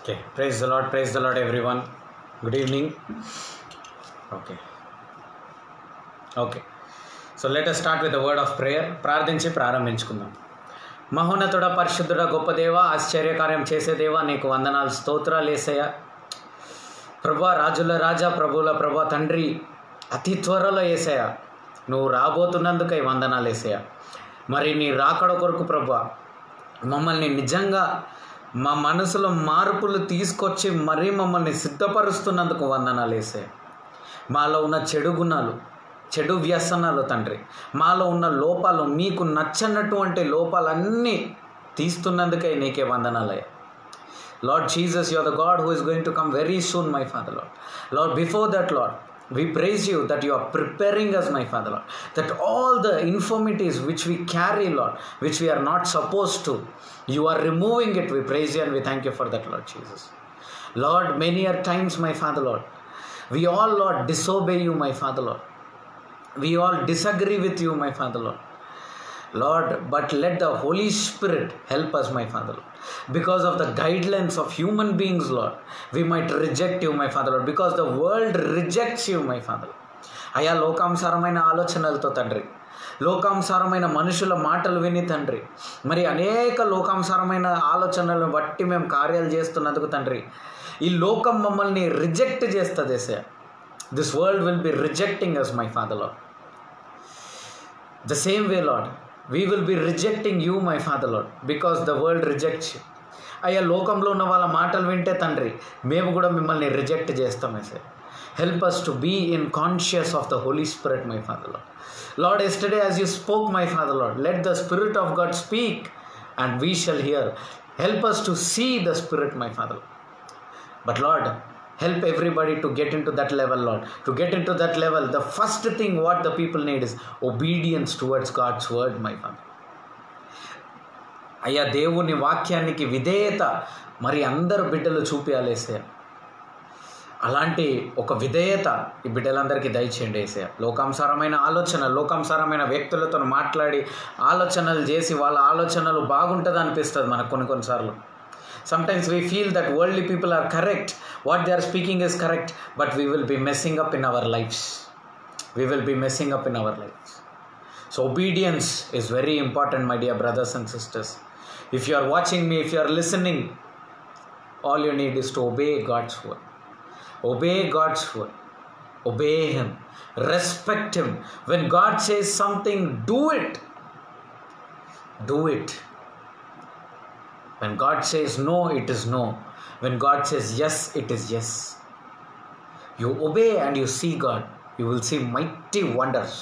Okay, praise the Lord, everyone. Good evening. Okay. So let us start with the word of prayer. ప్రార్థించి ప్రారంభించుకుందాం. మహోన్నతుడ, పరిశుద్ధుడ, గొప్ప దేవ, ఆశ్చర్యకార్యం చేసే దేవ, నీకు వందనాలు, స్తోత్రాలు యేసయ్య. ప్రభా, రాజుల రాజా, ప్రభువుల ప్రభా, తండ్రి, అతి త్వరలో యేసయ్య నువ్వు రాబోతున్నందుకై వందనాలు యేసయ్య. మరి నీ రాకడ కొరకు ప్రభా మమ్మల్ని నిజంగా మా మనసులో మార్పులు తీసుకొచ్చి మరీ మమ్మల్ని సిద్ధపరుస్తున్నందుకు వందనాలు యేసయ్య. మాలో ఉన్న చెడు గుణాలు, చెడు వ్యసనాలు తండ్రి, మాలో ఉన్న లోపాలు, మీకు నచ్చనటువంటి లోపాలన్నీ తీస్తున్నందుకే నీకే వందనాలయ్యా. Lord Jesus, you are the God who is going to come very soon, my Father, Lord. Lord, before that, Lord, we praise you that you are preparing us, my Father, Lord, that all the infirmities which we carry, Lord, which we are not supposed to, you are removing it. We praise you and we thank you for that, Lord Jesus. Lord, many are times, my Father, Lord, we all, Lord, disobey you, my Father, Lord. We all disagree with you, my Father, Lord. Lord, but let the Holy Spirit help us, my Father, Lord. Because of the guidelines of human beings, Lord, we might reject you, my Father, Lord. Because the world rejects you, my Father, Lord. అయా, లోకానుసారమైన ఆలోచనలతో తండ్రి, లోకానుసారమైన మనుషుల మాటలు విని తండ్రి, మరి అనేక లోకానుసారమైన ఆలోచనలను బట్టి మేము కార్యాలు చేస్తున్నందుకు తండ్రి, ఈ లోకం మమ్మల్ని రిజెక్ట్ చేస్తుంది యేసయ్య. This world will be rejecting us, my Father, Lord. The same way, Lord, we will be rejecting you, my Father, Lord, because the world rejects you. అయ్యా, లోకంలో ఉన్న వాళ్ళ మాటలు వింటే తండ్రి మేము కూడా మిమ్మల్ని రిజెక్ట్ చేస్తాం యేసయ్య. Help us to be in conscious of the Holy Spirit, my Father, Lord. Lord, yesterday as you spoke, my Father, Lord, let the Spirit of God speak and we shall hear. Help us to see the Spirit, my Father, Lord. But Lord, help everybody to get into that level, Lord. To get into that level, the first thing what the people need is obedience towards God's word, my Father. అయ్యా, దేవుని వాక్యానికి విధేయత మరి అందరు బిడ్డలు చూపించాలి యేసయ్య. అలాంటి ఒక విధేయత ఈ బిడ్డలందరికీ దయచేయండి యేసయ్య. లోకానుసారమైన ఆలోచన, లోకానుసారమైన వ్యక్తులతో మాట్లాడి ఆలోచనలు చేసి వాళ్ళ ఆలోచనలు బాగుంటుంది అనిపిస్తుంది మనకు కొన్నిసార్లు. Sometimes we feel that worldly people are correct, what they are speaking is correct, but we will be messing up in our lives. We will be messing up in our lives. So obedience is very important, my dear brothers and sisters. If you are watching me, if you are listening, all you need is to obey God's word. Obey God's word. Obey Him. Respect Him. When God says something, do it. Do it. When God says no, it is no. When God says yes, it is yes. You obey and you see God. You will see mighty wonders.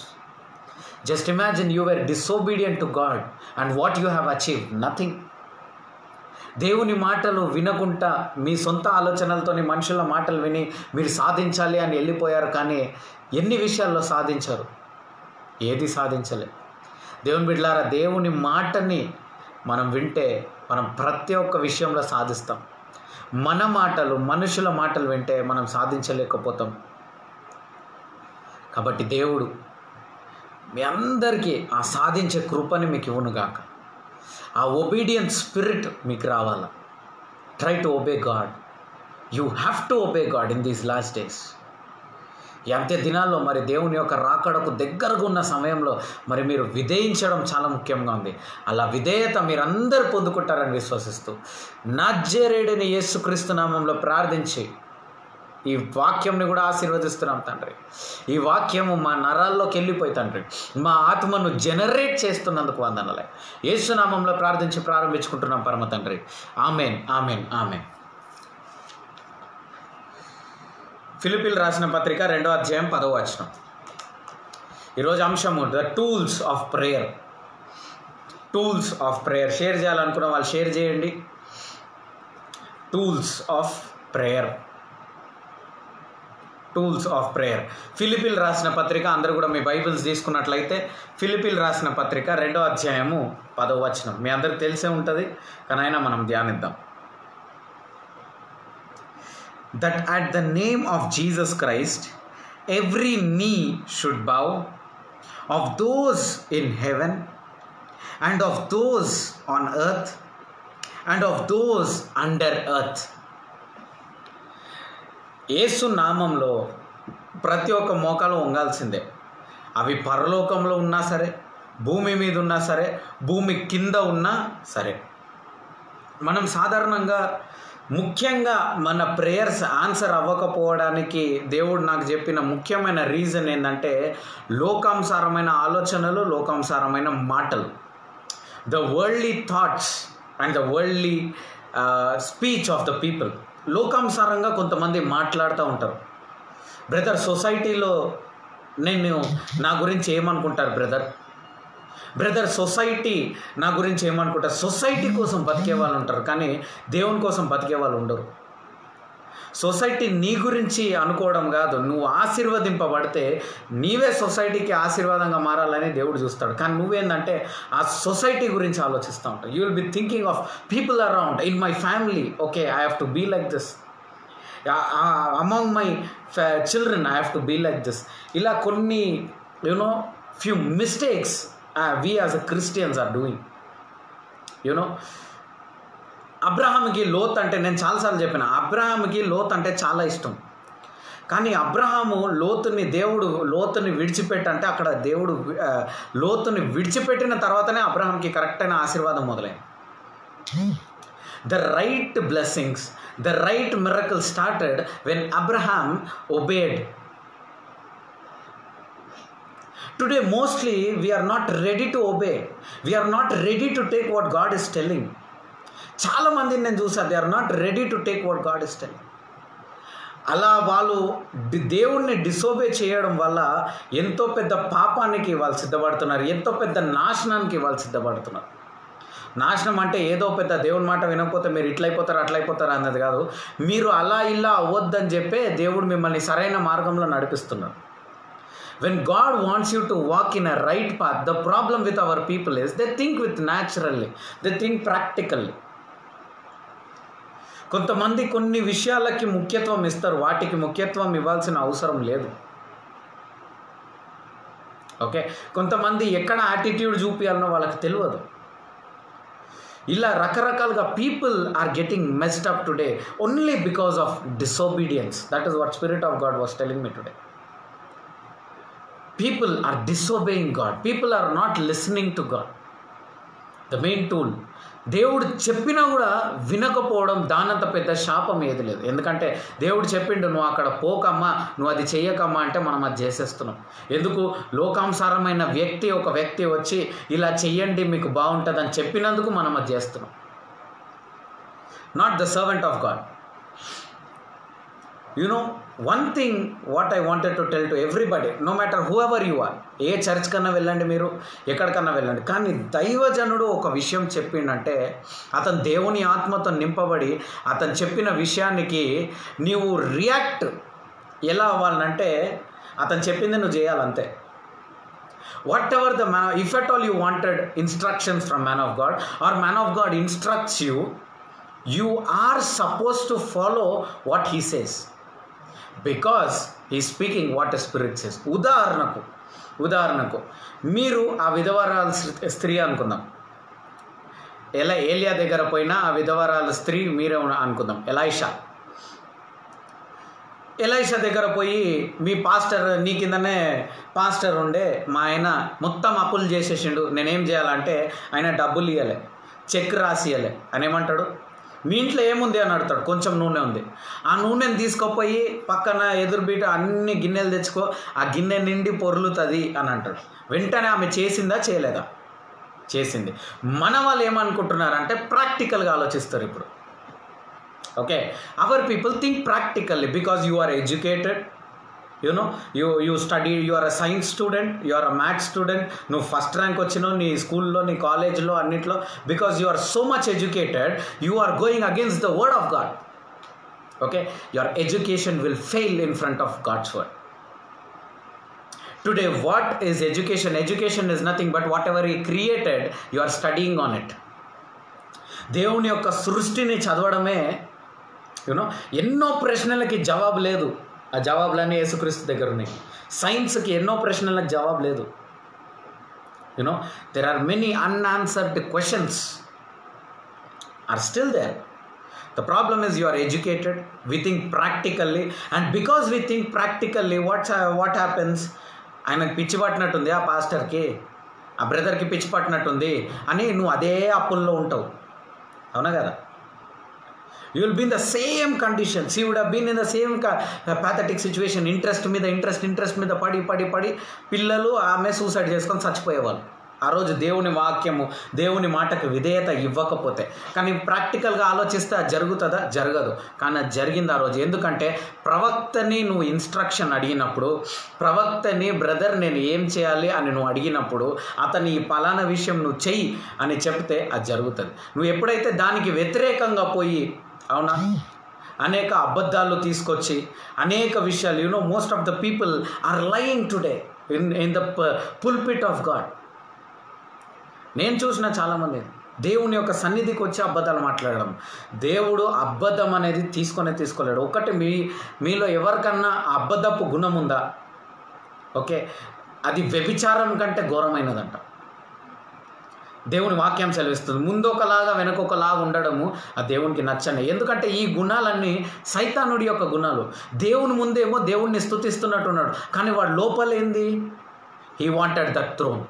Just imagine you were disobedient to God and what you have achieved? Nothing. దేవుని మాటలు వినకుండా మీ సొంత ఆలోచనలతోని మనుషుల మాటలు విని మీరు సాధించాలి అని వెళ్ళిపోయారు, కానీ ఎన్ని విషయాల్లో సాధించారు? ఏది సాధించలే. దేవుని బిడ్డలారా, దేవుని మాటని మనం వింటే మనం ప్రతి ఒక్క విషయంలో సాధిస్తాం. మన మాటలు, మనుషుల మాటలు వింటే మనం సాధించలేకపోతాం. కాబట్టి దేవుడు మీ అందరికీ ఆ సాధించే కృపని మీకు ఇవ్వనుగాక. ఆ ఒబీడియన్స్ స్పిరిట్ మీకు రావాలా. Try to obey God. You have to obey God in these last days. ఈ అంత్య దినాల్లో మరి దేవుని యొక్క రాకడకు దగ్గరగా ఉన్న సమయంలో మరి మీరు విధేయించడం చాలా ముఖ్యంగా ఉంది. అలా విధేయత మీరందరూ పొందుకుంటారని విశ్వసిస్తూ నజరేయుడైన యేసుక్రీస్తు నామంలో ప్రార్థించి ఈ వాక్యంని కూడా ఆశీర్వదిస్తున్నాం తండ్రి. ఈ వాక్యము మా నరాల్లోకి వెళ్ళిపోయి తండ్రి మా ఆత్మను జనరేట్ చేస్తున్నందుకు వందనాలే. యేసు నామంలో ప్రార్థించి ప్రారంభించుకుంటున్నాం పరమ తండ్రి. Amen, amen, amen. ఫిలిప్పీలు రాసిన పత్రిక 2వ అధ్యాయం 10వ వచనం. ఈరోజు అంశము the tools of prayer. Tools of prayer. Share చేయాలనుకున్న వాళ్ళు షేర్ చేయండి. Tools of prayer. Tools of prayer. ఫిలిప్పీలు రాసిన పత్రిక, అందరూ కూడా మీ బైబిల్స్ తీసుకున్నట్లయితే ఫిలిప్పీలు రాసిన పత్రిక 2వ అధ్యాయము 10వ వచనం. మీ అందరికి తెలిసే ఉంటుంది, కానీ అయినా మనం ధ్యానిద్దాం. That at the name of Jesus Christ every knee should bow, of those in heaven and of those on earth and of those under earth. యేసు నామంలో ప్రతి ఒక్క మోకాలు వంగాల్సిందే. అవి పరలోకంలో ఉన్నా సరే, భూమి మీద ఉన్నా సరే, భూమి కింద ఉన్నా సరే. మనం సాధారణంగా ముఖ్యంగా మన ప్రేయర్స్ ఆన్సర్ అవ్వకపోవడానికి దేవుడు నాకు చెప్పిన ముఖ్యమైన రీజన్ ఏంటంటే లోకానుసారమైన ఆలోచనలు, లోకానుసారమైన మాటలు. The worldly thoughts and the worldly speech of the people. లోకానుసారంగా కొంతమంది మాట్లాడుతూ ఉంటారు. బ్రదర్, సొసైటీలో నేను నా గురించి ఏమనుకుంటారు బ్రదర్ సొసైటీ నా గురించి ఏమనుకుంటారు? సొసైటీ కోసం బతికే వాళ్ళు ఉంటారు, కానీ దేవుని కోసం బతికే వాళ్ళు ఉండరు. సొసైటీ నీ గురించి అనుకోవడం కాదు, నువ్వు ఆశీర్వదింపబడితే నీవే సొసైటీకి ఆశీర్వాదంగా మారాలని దేవుడు చూస్తాడు. కానీ నువ్వేందంటే ఆ సొసైటీ గురించి ఆలోచిస్తూ ఉంటావు. You will be thinking of people around, in my family, okay I have to be like this, among my children I have to be like this. ఇలా కొన్ని few mistakes we as a Christians are doing. అబ్రహాంకి Lot అంటే, నేను చాలాసార్లు చెప్పిన, అబ్రహాంకి Lot అంటే చాలా ఇష్టం. కానీ అబ్రహాము దేవుడు లోతుని విడిచిపెట్టంటే అక్కడ దేవుడు లోతుని విడిచిపెట్టిన తర్వాతనే అబ్రహాంకి కరెక్ట్ అయిన ఆశీర్వాదం మొదలైంది. The right blessings, the right miracle started when Abraham obeyed. Today mostly we are not ready to obey. We are not ready to take what God is telling. చాలా మందిని నేను చూసా, they are not ready to take what God is telling. అలా వాళ్ళు దేవుణ్ణి disobey చేయడం వల్ల ఎంతో పెద్ద పాపానికి వాళ్ళు సిద్ధపడుతున్నారు, ఎంతో పెద్ద నాశనానికి వాళ్ళు సిద్ధపడుతున్నారు. నాశనం అంటే ఏదో పెద్ద దేవుని మాట వినకపోతే మీరు ఇట్లయిపోతారు అట్లయిపోతారు అన్నది కాదు. మీరు అలా ఇలా అవ్వద్దని చెప్పే దేవుడు మిమ్మల్ని సరైన మార్గంలో నడిపిస్తున్నారు. When God wants you to walk in a right path, the problem with our people is they think with naturally, they think practically. కొంతమంది కొన్ని విషయాలకి ముఖ్యత్వం ఇస్తారు, వాటికి ముఖ్యత్వం ఇవ్వాల్సిన అవసరం లేదు. ఓకే, కొంతమంది ఎక్కడ యాటిట్యూడ్ చూపించాలనో వాళ్ళకి తెలియదు. ఇలా రకరకాలుగా people are getting messed up today only because of disobedience. That is what spirit of God was telling me today. People are disobeying God. People are not listening to God. The main tool. దేవుడు చెప్పినా కూడా వినకపోవడం దానంత పెద్ద శాపం ఏది లేదు. ఎందుకంటే దేవుడు చెప్పిండు, నువ్వు అక్కడ పోకమ్మా, నువ్వు అది చెయ్యకమ్మా అంటే మనం అది చేసేస్తున్నాం. ఎందుకు? లోకానుసారమైన ఒక వ్యక్తి వచ్చి ఇలా చెయ్యండి మీకు బాగుంటుంది అని చెప్పినందుకు మనం అది చేస్తున్నాం. Not the servant of God. one thing what I wanted to tell to everybody, no matter whoever you are, A church కన్నా వెళ్ళండి, మీరు ఎక్కడికన్నా వెళ్ళండి, కానీ దైవజనుడు ఒక విషయం చెప్పిండంటే అతను దేవుని ఆత్మతో నింపబడి అతను చెప్పిన విషయానికి నీవు రియాక్ట్ ఎలా అవ్వాలంటే అతను చెప్పింది నువ్వు చేయాలంతే. Whatever the man, if at all you wanted instructions from man of God or man of God instructs you, you are supposed to follow what he says because he is speaking what the spirit says. ఉదాహరణకు మీరు ఆ విధవరాల స్త్రీ అనుకుందాం, ఏలియా దగ్గర పోయినా ఆ విధవరాల స్త్రీ మీరే అనుకుందాం, ఎలైషా దగ్గర పోయి మీ పాస్టర్, నీ కిందనే పాస్టర్ ఉండే, మా ఆయన మొత్తం అప్పులు చేసేసిండు, నేనేం చేయాలంటే ఆయన డబ్బులు ఇవ్వాలి, చెక్ రాసి ఇవ్వాలి అని ఏమంటాడు? మీ ఇంట్లో ఏముంది అని అడుగుతాడు. కొంచెం నూనె ఉంది, ఆ నూనెని తీసుకుపోయి పక్కన ఎదురుబీట అన్ని గిన్నెలు తెచ్చుకో, ఆ గిన్నె నిండి పొర్లుతుంది అని అంటాడు. వెంటనే ఆమె చేసిందా చేయలేదా? చేసింది. మన వాళ్ళు ఏమనుకుంటున్నారంటే ప్రాక్టికల్గా ఆలోచిస్తారు ఇప్పుడు. Okay, our people think practically because you are educated, you study, you are a science student, you are a math student, నువ్వు ఫస్ట్ ర్యాంక్ వచ్చినావు నీ స్కూల్లో, నీ కాలేజ్లో, అన్నిట్లో, because you are so much educated, you are going against the word of God. Okay, your education will fail in front of God's word. Today what is education? Education is nothing but whatever he created, you are studying on it. దేవుని యొక్క సృష్టిని చదవడమే. ఎన్నో ప్రశ్నలకి జవాబు లేదు, ఆ జవాబులన్నీ యేసుక్రీస్తు దగ్గర ఉన్నాయి. సైన్స్కి ఎన్నో ప్రశ్నలకు జవాబు లేదు. There are many unanswered questions are still there. The problem is you are educated, we think practically, and because we think practically, what happens? ఆయనకు పిచ్చి పట్టినట్టుంది, ఆ పాస్టర్కి, ఆ బ్రదర్కి పిచ్చి పట్టినట్టుంది అని నువ్వు అదే అప్పుల్లో ఉంటావు. అవునా కదా? You will be in the same conditions. He would have been in the same pathetic situation. Interest మీద పడి పిల్లలు ఆమె సూసైడ్ చేసుకొని చచ్చిపోయేవాళ్ళు. ఆ రోజు దేవుని వాక్యము, దేవుని మాటకు విధేయత ఇవ్వకపోతే. కానీ ప్రాక్టికల్గా ఆలోచిస్తే అది జరుగుతుందా? జరగదు. కానీ అది జరిగింది ఆ రోజు. ఎందుకంటే ప్రవక్తని నువ్వు ఇన్స్ట్రక్షన్ అడిగినప్పుడు, ప్రవక్తని బ్రదర్ నేను ఏం చేయాలి అని నువ్వు అడిగినప్పుడు, అతని ఈ పలానా విషయం నువ్వు చెయ్యి అని చెప్తే అది జరుగుతుంది. నువ్వు ఎప్పుడైతే దానికి వ్యతిరేకంగా పోయి, అవునా, అనేక అబద్ధాలు తీసుకొచ్చి అనేక విషయాలు, most of the people are lying today in the pulpit of God. నేను చూసిన చాలామంది దేవుని యొక్క సన్నిధికి వచ్చి అబద్ధాలు మాట్లాడడం. దేవుడు అబద్ధం అనేది తీసుకోలేడు. ఒకటి మీలో ఎవరికన్నా అబద్ధపు గుణం ఉందా? ఓకే, అది వ్యభిచారం కంటే ఘోరమైనదంట. దేవుని వాక్యం సెలవిస్తుంది. ముందొకలాగా వెనకొకలాగా ఉండడము ఆ దేవునికి నచ్చని. ఎందుకంటే ఈ గుణాలన్నీ సైతానుడి యొక్క గుణాలు. దేవుని ముందేమో దేవుణ్ణి స్తుతిస్తున్నట్టున్నాడు, కానీ వాడు లోపలేంది? He wanted that throne.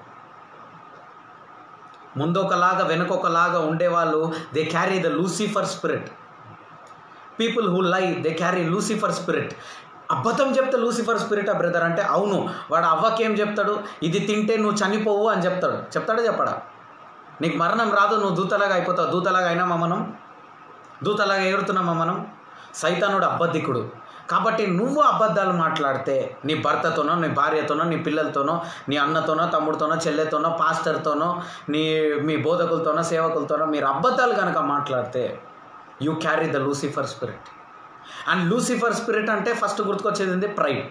ముందొకలాగా వెనకొకలాగా ఉండేవాళ్ళు they carry the Lucifer spirit. People who lie they carry Lucifer spirit. అబద్ధం చెప్తే లూసిఫర్ స్పిరిట్ ఆ బ్రదర్ అంటే, అవును, వాడు అవ్వకేం చెప్తాడు? ఇది తింటే నువ్వు చనిపోవు అని చెప్తాడా చెప్పడా? నీకు మరణం రాదు, నువ్వు దూతలాగా అయిపోతావు. దూతలాగా అయినామా మనం? దూతలాగా ఎగురుతున్నామా మనం? సైతానుడు అబద్ధికుడు. కాబట్టి నువ్వు అబద్ధాలు మాట్లాడితే నీ భర్తతోనో, నీ భార్యతోనో, నీ పిల్లలతోనో, నీ అన్నతోనో, తమ్ముడితోనో, చెల్లెతోనో, పాస్టర్తోనో, మీ బోధకులతోనో, సేవకులతోనో మీరు అబద్ధాలు కనుక మాట్లాడితే you carry the Lucifer spirit. And Lucifer spirit అంటే ఫస్ట్ గుర్తుకొచ్చేది ఏంది? ప్రైడ్.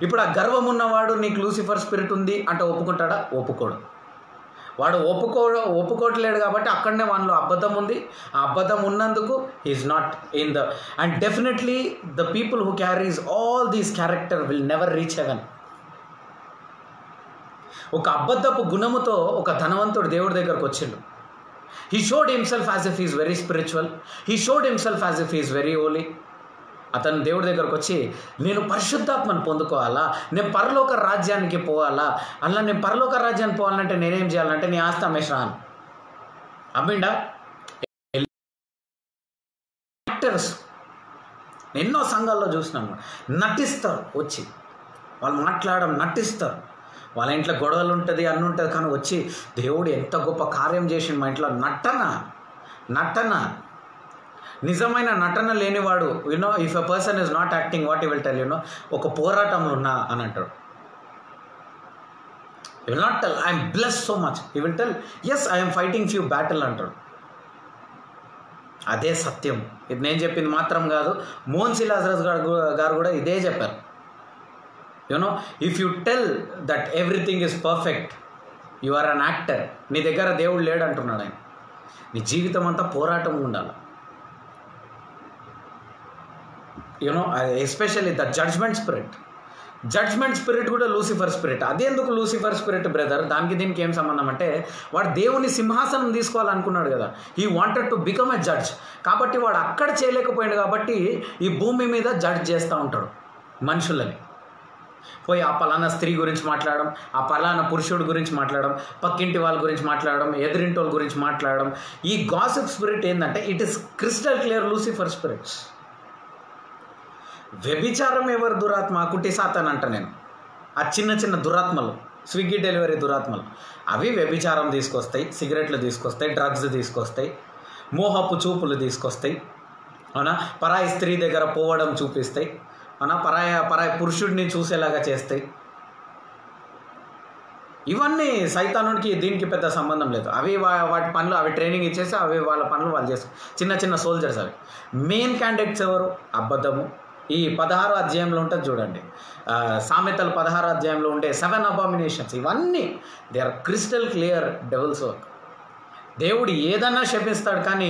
ఇప్పుడు ఆ గర్వం ఉన్నవాడు నీకు లూసిఫర్ స్పిరిట్ ఉంది అంటే ఒప్పుకుంటాడా? ఒప్పుకోడు. వాడు ఒప్పుకోవట్లేడు కాబట్టి అక్కడనే వానిలో అబద్ధం ఉంది. ఆ అబద్ధం ఉన్నందుకు is not in the. And definitely the people who carries all these character will never reach heaven. ఒక అబద్ధపు గుణముతో ఒక ధనవంతుడు దేవుడి దగ్గరకు వచ్చిండు. He showed himself as if is very spiritual. He showed himself as if is very holy. అతను దేవుడి దగ్గరకు వచ్చి, నేను పరిశుద్ధాత్మను పొందుకోవాలా, నేను పరలోక రాజ్యానికి పోవాలా, అలా నేను పరలోక రాజ్యానికి పోవాలంటే నేనేం చేయాలంటే నీ ఆస్తి అమ్మేశ్రాను అమ్మిండా. యాక్టర్స్ ఎన్నో సంఘాల్లో చూసినాము, నటిస్తారు. వచ్చి వాళ్ళు మాట్లాడడం నటిస్తారు. వాళ్ళ ఇంట్లో గొడవలు ఉంటుంది, అన్నీ ఉంటుంది, కానీ వచ్చి దేవుడు ఎంత గొప్ప కార్యం చేసిండు మా ఇంట్లో. నటన. నిజమైన నటన లేనివాడు if a person is not acting what you will tell, ఒక పోరాటంలో ఉన్నా అని అంటాడు. You will not tell I'm blessed so much. You will tell yes I'm fighting few battle అంటాడు. అదే సత్యం. ఇది నేను చెప్పింది మాత్రం కాదు, మోహన్ లాజరస్ గారు కూడా ఇదే చెప్పారు. If you tell that everything is perfect, you are an actor. నీ దగ్గర దేవుడు లేడు అంటున్నాడు ఆయన. నీ జీవితం అంతా పోరాటం ఉండాలి. ఎస్పెషల్లీ ద జడ్జ్మెంట్ స్పిరిట్ కూడా లూసిఫర్ స్పిరిట్. అదేందుకు లూసిఫర్ స్పిరిట్ బ్రదర్? దానికి దీనికి ఏం సంబంధం అంటే, వాడు దేవుని సింహాసనం తీసుకోవాలనుకున్నాడు కదా. He wanted to become a judge. కాబట్టి వాడు అక్కడ చేయలేకపోయాడు కాబట్టి ఈ భూమి మీద జడ్జ్ చేస్తూ ఉంటాడు మనుషులని. పోయి ఆ పలానా స్త్రీ గురించి మాట్లాడడం, ఆ పలానా పురుషుడి గురించి మాట్లాడడం, పక్కింటి వాళ్ళ గురించి మాట్లాడడం, ఎదురింటి వాళ్ళ గురించి మాట్లాడడం. ఈ గాసిప్ స్పిరిట్ ఏంటంటే it is crystal clear Lucifer spirits. వ్యభిచారం ఎవరు దురాత్మ? కుట్టి సాతాన్ అంట నేను. ఆ చిన్న దురాత్మలు, స్విగ్గీ డెలివరీ దురాత్మలు, అవి వ్యభిచారం తీసుకొస్తాయి, సిగరెట్లు తీసుకొస్తాయి, డ్రగ్స్ తీసుకొస్తాయి, మోహపు చూపులు తీసుకొస్తాయి, అవునా, పరాయి స్త్రీ దగ్గర పోవడం చూపిస్తాయి, అవునా, పరాయి పురుషుడిని చూసేలాగా చేస్తాయి. ఇవన్నీ సైతానుడికి దీనికి పెద్ద సంబంధం లేదు. అవి వాటి పనులు, అవి ట్రైనింగ్ ఇచ్చేసి అవి వాళ్ళ పనులు వాళ్ళు చేస్తారు. చిన్న సోల్జర్స్ అవి. మెయిన్ క్యాండిడేట్స్ ఎవరు? అబద్ధము. ఈ 16వ అధ్యాయంలో ఉంటుంది చూడండి, సామెతలు 16వ అధ్యాయంలో ఉండే 7 అబామినేషన్స్. ఇవన్నీ they are crystal clear devil's work. దేవుడు ఏదన్నా శపిస్తాడు, కానీ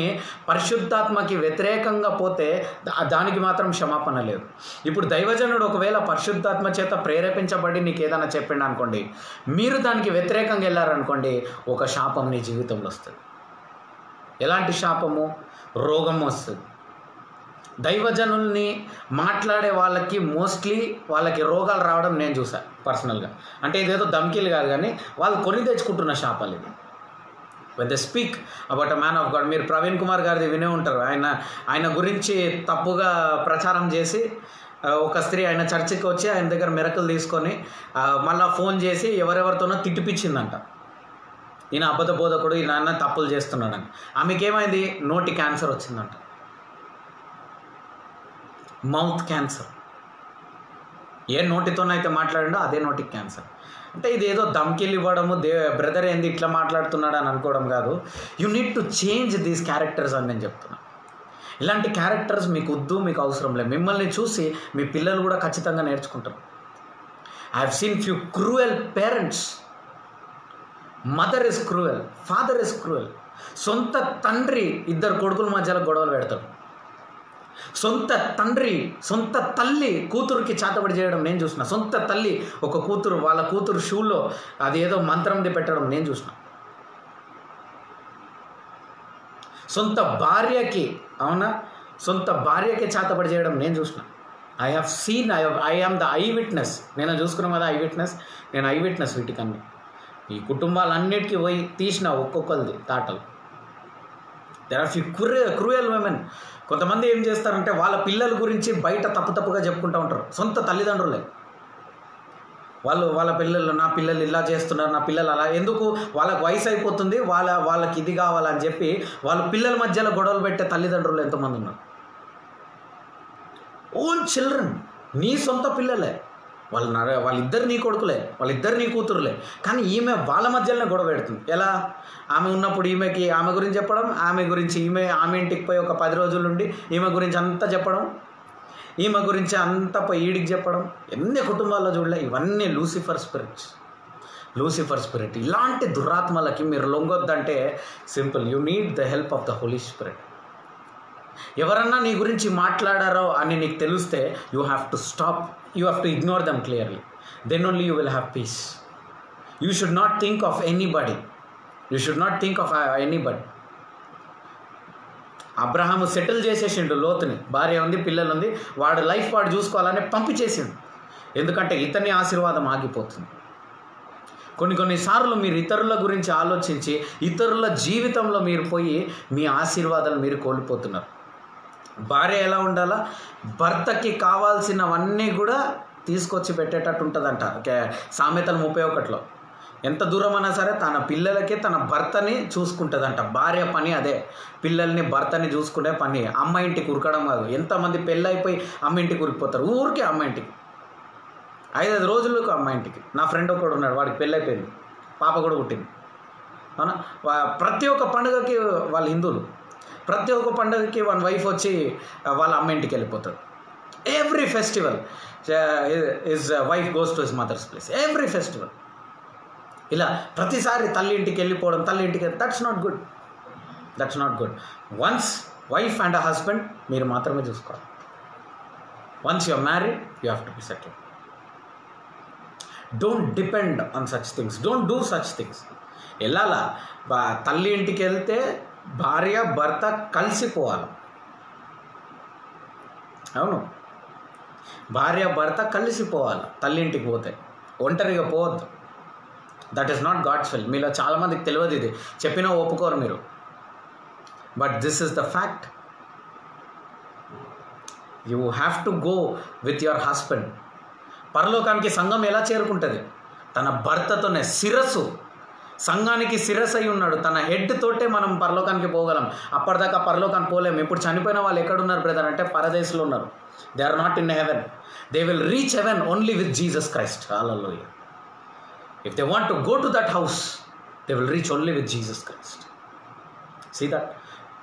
పరిశుద్ధాత్మకి వ్యతిరేకంగా పోతే దానికి మాత్రం క్షమాపణ లేదు. ఇప్పుడు దైవజనుడు ఒకవేళ పరిశుద్ధాత్మ చేత ప్రేరేపించబడి నీకు ఏదైనా చెప్పిండు అనుకోండి, మీరు దానికి వ్యతిరేకంగా వెళ్ళారనుకోండి, ఒక శాపం నీ జీవితంలో వస్తుంది. ఎలాంటి శాపము? రోగం వస్తుంది, దైవజనుల్ని మాట్లాడే వాళ్ళకి మోస్ట్లీ వాళ్ళకి రోగాలు రావడం నేను చూసాను పర్సనల్గా. అంటే ఇదేదో ధమ్కీలు కాదు, కానీ వాళ్ళు కొని తెచ్చుకుంటున్న శాపాలు ఇది. When they speak about a man of God, మీరు ప్రవీణ్ కుమార్ గారిది వినే ఉంటారు. ఆయన గురించి తప్పుగా ప్రచారం చేసి ఒక స్త్రీ ఆయన చర్చికి వచ్చి ఆయన దగ్గర మిరకలు తీసుకొని మళ్ళీ ఫోన్ చేసి ఎవరెవరితోనో తిట్టిపించిందంట. ఈయన అబద్ధ బోధకుడు, ఈయన అన్న తప్పులు చేస్తున్నాడని. ఆమెకేమైంది? నోటి క్యాన్సర్ వచ్చిందంట, మౌత్ క్యాన్సర్. ఏ నోటితోనైతే మాట్లాడిండో అదే నోటికి క్యాన్సర్. అంటే ఇది ఏదో ధమ్కీలు ఇవ్వడము, బ్రదర్ ఏంది ఇట్లా మాట్లాడుతున్నాడు అని అనుకోవడం కాదు. You need to change these characters అని నేను చెప్తున్నాను. ఇలాంటి క్యారెక్టర్స్ మీకు వద్దు, మీకు అవసరం లేదు. మిమ్మల్ని చూసి మీ పిల్లలు కూడా ఖచ్చితంగా నేర్చుకుంటారు. I have scene few cruel parents. Mother is cruel, father is cruel. సొంత తండ్రి ఇద్దరు కొడుకుల మధ్యలో గొడవలు పెడతాడు. సొంత తండ్రి, సొంత తల్లి కూతురుకి చేతబడి చేయడం నేను చూసిన. సొంత తల్లి ఒక కూతురు, వాళ్ళ కూతురు షూలో అది ఏదో మంత్రంది పెట్టడం నేను చూసిన. సొంత భార్యకి, అవునా, సొంత భార్యకి చేతబడి చేయడం నేను చూసిన. I have seen, I am the eye witness. నేను చూసుకున్నాం కదా, ఐ విట్నెస్. నేను ఐ విట్నెస్ వీటికన్నీ. ఈ కుటుంబాలన్నిటికీ పోయి తీసిన ఒక్కొక్కరిది తాటలు. There are few cruel women. కొంతమంది ఏం చేస్తారంటే వాళ్ళ పిల్లల గురించి బయట తప్పుగా చెప్పుకుంటూ ఉంటారు. సొంత తల్లిదండ్రులే వాళ్ళ పిల్లలు, నా పిల్లలు ఇలా చేస్తున్నారు, నా పిల్లలు అలా. ఎందుకు? వాళ్ళకి వయసు అయిపోతుంది, వాళ్ళకి ఇది కావాలని చెప్పి వాళ్ళ పిల్లల మధ్యలో గొడవలు పెట్టే తల్లిదండ్రులు ఎంతమంది ఉన్నారు. ఓన్ చిల్డ్రన్, నీ సొంత పిల్లలే, వాళ్ళిద్దరు నీ కొడుకులే, వాళ్ళిద్దరు నీ కూతురులే, కానీ ఈమె వాళ్ళ మధ్యలోనే గొడవ పెడుతుంది. ఎలా? ఆమె ఉన్నప్పుడు ఈమెకి ఆమె గురించి చెప్పడం, ఆమె గురించి ఆమె ఇంటికి పోయి ఒక 10 రోజులు ఉండి ఈమె గురించి అంతా చెప్పడం, ఈమె గురించి అంతా పోయి ఈడికి చెప్పడం. ఎన్ని కుటుంబాల్లో చూడలే. ఇవన్నీ లూసిఫర్ స్పిరిట్. ఇలాంటి దురాత్మలకి మీరు లొంగొద్దంటే simple, you need the help of the Holy Spirit. ఎవరన్నా నీ గురించి మాట్లాడారో అని నీకు తెలిస్తే you have to stop, you have to ignore them clearly. Then only you will have peace. You should not think of anybody. Abraham settle చేసేసిండు లోతుని. భార్య ఉంది, పిల్లలు ఉంది, వాడు లైఫ్ వాడు చూసుకోవాలని పంపించేసిండు. ఎందుకంటే ఇతని ఆశీర్వాదం ఆగిపోతుంది. కొన్నిసార్లు మీరు ఇతరుల గురించి ఆలోచించి ఇతరుల జీవితంలో మీరు పోయి మీ ఆశీర్వాదాలు మీరు కోల్పోతున్నారు. భార్య ఎలా ఉండాలా? భర్తకి కావాల్సినవన్నీ కూడా తీసుకొచ్చి పెట్టేటట్టు ఉంటుందంట. సామెతలు 31లో ఎంత దూరం అయినా సరే తన పిల్లలకి తన భర్తని చూసుకుంటుందంట. భార్య పని అదే, పిల్లల్ని భర్తని చూసుకునే పని. అమ్మ ఇంటికి ఉరకడం కాదు. ఎంతమంది పెళ్ళైపోయి అమ్మ ఇంటికి ఉరికిపోతారు. ఊరికే అమ్మ ఇంటికి 5 రోజులకు అమ్మ ఇంటికి. నా ఫ్రెండ్ ఒకడు ఉన్నాడు, వాడికి పెళ్ళైపోయింది, పాప కూడా పుట్టింది. అవునా? ప్రతి ఒక్క పండుగకి వాళ్ళు హిందువులు, ప్రతి ఒక్క పండుగకి వన్ వైఫ్ వచ్చి వాళ్ళ అమ్మ ఇంటికి వెళ్ళిపోతాడు. Every festival his wife goes to his mother's place. Every festival ఇలా ప్రతిసారి తల్లి ఇంటికి వెళ్ళిపోవడం, తల్లి ఇంటికి. That's not good. Once wife and a husband మీరు మాత్రమే చూసుకోవాలి. Once you are married you have to be settled. Don't depend on such things. Don't do such things. వెళ్ళాలా? తల్లి ఇంటికి వెళ్తే భార్య భర్త కలిసిపోవాలి. అవును, భార్య భర్త కలిసిపోవాలి. తల్లి ఇంటికి పోతే ఒంటరిగా పోవద్దు. That is not God's will. మీలో చాలామందికి తెలియదు, ఇది చెప్పినా ఒప్పుకోరు మీరు. But this is the fact. You have to go with your husband. పరలోకానికి సంఘం ఎలా చేరుకుంటుంది? తన భర్తతోనే. శిరస్సు, సంఘానికి శిరస్సు అయి ఉన్నాడు. తన హెడ్ తోటే మనం పరలోకానికి పోగలం. అప్పటిదాకా పరలోకానికి పోలేము. ఇప్పుడు చనిపోయిన వాళ్ళు ఎక్కడున్నారు బ్రదర్ అంటే పరదేశంలో ఉన్నారు. They are not in heaven. They will reach heaven only with Jesus Christ. Hallelujah. If they want to go to that house, they will reach only with Jesus Christ. See that?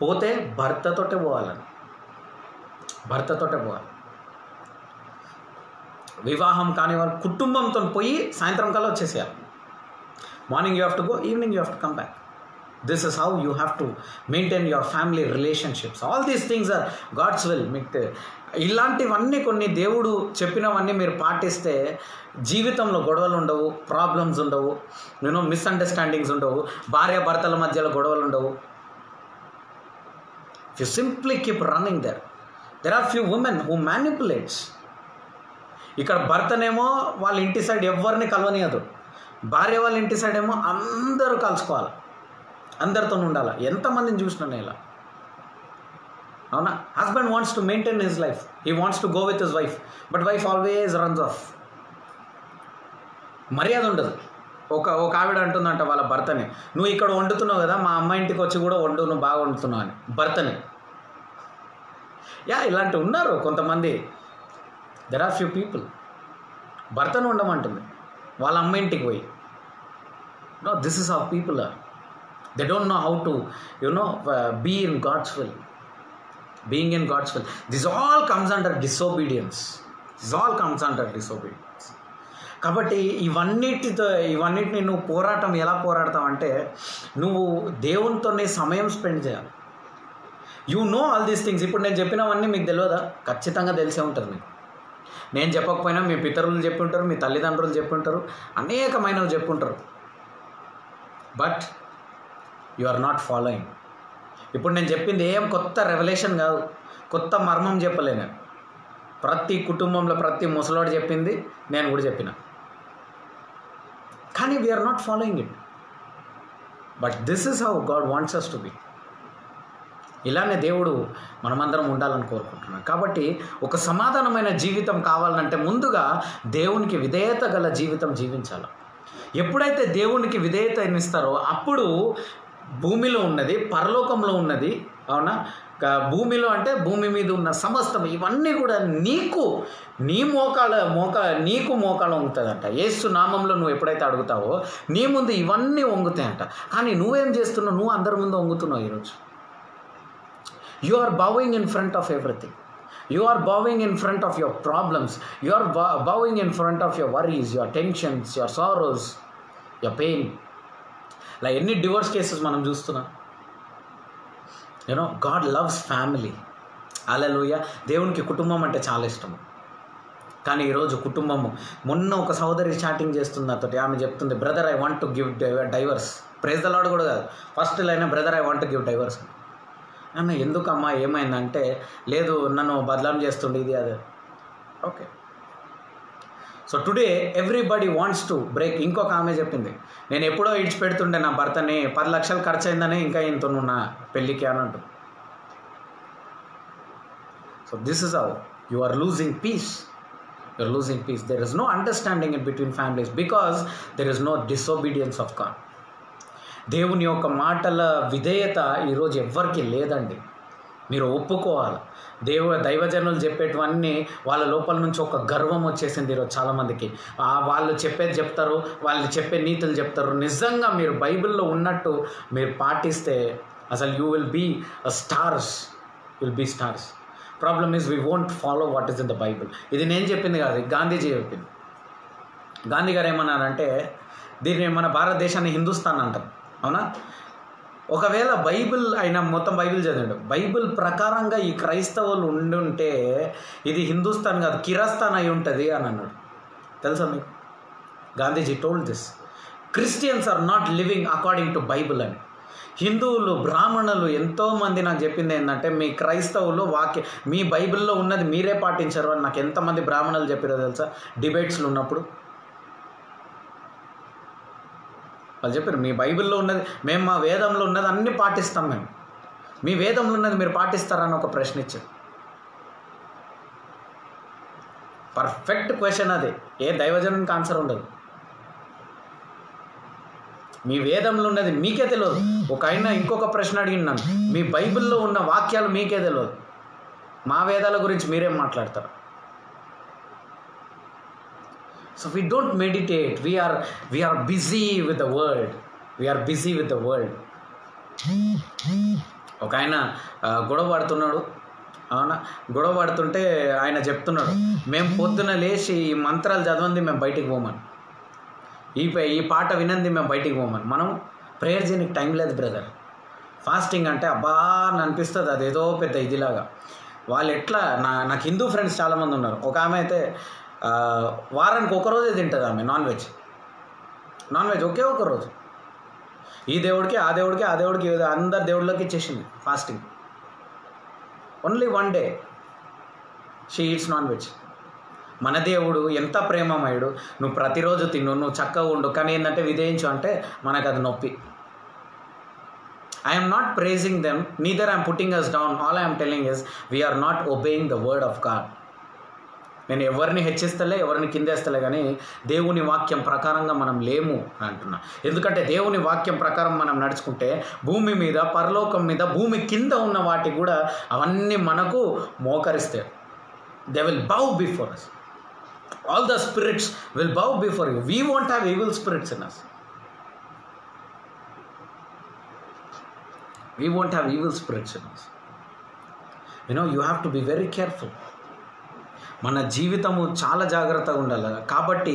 పోతే భర్తతోటే పోవాలి. వివాహం కాని వాళ్ళు కుటుంబంతో పోయి సాయంత్రం కల్లా వచ్చేసేయాలి. Morning you have to go, evening you have to come back. This is how you have to maintain your family relationships. All these things are God's will. మీకు ఇలాంటివన్నీ కొన్ని దేవుడు చెప్పినవన్నీ మీరు పాటిస్తే జీవితంలో గొడవలు ఉండవు, ప్రాబ్లమ్స్ ఉండవు, మిస్అండర్స్టాండింగ్స్ ఉండవు, భార్య భర్తల మధ్యలో గొడవలు ఉండవు. You simply keep running there. There are few women who manipulates. ఇక్కడ భర్తనేమో వాళ్ళ ఇంటి సైడ్ ఎవరిని కలవనియదు, భార్య వాళ్ళ ఇంటి సైడ్ ఏమో అందరూ కలుసుకోవాలి, అందరితో ఉండాలి. ఎంతమందిని చూసినా ఇలా, అవునా? Husband wants to maintain his life, he wants to go with his wife, but wife always runs of. మర్యాద ఉండదు. ఒక ఆవిడ అంటుందంట వాళ్ళ భర్తని, నువ్వు ఇక్కడ వండుతున్నావు కదా, మా అమ్మ ఇంటికి వచ్చి కూడా వండు, నువ్వు బాగా వండుతున్నావు అని భర్తని. ఇలాంటి ఉన్నారు కొంతమంది. దెర్ ఆర్ ఫ్యూ పీపుల్ భర్తను ఉండమంటుంది వాళ్ళ అమ్మ ఇంటికి పోయి. No, this is how people are. They don't know how to be in God's will. Being in God's will, this all comes under disobedience. కాబట్టి ఇవన్నిటిని నువ్వు ఎలా పోరాడతావు అంటే, నువ్వు దేవునితోనే సమయం స్పెండ్ చేయాలి. You know all these things. ఇప్పుడు నేను చెప్పినవన్నీ మీకు తెలియదా? ఖచ్చితంగా తెలిసే ఉంటుంది మీకు. నేను చెప్పకపోయినా మీ పితరులు చెప్పి ఉంటారు, మీ తల్లిదండ్రులు చెప్పి ఉంటారు, అనేకమైనవి చెప్పి ఉంటారు. But you are not following. ఇప్పుడు నేను చెప్పింది ఏం కొత్త రెవల్యూషన్ కాదు, కొత్త మర్మం చెప్పలేను. ప్రతి కుటుంబంలో ప్రతి ముసలోడు చెప్పింది నేను కూడా చెప్పిన. కానీ we are not following it. But this is how God wants us to be. ఇలానే దేవుడు మనమందరం ఉండాలని కోరుకుంటున్నాడు. కాబట్టి ఒక సమాధానమైన జీవితం కావాలంటే ముందుగా దేవునికి విధేయత గల జీవితం జీవించాలి. ఎప్పుడైతే దేవునికి విధేయత ఇస్తారో అప్పుడు భూమిలో ఉన్నది, పరలోకంలో ఉన్నది, అవునా? భూమిలో అంటే భూమి మీద ఉన్న సమస్తం ఇవన్నీ కూడా నీకు మోకాలు వంగుతుందంట. యేసు నామంలో నువ్వు ఎప్పుడైతే అడుగుతావో నీ ముందు ఇవన్నీ వంగుతాయంట. కానీ నువ్వేం చేస్తున్నావు? నువ్వు అందరి ముందు వంగుతున్నావు. ఈరోజు you are bowing in front of everything. You are bowing in front of your problems. You are bowing in front of your worries, your tensions, your sorrows, your pain. Like ఎన్ని డివోర్స్ కేసెస్ మనం చూస్తున్నాం. God loves family. హల్లెలూయా. దేవునికి కుటుంబం అంటే చాలా ఇష్టము. కానీ ఈరోజు కుటుంబము, మొన్న ఒక సహోదరి చాటింగ్ చేస్తుంది నాతోటి. ఆమె చెప్తుంది, brother I want to give divorce. Praise the Lord కూడా కాదు, first line brother I want to give divorce. అన్న ఎందుకమ్మా, ఏమైందంటే, లేదు నన్ను బదలాం చేస్తుండే ఇది అదే. Okay, so today everybody wants to break. ఇంకొక ఆమె చెప్పింది, నేను ఎప్పుడో ఇడిచిపెడుతుండే నా భర్తని, 10 లక్షలు ఖర్చు అయిందని ఇంకా ఇంతనున్నా పెళ్ళికి అని అంటూ. So this is how you are losing peace. There is no understanding in between families because there is no disobedience of God. దేవుని యొక్క మాటల విధేయత ఈరోజు ఎవ్వరికి లేదండి. మీరు ఒప్పుకోవాలి. దైవజనులు చెప్పేటివన్నీ వాళ్ళ లోపల నుంచి ఒక గర్వం వచ్చేసింది ఈరోజు చాలామందికి. వాళ్ళు చెప్పేది చెప్తారు, వాళ్ళు చెప్పే నీతులు చెప్తారు. నిజంగా మీరు బైబిల్లో ఉన్నట్టు మీరు పాటిస్తే అసలు you will be stars. Problem is we won't follow what is in the Bible. ఇది నేను చెప్పింది కాదు, గాంధీజీ చెప్పింది. గాంధీ గారు ఏమన్నారంటే, దీన్ని మన భారతదేశాన్ని హిందుస్థాన్ అంటారు, అవునా? ఒకవేళ ఆయన మొత్తం బైబిల్ చదివాడు, బైబిల్ ప్రకారంగా ఈ క్రైస్తవులు ఉండుంటే ఇది హిందుస్థాన్ కాదు కిరస్థాన్ అయి ఉంటుంది అని అన్నాడు. తెలుసా మీకు? Gandhiji told this. Christians are not living according to Bible అని. హిందువులు, బ్రాహ్మణులు ఎంతోమంది నాకు చెప్పింది ఏంటంటే, మీ క్రైస్తవులు మీ బైబిల్లో ఉన్నది మీరే పాటించారు అని నాకు ఎంతమంది బ్రాహ్మణులు చెప్పారో తెలుసా? డిబేట్స్లో ఉన్నప్పుడు వాళ్ళు చెప్పారు, మీ బైబిల్లో ఉన్నది, మేము మా వేదంలో ఉన్నది అన్నీ పాటిస్తాం, మేము మీ వేదంలో ఉన్నది మీరు పాటిస్తారని ఒక ప్రశ్న ఇచ్చారు. పర్ఫెక్ట్ క్వశ్చన్ అది. ఏ దైవజనునికి ఆన్సర్ ఉండదు. మీ వేదంలో ఉన్నది మీకే తెలియదు. ఒక ఆయన ఇంకొక ప్రశ్న అడిగినాను, మీ బైబిల్లో ఉన్న వాక్యాలు మీకే తెలియదు, మా వేదాల గురించి మీరేం మాట్లాడతారు? So we don't meditate. We are busy with the world. ఒక ఆయన గొడవ పడుతున్నాడు, అవునా? గొడవ పడుతుంటే ఆయన చెప్తున్నాడు, మేము పొద్దున లేచి ఈ మంత్రాలు చదవండి మేము బయటికి పోమని, ఈ పాట వినంది మేము బయటికి పోమని. మనం ప్రేయర్ చేయడానికి టైం లేదు బ్రదర్. ఫాస్టింగ్ అంటే అబ్బా అని అనిపిస్తుంది, అదేదో పెద్ద ఇదిలాగా. వాళ్ళు ఎట్లా, నాకు హిందూ ఫ్రెండ్స్ చాలామంది ఉన్నారు. ఒక ఆమె అయితే వారానికి ఒకరోజే తింటుంది ఆమె నాన్ వెజ్ ఒకే ఒక రోజు. ఈ దేవుడికి ఆ దేవుడికి అందరి దేవుళ్ళకి ఇచ్చేసింది fasting. Only 1 day. She eats non veg. మన దేవుడు ఎంత ప్రేమమయుడు, నువ్వు ప్రతిరోజు తిను, నువ్వు చక్కగా ఉండు, కానీ ఏంటంటే విధేయించు అంటే మనకు అది నొప్పి. I'm not praising them, neither I'm putting us down, all I'm telling is we are not obeying the word of God. నేను ఎవరిని హెచ్చిస్తలే, ఎవరిని కిందేస్తలే, కానీ దేవుని వాక్యం ప్రకారంగా మనం లేము అని అంటున్నా. ఎందుకంటే దేవుని వాక్యం ప్రకారం మనం నడుచుకుంటే భూమి మీద, పరలోకం మీద, భూమి కింద ఉన్న వాటి కూడా అవన్నీ మనకు మోకరిస్తాయి. They will bow before us. All the spirits will bow before you. We won't have evil spirits in us. We won't have evil spirits in us. You have to be very careful. మన జీవితము చాలా జాగ్రత్తగా ఉండాలి. కాబట్టి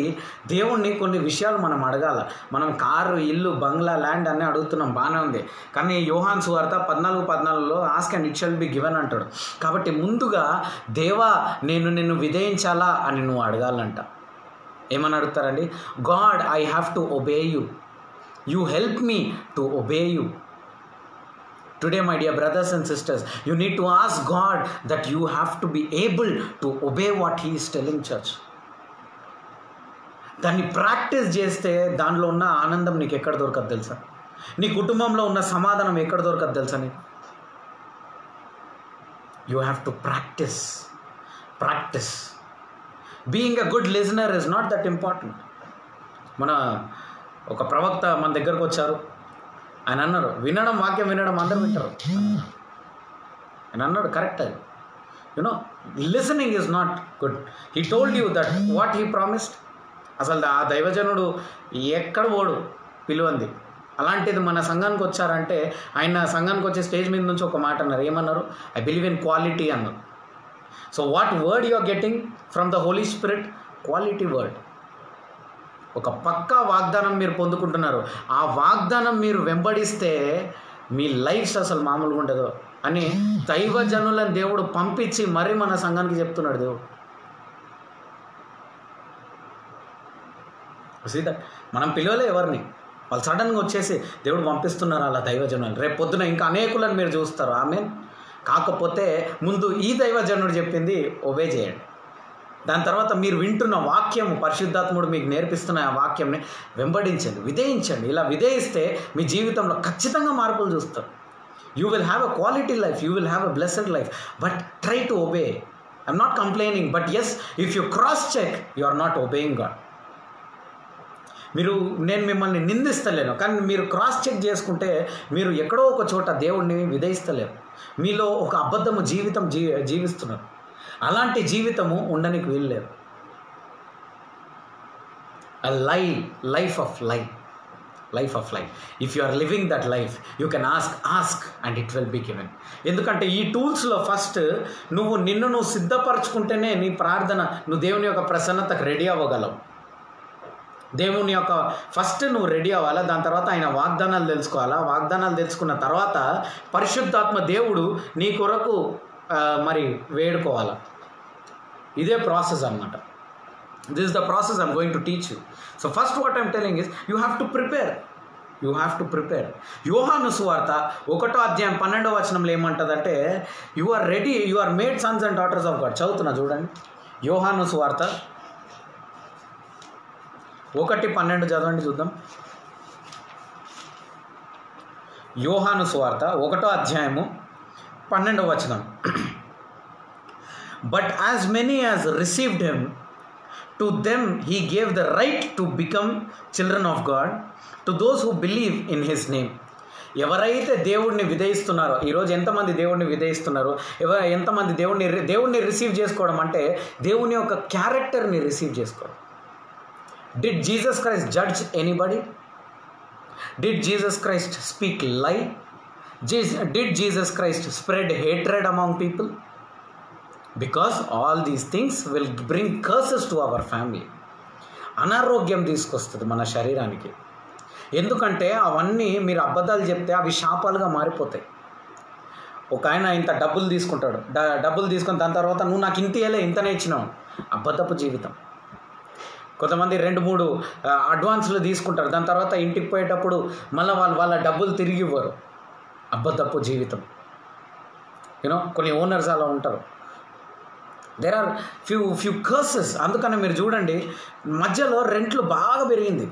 దేవుణ్ణి కొన్ని విషయాలు మనం అడగాల. మనం కారు, ఇల్లు, బంగ్లా, ల్యాండ్ అన్నీ అడుగుతున్నాం, బాగానే ఉంది. కానీ యోహాను సువార్త 14:14లో ask and it shall be given అంటాడు. కాబట్టి ముందుగా దేవా నేను నిన్ను విధేయించాలా అని నువ్వు అడగాలంట. ఏమని అడుగుతారండి? God, I have to obey you. You help me to obey you. Today, my dear brothers and sisters, you need to ask God that you have to be able to obey what He is telling church. దాన్ని practice చేస్తే దానిలో ఉన్న ఆనందం నీకు ఎక్కడ దొరకదు తెలుసా? నీ కుటుంబంలో ఉన్న సమాధానం ఎక్కడ దొరకదు తెలుసా నీకు? You have to practice. Being a good listener is not that important. మన ఒక ప్రవక్త మన దగ్గరకు వచ్చారు. ఆయన అన్నారు, వాక్యం వినడం అందరూ వింటారు. ఆయన అన్నాడు, కరెక్ట్. అది listening is not good. He told you that what he promised. అసలు ఆ దైవజనుడు ఎక్కడ పోడు పిలువంది. అలాంటిది మన సంఘానికి వచ్చారంటే ఆయన సంఘానికి వచ్చే స్టేజ్ మీద నుంచి ఒక మాట అన్నారు. ఏమన్నారు? ఐ బిలీవ్ ఇన్ క్వాలిటీ అన్నారు. So what word you are getting from the Holy Spirit? Quality word. ఒక పక్కా వాగ్దానం మీరు పొందుకుంటున్నారు. ఆ వాగ్దానం మీరు వెంబడిస్తే మీ లైఫ్స్ అసలు మామూలుగా ఉండదు అని దైవజనులను దేవుడు పంపించి మరీ మన సంఘానికి చెప్తున్నాడు దేవుడు. సీదా మనం పిలవలే ఎవరిని, వాళ్ళు సడన్గా వచ్చేసి దేవుడు పంపిస్తున్నారు అలా దైవజనులు. రేపు పొద్దున ఇంకా అనేకులను మీరు చూస్తారు. ఆమె కాకపోతే ముందు ఈ దైవజనుడు చెప్పింది ఒబే చేయండి. దాని తర్వాత మీరు వింటున్న వాక్యము, పరిశుద్ధాత్ముడు మీకు నేర్పిస్తున్న ఆ వాక్యంని వెంబడించండి, విధేయించండి. ఇలా విధేయిస్తే మీ జీవితంలో ఖచ్చితంగా మార్పులు చూస్తారు. You will have a quality life, you will have a blessed life. But try to obey. I'm not complaining, but yes, if you cross check, you are not obeying God. నేను మిమ్మల్ని నిందిస్తలేను, కానీ మీరు క్రాస్ చెక్ చేసుకుంటే మీరు ఎక్కడో ఒక చోట దేవుణ్ణి విధేయిస్తలేరు. మీలో ఒక అబద్ధము జీవితం జీవిస్తున్నారు. అలాంటి జీవితము ఉండడానికి వీల్లేదు. Life of life. If you are living that life, you can ask and it will be given. ఎందుకంటే ఈ టూల్స్లో ఫస్ట్ నిన్ను సిద్ధపరచుకుంటేనే నీ ప్రార్థన, నువ్వు దేవుని యొక్క ప్రసన్నతకు రెడీ అవ్వగలవు. దేవుని యొక్క ఫస్ట్ నువ్వు రెడీ అవ్వాలా. దాని తర్వాత ఆయన వాగ్దానాలు తెలుసుకోవాలా. వాగ్దానాలు తెలుసుకున్న తర్వాత పరిశుద్ధాత్మ దేవుడు నీ కొరకు మరి వేడుకోవాలా. ఇదే ప్రాసెస్ అన్నమాట. This is the process I'm going to teach you. So first what I'm telling is you have to prepare. యోహాను సువార్త 1:12 ఏమంటుందంటే, you are ready, you are made sons and daughters of God. చదువుతున్నా చూడండి. యోహాను సువార్త 1:12 చదవండి చూద్దాం. యోహాను సువార్త 1:12. But as many as received him, to them he gave the right to become children of God, to those who believe in his name. ఎవరైతే దేవుడిని విధేయిస్తున్నారో, ఈరోజు ఎంతమంది దేవుడిని విధేయిస్తున్నారు? ఎంతమంది దేవుడిని రిసీవ్ చేసుకోవడం అంటే దేవుని యొక్క క్యారెక్టర్ని రిసీవ్ చేసుకోవడం. Did Jesus Christ judge anybody? Did Jesus Christ speak lie? Did Jesus Christ spread hatred among people? Because all these things will bring curses to our family. అనారోగ్యం తీసుకొస్తుంది మన శరీరానికి. ఎందుకంటే అవన్నీ మీరు అబద్ధాలు చెప్తే అవి శాపాలుగా మారిపోతాయి. ఒక ఆయన ఇంత డబ్బులు తీసుకుంటాడు, డబ్బులు తీసుకుని దాని తర్వాత నువ్వు నాకు ఇంత ఇవ్వలే, ఇంతనే ఇచ్చినావు. అబద్ధపు జీవితం. కొంతమంది 2-3 అడ్వాన్స్లు తీసుకుంటారు, దాని తర్వాత ఇంటికి పోయేటప్పుడు మళ్ళీ వాళ్ళ డబ్బులు తిరిగి ఇవ్వరు. అబద్ధపు జీవితం. కొన్ని ఓనర్స్ అలా ఉంటారు. There are few curses. అందుకని మీరు చూడండి, మధ్యలో రెంట్లు బాగా పెరిగింది,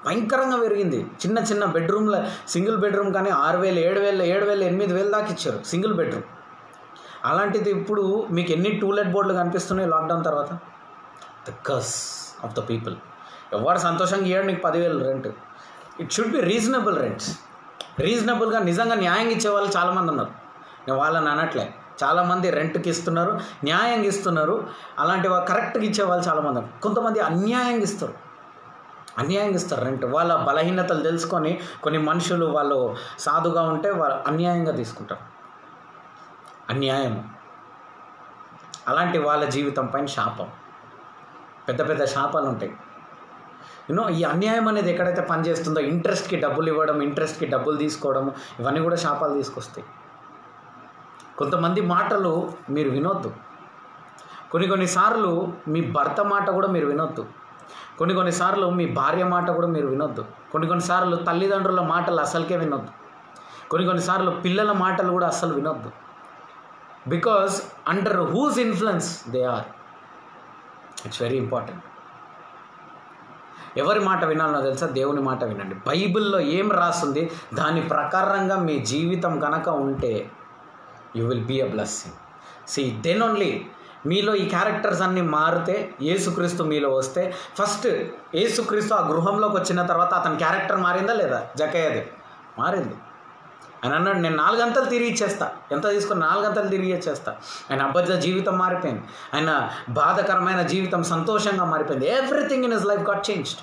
భయంకరంగా పెరిగింది. చిన్న చిన్న బెడ్రూమ్ల సింగిల్ బెడ్రూమ్ కానీ 6,000, 7,000, 7,000, 8,000 దాకా ఇచ్చారు సింగిల్ బెడ్రూమ్. అలాంటిది ఇప్పుడు మీకు ఎన్ని టూలెట్ బోర్డులు కనిపిస్తున్నాయి లాక్డౌన్ తర్వాత? The curse of the people. ఎవరు సంతోషంగా ఇవ్వడు నీకు 10,000 rent. It should be reasonable rents. రీజనబుల్గా నిజంగా న్యాయంగా ఇచ్చేవాళ్ళు చాలామంది ఉన్నారు. నేను వాళ్ళని అనట్లే, చాలామంది రెంట్కి ఇస్తున్నారు, న్యాయంగా ఇస్తున్నారు. అలాంటి కరెక్ట్గా ఇచ్చేవాళ్ళు చాలామంది ఉన్నారు. కొంతమంది అన్యాయంగా ఇస్తారు రెంట్. వాళ్ళ బలహీనతలు తెలుసుకొని కొన్ని మనుషులు వాళ్ళు సాధుగా ఉంటే వాళ్ళు అన్యాయంగా తీసుకుంటారు. అన్యాయం అలాంటి వాళ్ళ జీవితం పైన శాపం, పెద్ద పెద్ద శాపాలు ఉంటాయి. ఈ అన్యాయం అనేది ఎక్కడైతే పనిచేస్తుందో, ఇంట్రెస్ట్కి డబ్బులు ఇవ్వడం, ఇంట్రెస్ట్కి డబ్బులు తీసుకోవడం, ఇవన్నీ కూడా శాపాలు తీసుకొస్తాయి. కొంతమంది మాటలు మీరు వినొద్దు. కొన్నిసార్లు మీ భర్త మాట కూడా మీరు వినొద్దు. కొన్నిసార్లు మీ భార్య మాట కూడా మీరు వినొద్దు. కొన్నిసార్లు తల్లిదండ్రుల మాటలు అసలుకే వినొద్దు. కొన్నిసార్లు పిల్లల మాటలు కూడా అస్సలు వినొద్దు. Because under whose influence they are. It's very important. ఎవరి మాట వినాలనో తెలుసా? దేవుని మాట వినండి. బైబిల్లో ఏం రాస్తుంది దాని ప్రకారంగా మీ జీవితం కనుక ఉంటే you will be a blessing. See then only మీలో ఈ క్యారెక్టర్స్ అన్నీ మారితే, యేసుక్రీస్తు మీలో వస్తే, ఫస్ట్ యేసుక్రీస్తు ఆ గృహంలోకి వచ్చిన తర్వాత అతని క్యారెక్టర్ మారిందా లేదా? జక్కయ్యది మారింది. ఆయన అన్నాడు, నేను 4 గంటలు తిరిగి ఇచ్చేస్తా. ఎంత తీసుకొని 4 గంటలు తిరిగి ఇచ్చేస్తా. ఆయన అబద్ధ జీవితం మారిపోయింది. ఆయన బాధకరమైన జీవితం సంతోషంగా మారిపోయింది. Everything in his life got changed.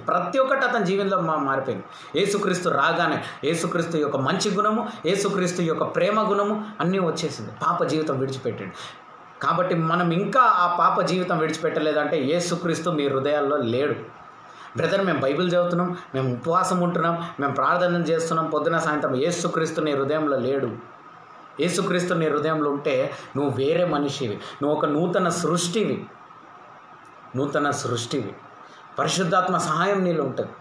ప్రతి ఒక్కటి అతని జీవితంలో మారిపోయింది. యేసుక్రీస్తు రాగానే యేసుక్రీస్తు యొక్క మంచి గుణము, యేసుక్రీస్తు యొక్క ప్రేమ గుణము అన్నీ వచ్చేసింది. పాప జీవితం విడిచిపెట్టాడు. కాబట్టి మనం ఇంకా ఆ పాప జీవితం విడిచిపెట్టలేదంటే యేసుక్రీస్తు మీ హృదయాల్లో లేడు. బ్రదర్, మేము బైబిల్ చదువుతున్నాం, మేము ఉపవాసం ఉంటున్నాం, మేము ప్రార్థన చేస్తున్నాం పొద్దున సాయంత్రం, యేసుక్రీస్తు నీ హృదయంలో లేడు. యేసుక్రీస్తు నీ హృదయంలో ఉంటే నువ్వు వేరే మనిషివి, నువ్వు ఒక నూతన సృష్టివి. పరిశుద్ధాత్మ సహాయం నీలో ఉంటుంది.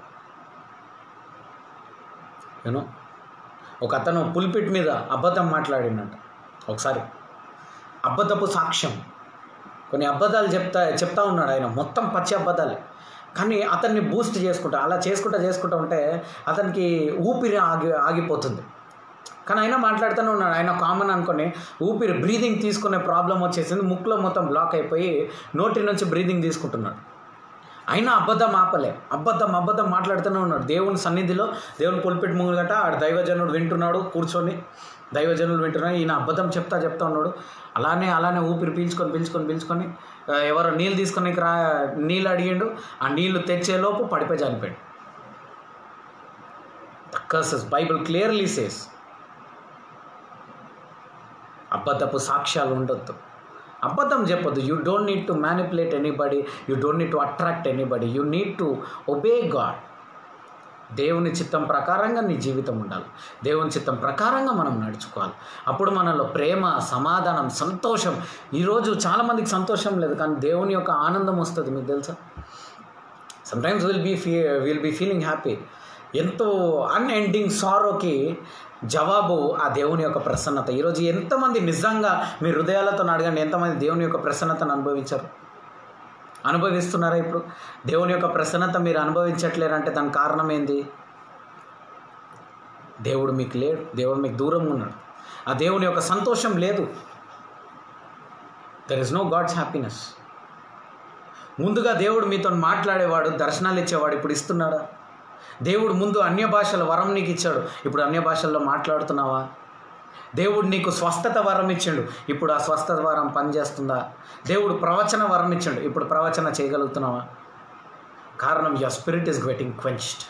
ఒక అతను పుల్పిట్ మీద అబద్ధం మాట్లాడినట్ట ఒకసారి. అబద్ధపు సాక్ష్యం, కొన్ని అబద్ధాలు చెప్తా ఉన్నాడు ఆయన, మొత్తం పచ్చి అబద్ధాలే. కానీ అతన్ని బూస్ట్ అలా చేసుకుంటూ ఉంటే అతనికి ఊపిరి ఆగిపోతుంది. కానీ ఆయన మాట్లాడుతూనే ఉన్నాడు. ఆయన కామన్ అనుకొని బ్రీదింగ్ తీసుకునే ప్రాబ్లం వచ్చేసింది. ముక్కులో మొత్తం బ్లాక్ అయిపోయి నోటి నుంచి బ్రీదింగ్ తీసుకుంటున్నాడు. అయినా అబద్ధం ఆపలే. అబద్ధం మాట్లాడుతూనే ఉన్నాడు. దేవుని సన్నిధిలో, దేవుని పుల్పిట్ ముంగట ఆడ దైవజనుడు వింటున్నాడు కూర్చొని. ఈయన అబద్ధం చెప్తా ఉన్నాడు. అలానే ఊపిరి పీల్చుకొని ఎవరో నీళ్ళు తీసుకొని నీళ్ళు అడిగిండు. ఆ నీళ్లు తెచ్చేలోపు పడిపోయి చనిపోయాడు. బైబిల్ క్లియర్లీ సేస్ అబద్ధపు సాక్ష్యాలు ఉండొద్దు. అబద్ధం చెప్పొద్దు. You don't need to manipulate anybody, you don't need to attract anybody, you need to obey God. దేవుని చిత్తం ప్రకారంగా నీ జీవితం ఉండాలి. దేవుని చిత్తం ప్రకారంగా మనం నడుచుకోవాలి. అప్పుడు మనలో ప్రేమ, సమాధానం, సంతోషం. ఈరోజు చాలామందికి సంతోషం లేదు, కానీ దేవుని యొక్క ఆనందం వస్తుంది. మీకు తెలుసా? Sometimes will be feeling happy. ఎంతో అన్ఎండింగ్ సారోకి జవాబు ఆ దేవుని యొక్క ప్రసన్నత. ఈరోజు ఎంతమంది నిజంగా మీ హృదయాలతో అడగండి, ఎంతమంది దేవుని యొక్క ప్రసన్నతను అనుభవిస్తున్నారా? ఇప్పుడు దేవుని యొక్క ప్రసన్నత మీరు అనుభవించట్లేరంటే దానికి కారణం ఏంది? దేవుడు మీకు లేడు, దేవుడు మీకు దూరంగా ఉన్నాడు. ఆ దేవుని యొక్క సంతోషం లేదు. There is no God's happiness. ముందుగా దేవుడు మీతో మాట్లాడేవాడు, దర్శనాలు ఇచ్చేవాడు, ఇప్పుడు ఇస్తున్నాడా? దేవుడు ముందు అన్య భాషల వరం నీకు ఇచ్చాడు, ఇప్పుడు అన్య భాషల్లో మాట్లాడుతున్నావా? దేవుడు నీకు స్వస్థత వరం ఇచ్చాడు, ఇప్పుడు ఆ స్వస్థత వరం పనిచేస్తుందా? దేవుడు ప్రవచన వరం ఇచ్చాడు, ఇప్పుడు ప్రవచన చేయగలుగుతున్నావా? కారణం, your spirit is getting quenched.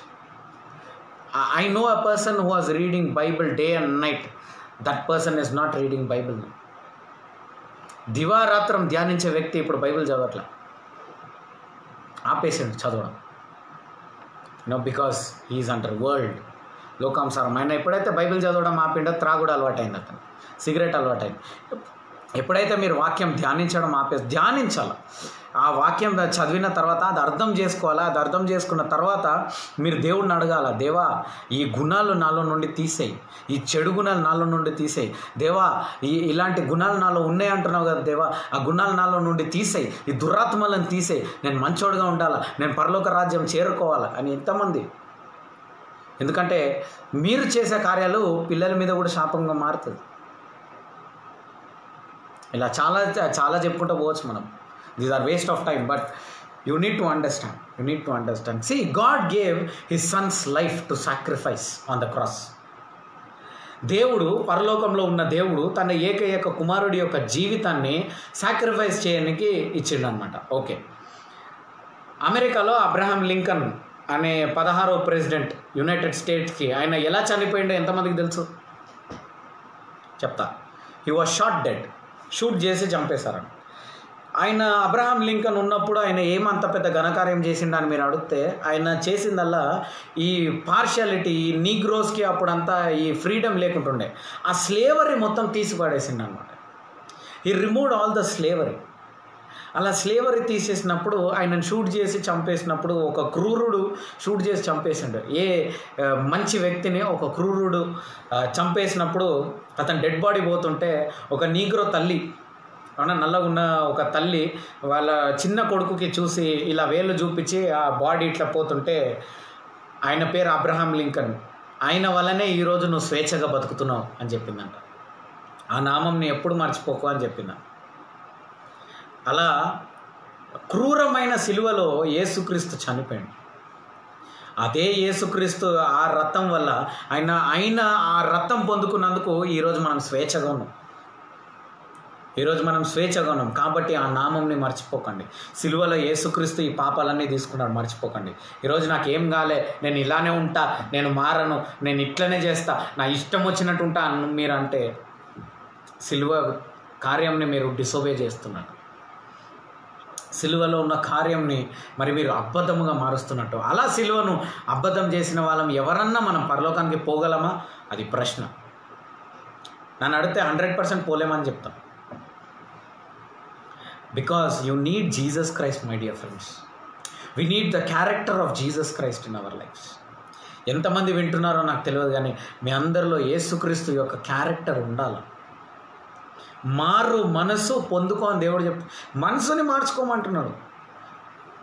I know a person who was reading Bible day and night. That person is not reading Bible. దివారాత్రం ధ్యానించే వ్యక్తి ఇప్పుడు బైబిల్ చదవట్లా, ఆపేసాడు చదవడం. బికాస్ హీఈస్ అండర్ వరల్డ్, లోకాంసారం. ఆయన ఎప్పుడైతే బైబిల్ చదవడం ఆపిండో త్రాగుడు అలవాటైంది, అతను సిగరెట్ అలవాటైంది. ఎప్పుడైతే మీరు వాక్యం ధ్యానించడం ధ్యానించాలి, ఆ వాక్యం చదివిన తర్వాత అది అర్థం చేసుకోవాలా. అది అర్థం చేసుకున్న తర్వాత మీరు దేవుడిని అడగాల, దేవా ఈ గుణాలు నాలో నుండి తీసేయి, ఈ చెడు గుణాలు నాలో నుండి తీసేయి, దేవా ఇలాంటి గుణాలు నాలో ఉన్నాయి అంటున్నావు కదా దేవా, ఆ గుణాలు నాలో నుండి తీసేయి, ఈ దురాత్మలను తీసేయి, నేను మంచోడుగా ఉండాలా, నేను పరలోక రాజ్యం చేరుకోవాలా అని ఎంతమంది. ఎందుకంటే మీరు చేసే కార్యాలు పిల్లల మీద కూడా శాపంగా మారుతుంది. ఇలా చాలా చాలా చెప్పుకుంటూ పోవచ్చు మనం. These are waste of time, but you need to understand. See, God gave his son's life to sacrifice on the cross. దేవుడు, పరలోకంలో ఉన్న దేవుడు తన ఏకైక కుమారుడి యొక్క జీవితాన్ని సాక్రిఫైస్ చేయడానికి ఇచ్చిండు అనమాట. ఓకే, అమెరికాలో అబ్రహాం లింకన్ అనే 16వ ప్రెసిడెంట్ యునైటెడ్ స్టేట్స్కి ఆయన ఎలా చనిపోయిండో ఎంతమందికి తెలుసు చెప్తా. హీ వాజ్ షూట్ చేసి చంపేశారని. ఆయన అబ్రహాం లింకన్ ఉన్నప్పుడు ఆయన ఏమంత పెద్ద ఘనకార్యం చేసిండని మీరు అడిగితే, ఆయన చేసిందల్లా ఈ పార్షియాలిటీ, ఈ నీగ్రోస్కి అప్పుడంతా ఈ ఫ్రీడమ్ లేకుంటుండే, ఆ స్లేవరీ మొత్తం తీసి పడేసిండు అనమాట. ఈ రిమూవ్డ్ ఆల్ ద స్లేవరీ. అలా స్లేవరీ తీసేసినప్పుడు ఆయనను షూట్ చేసి చంపేసినప్పుడు, ఒక క్రూరుడు షూట్ చేసి చంపేసిండు, ఏ మంచి వ్యక్తిని ఒక క్రూరుడు చంపేసినప్పుడు అతను డెడ్ బాడీ పోతుంటే ఒక నీగ్రో తల్లి, నల్లగా ఉన్న ఒక తల్లి వాళ్ళ చిన్న కొడుకుకి చూసి ఇలా వేలు చూపించి ఆ బాడీ ఇట్లా పోతుంటే, ఆయన పేరు అబ్రహాం లింకన్, ఆయన వల్లనే ఈరోజు నువ్వు స్వేచ్ఛగా బతుకుతున్నావు అని చెప్పిందంట. ఆ నామంని ఎప్పుడు మర్చిపోకు అని చెప్పిందంట. అలా క్రూరమైన సిలువలో యేసుక్రీస్తు చనిపోయాడు. అదే యేసుక్రీస్తు ఆ రక్తం వల్ల ఆయన ఆ రక్తం పొందుకున్నందుకు ఈరోజు మనం స్వేచ్ఛగా ఉన్నాం. కాబట్టి ఆ నామంని మర్చిపోకండి. సిలువలో యేసుక్రీస్తు ఈ పాపాలన్నీ తీసుకున్నాడు, మర్చిపోకండి. ఈరోజు నాకు ఏం కాలే, నేను ఇలానే ఉంటా, నేను మారను, నేను ఇట్లనే చేస్తా, నా ఇష్టం వచ్చినట్టు ఉంటా మీరంటే సిలువ కార్యంని మీరు డిసోబే చేస్తున్నారు. సిలువలో ఉన్న కార్యంని మరి మీరు అబద్ధముగా మారుస్తున్నట్టు. అలా సిలువను అబద్ధం చేసిన వాళ్ళం ఎవరన్నా మనం పరలోకానికి పోగలమా? అది ప్రశ్న. నన్ను అడిగితే 100% పోలేమని చెప్తాం. Because you need Jesus Christ my dear friends. We need the character of Jesus Christ in our lifes. ఎంతమంది వింటున్నారో నాకు తెలియదు, కానీ మీ అందరిలో యేసుక్రీస్తు యొక్క క్యారెక్టర్ ఉండాలి. మారు మనసు పొందుకో అని దేవుడు మనసుని మార్చుకోమంటున్నాడు.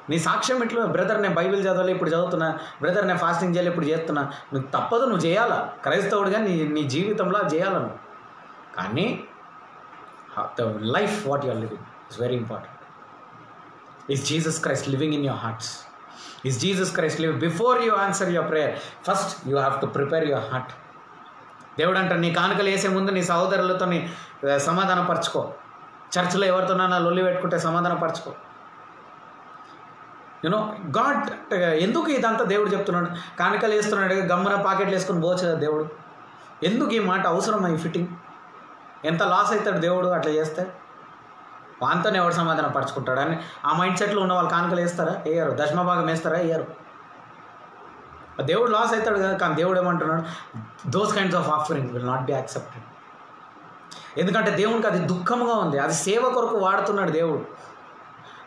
నీ సాక్ష్యం ఇట్లా, బ్రదర్ నేను బైబిల్ చదవాలి ఇప్పుడు చదువుతున్నా, బ్రదర్ నేను ఫాస్టింగ్ చేయాలి ఇప్పుడు చేస్తున్నా, నువ్వు తప్పదు, నువ్వు చేయాలా, క్రైస్తవుడిగా నీ జీవితంలో చేయాల నువ్వు. కానీ the life what you are living is very important. Is Jesus Christ living in your hearts? Is Jesus Christ living? Before you answer your prayer, first you have to prepare your heart. దేవుడు అంటారు, నీ కానుకలు వేసే ముందు నీ సహోదరులతో సమాధానపరచుకో. చర్చిలో ఎవరితోనైనా లొల్లి పెట్టుకుంటే సమాధానపరచుకో. యూనో గాడ్ ఎందుకు ఇదంతా దేవుడు చెప్తున్నాడు? కానుకలు వేస్తున్నాడు, గమ్మున పాకెట్లు వేసుకొని పోవచ్చు కదా దేవుడు. ఎందుకు ఈ మాట అవసరం? ఈ ఫిట్టింగ్ ఎంత లాస్ అవుతాడు దేవుడు అట్లా చేస్తే? వాంతోనే ఎవడు సమాధానం పరచుకుంటాడు అని ఆ మైండ్ సెట్లో ఉన్న వాళ్ళు కానుకలు వేస్తారా? వేయరు. దశమభాగం వేస్తారా? వేయరు. దేవుడు లాస్ అవుతాడు కదా. కానీ దేవుడు ఏమంటున్నాడు? Those kinds of offering will not be accepted. ఎందుకంటే దేవునికి అది దుఃఖంగా ఉంది, అది సేవ కొరకు వాడుతున్నాడు దేవుడు.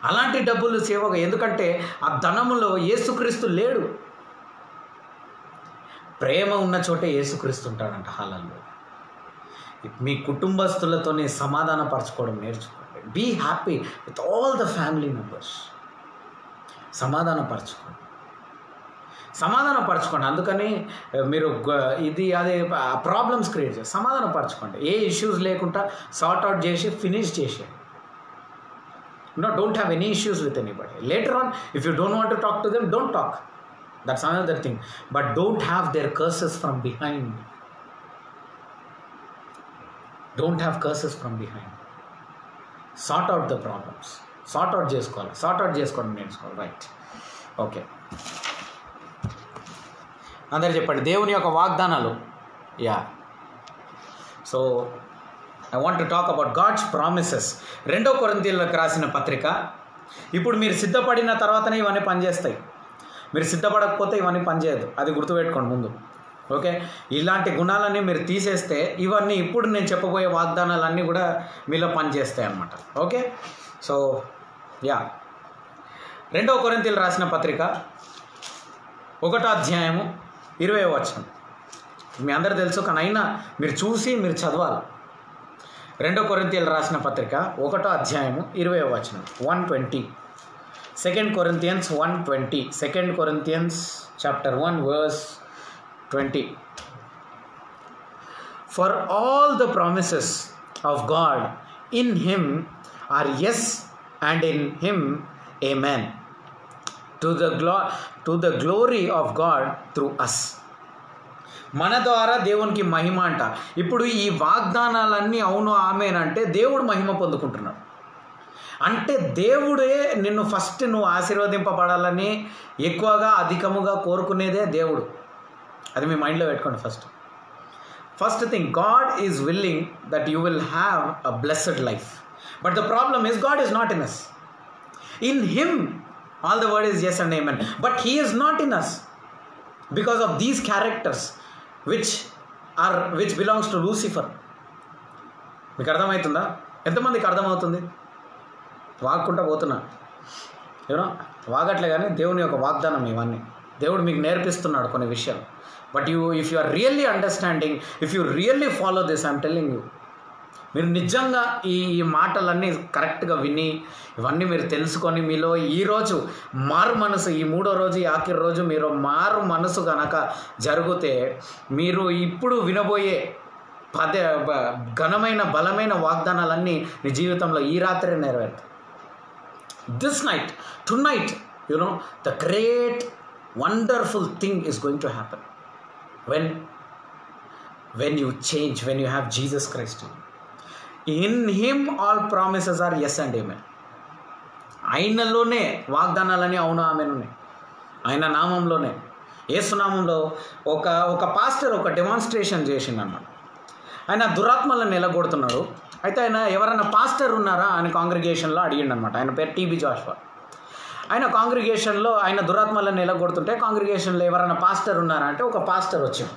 అలాంటి డబ్బులు సేవగా, ఎందుకంటే ఆ ధనములో యేసుక్రీస్తు లేడు. ప్రేమ ఉన్న చోటే యేసుక్రీస్తు ఉంటాడంట హాలల్లో. మీ కుటుంబస్తులతోనే సమాధాన పరచుకోవడం నేర్చుకోండి. Be happy with all the family members. సమాధాన పరచుకోండి. అందుకని మీరు అదే ప్రాబ్లమ్స్ క్రియేట్ చేసి సమాధాన పరచుకోండి. ఏ ఇష్యూస్ లేకుండా సార్ట్ అవుట్ చేసి ఫినిష్ చేసి. Don't have any issues with anybody. Later on if you don't want to talk to them, don't talk. That's another thing. But don't have their curses from behind. Don't have curses from behind. Sort out the problems. Sort out చేసుకోవడం నేర్చుకోవాలి. Right, okay. అందరు చెప్పండి దేవుని యొక్క వాగ్దానాలు. So I want to talk about God's promises. 2 కొరింథీయులకు రాసిన పత్రిక. ఇప్పుడు మీరు సిద్ధపడిన తర్వాతనే ఇవన్నీ పనిచేస్తాయి. మీరు సిద్ధపడకపోతే ఇవన్నీ పనిచేయదు. అది గుర్తుపెట్టుకోండి ముందు. ఓకే, ఇలాంటి గుణాలన్నీ మీరు తీసేస్తే ఇవన్నీ ఇప్పుడు నేను చెప్పబోయే వాగ్దానాలన్నీ కూడా మీలో పనిచేస్తాయి అన్నమాట. ఓకే, సో యా, 2 కొరింథీయులు రాసిన పత్రిక 1వ అధ్యాయము 20వ వచనం మీ అందరూ తెలుసు, కానీ అయినా మీరు చూసి మీరు చదవాలి. 2 కొరింథీయులు రాసిన పత్రిక 1వ అధ్యాయము 20వ వచనం 120. 2 Corinthians 1:20. 2 Corinthians chapter 1 verse 20. For all the promises of God in him are yes, and in him amen, to the glory of God through us. మన ద్వారా దేవునికి మహిమ అంట. ఇప్పుడు ఈ వాగ్దానాలన్నీ అవును ఆమేనంటే దేవుడు మహిమ పొందుకుంటున్నాడు. అంటే దేవుడే నిన్ను ఫస్ట్ నువ్వు ఆశీర్వదింపబడాలని ఎక్కువగా అధికముగా కోరుకునేదే దేవుడు. అది మీ మైండ్లో పెట్టుకోండి. First thing, God is willing that you will have a blessed life. But the problem is God is not in us. In him all the word is yes and amen. But he is not in us because of these characters which belongs to Lucifer. మీకు అర్థమవుతుందా? ఎంతమందికి అర్థమవుతుంది? వాక్కుంటా పోతున్నా వాగట్లే, కానీ దేవుని యొక్క వాగ్దానం ఇవన్నీ దేవుడు మీకు నేర్పిస్తున్నాడు కొన్ని విషయాలు. But if you are really understanding, if you really follow this, I'm telling you, మీరు నిజంగా ఈ మాటలన్నీ కరెక్ట్గా విని ఇవన్నీ మీరు తెలుసుకొని మీలో ఈరోజు మారు మనసు, ఈ 3వ రోజు, ఈ ఆఖరి రోజు మీరు మారు మనసు కనుక జరిగితే మీరు ఇప్పుడు వినబోయే ఘనమైన బలమైన వాగ్దానాలన్నీ మీ జీవితంలో ఈ రాత్రి నెరవేరుతాయి. This night, tonight, the great, wonderful thing is going to happen when you change, when you have Jesus Christ. In him all promises are yes and amen. ఆయనలోనే వాగ్దానాలని అవును ఆమెను ఉన్నాయి. ఆయన నామంలోనే, యేసునామంలో ఒక పాస్టర్ ఒక డెమాన్స్ట్రేషన్ చేసిందన్నమాట. ఆయన దురాత్మలను నిలగొడుతున్నాడు. అయితే ఆయన ఎవరైనా పాస్టర్ ఉన్నారా అని కాంగ్రిగేషన్లో అడిగిండు అనమాట. ఆయన పేరు టీబీ జాషువా. ఆయన కాంగ్రిగేషన్లో ఆయన దురాత్మలను నిలగొడుతుంటే కాంగ్రిగేషన్లో ఎవరైనా పాస్టర్ ఉన్నారా అంటే ఒక పాస్టర్ వచ్చాడు.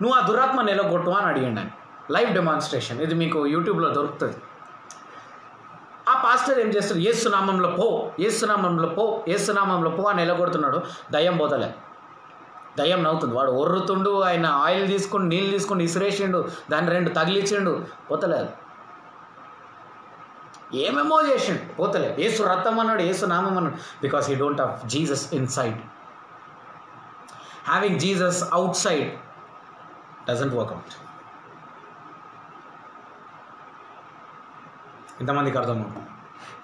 నువ్వు ఆ దురాత్మ నిలగొట్టు అని అడిగిండు ఆయన. లైవ్ డెమాన్స్ట్రేషన్, ఇది మీకు యూట్యూబ్లో దొరుకుతుంది. ఆ పాస్టర్ ఏం చేస్తాడు? యేసునామంలో పో, యేసునామంలో పో, యేసునామంలో పో అని నిలగొడుతున్నాడు. దయ్యం పోతలే, దయ్యం నవ్వుతుంది. వాడు ఒర్రుతుండు, ఆయన ఆయిల్ తీసుకుని నీళ్ళు తీసుకుని ఇసిరేసిండు, దాన్ని 2 తగిలిచ్చిండు, పోతలేదు. ఏమేమో చేసిండు, పోతలేదు. యేసు రక్తం అన్నాడు, యేసు నామం అన్నాడు. Because he don't have Jesus inside. Having Jesus outside doesn't work out. ఇంతమందికి అర్థమవుతుంది.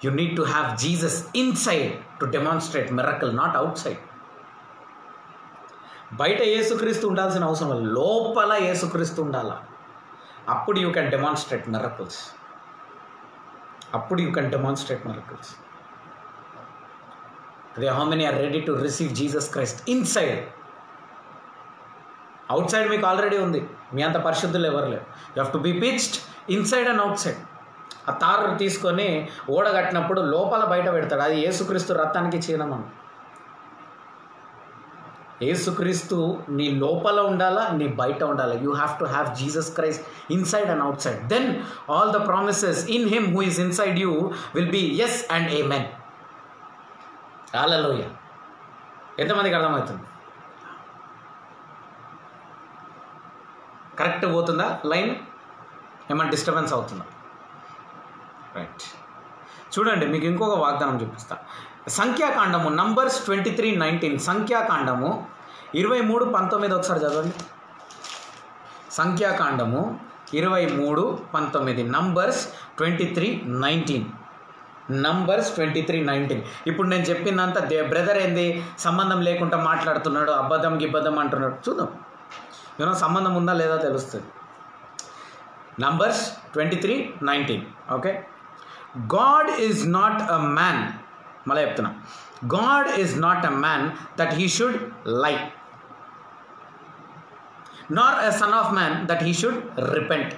You need to have Jesus inside to demonstrate miracle, not outside. బయట యేసుక్రీస్తు ఉండాల్సిన అవసరం లేదు, లోపల యేసుక్రీస్తు ఉండాలా. అప్పుడు యూ కెన్ డెమాన్స్ట్రేట్ మిరకల్స్. అదే how many are ready to receive Jesus Christ inside. Outside మీకు ఆల్రెడీ ఉంది, మీ అంత పరిశుద్ధులు ఎవరు లేరు. You have to be pitched inside and out side. ఆ తారు తీసుకొని ఓడగట్టినప్పుడు లోపల బయట పెడతాడు. అది యేసుక్రీస్తు రక్తానికి చిహ్నం. యేసుక్రీస్తు నీ లోపల ఉండాలా, నీ బయట ఉండాలా. You have to have Jesus Christ inside and outside. Then all the promises in him who is inside you will be yes and amen. Hallelujah. ఎంతమందికి అర్థమవుతుంది? కరెక్ట్ పోతుందా లైన్? ఏమైనా డిస్టర్బెన్స్ అవుతుందా? రైట్. చూడండి, మీకు ఇంకొక వాగ్దానం చూపిస్తా. సంఖ్యాకాండము నంబర్స్ 23:19. సంఖ్యాకాండము 23:19 ఒకసారి చదవండి. సంఖ్యాకాండము 23:19. నంబర్స్ 23:19. నంబర్స్ 23:19. ఇప్పుడు నేను చెప్పిందంతా బ్రదర్ ఏంది సంబంధం లేకుండా మాట్లాడుతున్నాడు, అబద్ధం అంటున్నాడు. చూద్దాం సంబంధం ఉందా లేదా తెలుస్తుంది. Numbers 23:19. Okay. God is not a man, మళ్ళీ చెప్తున్నా, God is not a man that he should lie, nor a son of man that he should repent.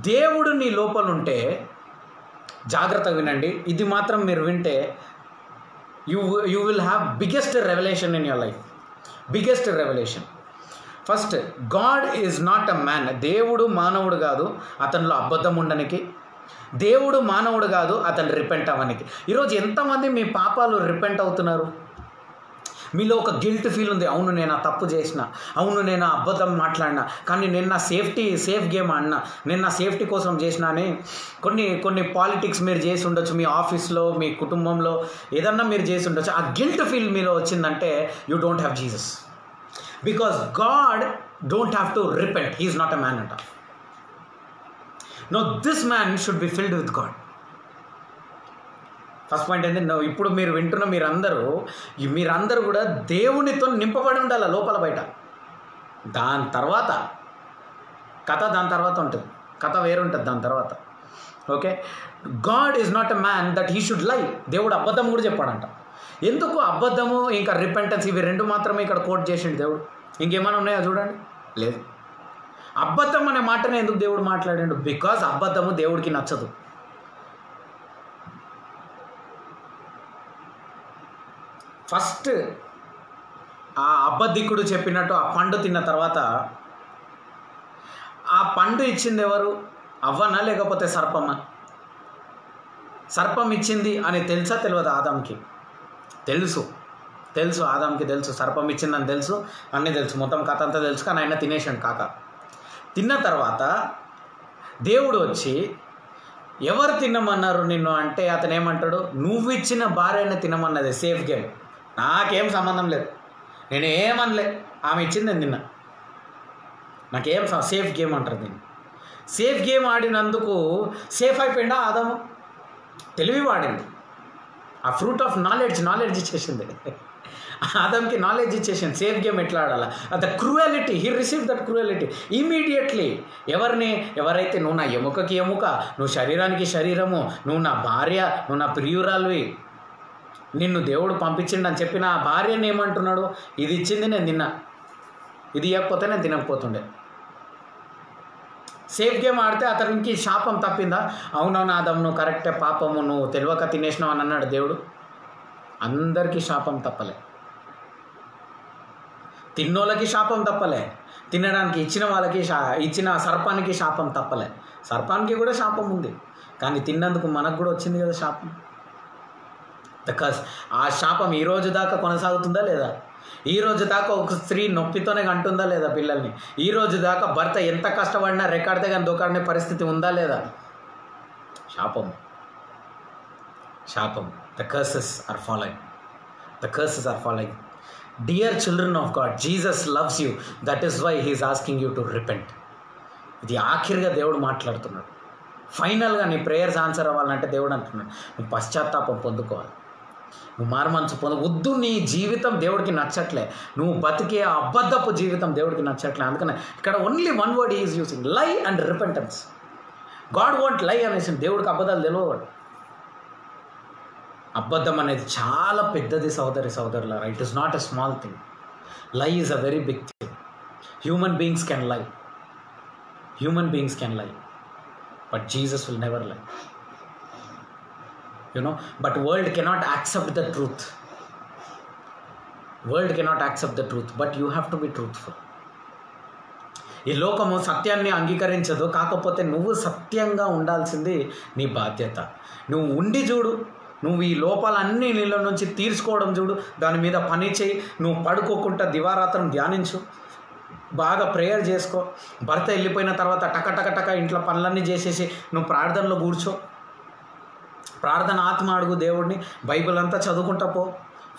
దేవుడు నీ లోపల ఉంటే, జాగ్రత్తగా వినండి, ఇది మాత్రం మీరు వింటే you will have biggest revolution in your life. Biggest revolution. First, God is not a man. దేవుడు మానవుడు కాదు అతనిలో అబద్ధం ఉండనికి. దేవుడు మానవుడు కాదు అతను రిపెంట్ అవ్వనికి. ఈరోజు ఎంతమంది మీ పాపాలు రిపెంట్ అవుతున్నారు? మీలో ఒక గిల్ట్ ఫీల్ ఉంది. అవును, నేను ఆ తప్పు చేసిన, అవును నేను ఆ అబద్ధం మాట్లాడినా, కానీ నేను నా సేఫ్ గేమ్ ఆడినా, నేను నా సేఫ్టీ కోసం చేసిన అని కొన్ని పాలిటిక్స్ మీరు చేసి ఉండొచ్చు, మీ ఆఫీస్లో, మీ కుటుంబంలో ఏదన్నా మీరు చేసి ఉండొచ్చు. ఆ గిల్ట్ ఫీల్ మీలో వచ్చిందంటే you don't have Jesus. Because God don't have to repent. He is not a man అంట. No, this man should be filled with God. First point ఏంటంటే, ఇప్పుడు మీరు వింటున్న మీరందరూ కూడా దేవునితో నింపబడి ఉండాలి లోపల బయట. దాని తర్వాత ఉంటుంది. కథ వేరుంటుంది దాని తర్వాత. Okay, God is not a man that he should లై. దేవుడు అబద్ధం కూడా చెప్పాడంట. ఎందుకు అబద్ధము ఇంకా రిపెంటెన్స్ ఇవి రెండు మాత్రమే ఇక్కడ కోట్ చేసిండు దేవుడు? ఇంకేమైనా ఉన్నాయో చూడండి, లేదు. అబద్ధం అనే మాటనే ఎందుకు దేవుడు మాట్లాడాడు? బికాజ్ అబద్ధము దేవుడికి నచ్చదు. ఫస్ట్ ఆ అబద్ధికుడు చెప్పినట్టు ఆ పండు తిన్న తర్వాత ఆ పండు ఇచ్చింది ఎవరు? అవ్వనా లేకపోతే సర్పమా? సర్పం ఇచ్చింది అని తెలుసా తెలియదు? ఆదాంకి తెలుసు. ఆదాంకి తెలుసు సర్పం ఇచ్చిందని తెలుసు, అన్నీ తెలుసు, మొత్తం కథ అంతా తెలుసు. కానీ ఆయన తినేసాడు కాక. తిన్న తర్వాత దేవుడు వచ్చి ఎవరు తినమన్నారు నిన్ను అంటే అతను ఏమంటాడు? నువ్వు ఇచ్చిన భార్యని తినమన్నది. సేఫ్ గేమ్, నాకేం సంబంధం లేదు, నేను ఏమనలే, ఆమె ఇచ్చింది నేను తిన్నా, నాకేం సేఫ్ గేమ్ అంటారు దీన్ని. సేఫ్ గేమ్ ఆడినందుకు సేఫ్ అయిపోయిందా ఆదాము? తెలివి వాడింది. ఆ ఫ్రూట్ ఆఫ్ నాలెడ్జ్ ఇచ్చేసింది ఆదాంకి. నాలెడ్జ్ ఇచ్చేసింది సేఫ్ గేమ్ ఎట్లా ఆడాలా. The cruelty, he receive that cruelty immediately. ఎవరైతే నువ్వు నా ఎముకకి ఎముక, నువ్వు శరీరానికి శరీరము, నువ్వు నా భార్య, నువ్వు నా ప్రియురాలివి, నిన్ను దేవుడు పంపించిండు అని చెప్పిన ఆ భార్యని ఏమంటున్నాడు? ఇది ఇచ్చింది నేను తిన్నా, ఇది ఇవ్వకపోతే నేను తినకపోతుండే. సేఫ్ గేమ్ ఆడితే అతనికి శాపం తప్పిందా? అవునవును ఆదాం, నువ్వు కరెక్టే, పాపము, నువ్వు తెలియక తినేసినావు అని అన్నాడు దేవుడు. అందరికీ శాపం తప్పలే. తిన్నోళ్ళకి శాపం తప్పలే, తినడానికి ఇచ్చిన వాళ్ళకి ఇచ్చిన సర్పానికి శాపం తప్పలే. సర్పానికి కూడా శాపం ఉంది, కానీ తిన్నందుకు మనకు కూడా వచ్చింది కదా శాపం. బికాస్ ఆ శాపం ఈ రోజు దాకా కొనసాగుతుందా లేదా? ఈ రోజు దాకా ఒక స్త్రీ నొప్పితోనే కంటుందా లేదా పిల్లల్ని? ఈ రోజు దాకా భర్త ఎంత కష్టపడినా రెక్కాడితే కానీ దొకాడనే పరిస్థితి ఉందా లేదా? శాపం. The curses are following. Dear children of God, Jesus loves you, that is why he is asking you to repent. ఇది ఆఖరిగా దేవుడు మాట్లాడుతున్నాడు. ఫైనల్గా నీ ప్రేయర్స్ ఆన్సర్ అవ్వాలంటే దేవుడు అంటున్నాడు, నువ్వు పశ్చాత్తాపం పొందుకోవాలి, నువ్వు మారుమనసు వద్దు. నీ జీవితం దేవుడికి నచ్చట్లే, నువ్వు బతికే అబద్ధపు జీవితం దేవుడికి నచ్చట్లే. అందుకనే ఇక్కడ only one word is using, లై అండ్ రిపెంటెన్స్. గాడ్ వాంట్ లై అనేసి. దేవుడికి అబద్ధాలు తెలియవాడు. అబద్ధం అనేది చాలా పెద్దది సోదరులారా. It is not a small thing. Lie is a very big thing. Human beings can lie, but Jesus will never lie. But world cannot accept the truth. But you have to be truthful. ఈ లోకము సత్యాన్ని అంగీకరించదు. కాకపోతే నువ్వు సత్యంగా ఉండాల్సింది నీ బాధ్యత. నువ్వు ఉండి చూడు, నువ్వు ఈ లోపాలన్నీ నీళ్ళ నుంచి తీర్చుకోవడం చూడు, దాని మీద పని చేయి. నువ్వు పడుకోకుండా దివారాత్రం ధ్యానించు, బాగా ప్రేయర్ చేసుకో. భర్త వెళ్ళిపోయిన తర్వాత టక ఇంట్లో పనులన్నీ చేసేసి నువ్వు ప్రార్థనలో కూర్చో. ప్రార్థన ఆత్మ అడుగు దేవుడిని. బైబిల్ అంతా చదువుకుంటా పో.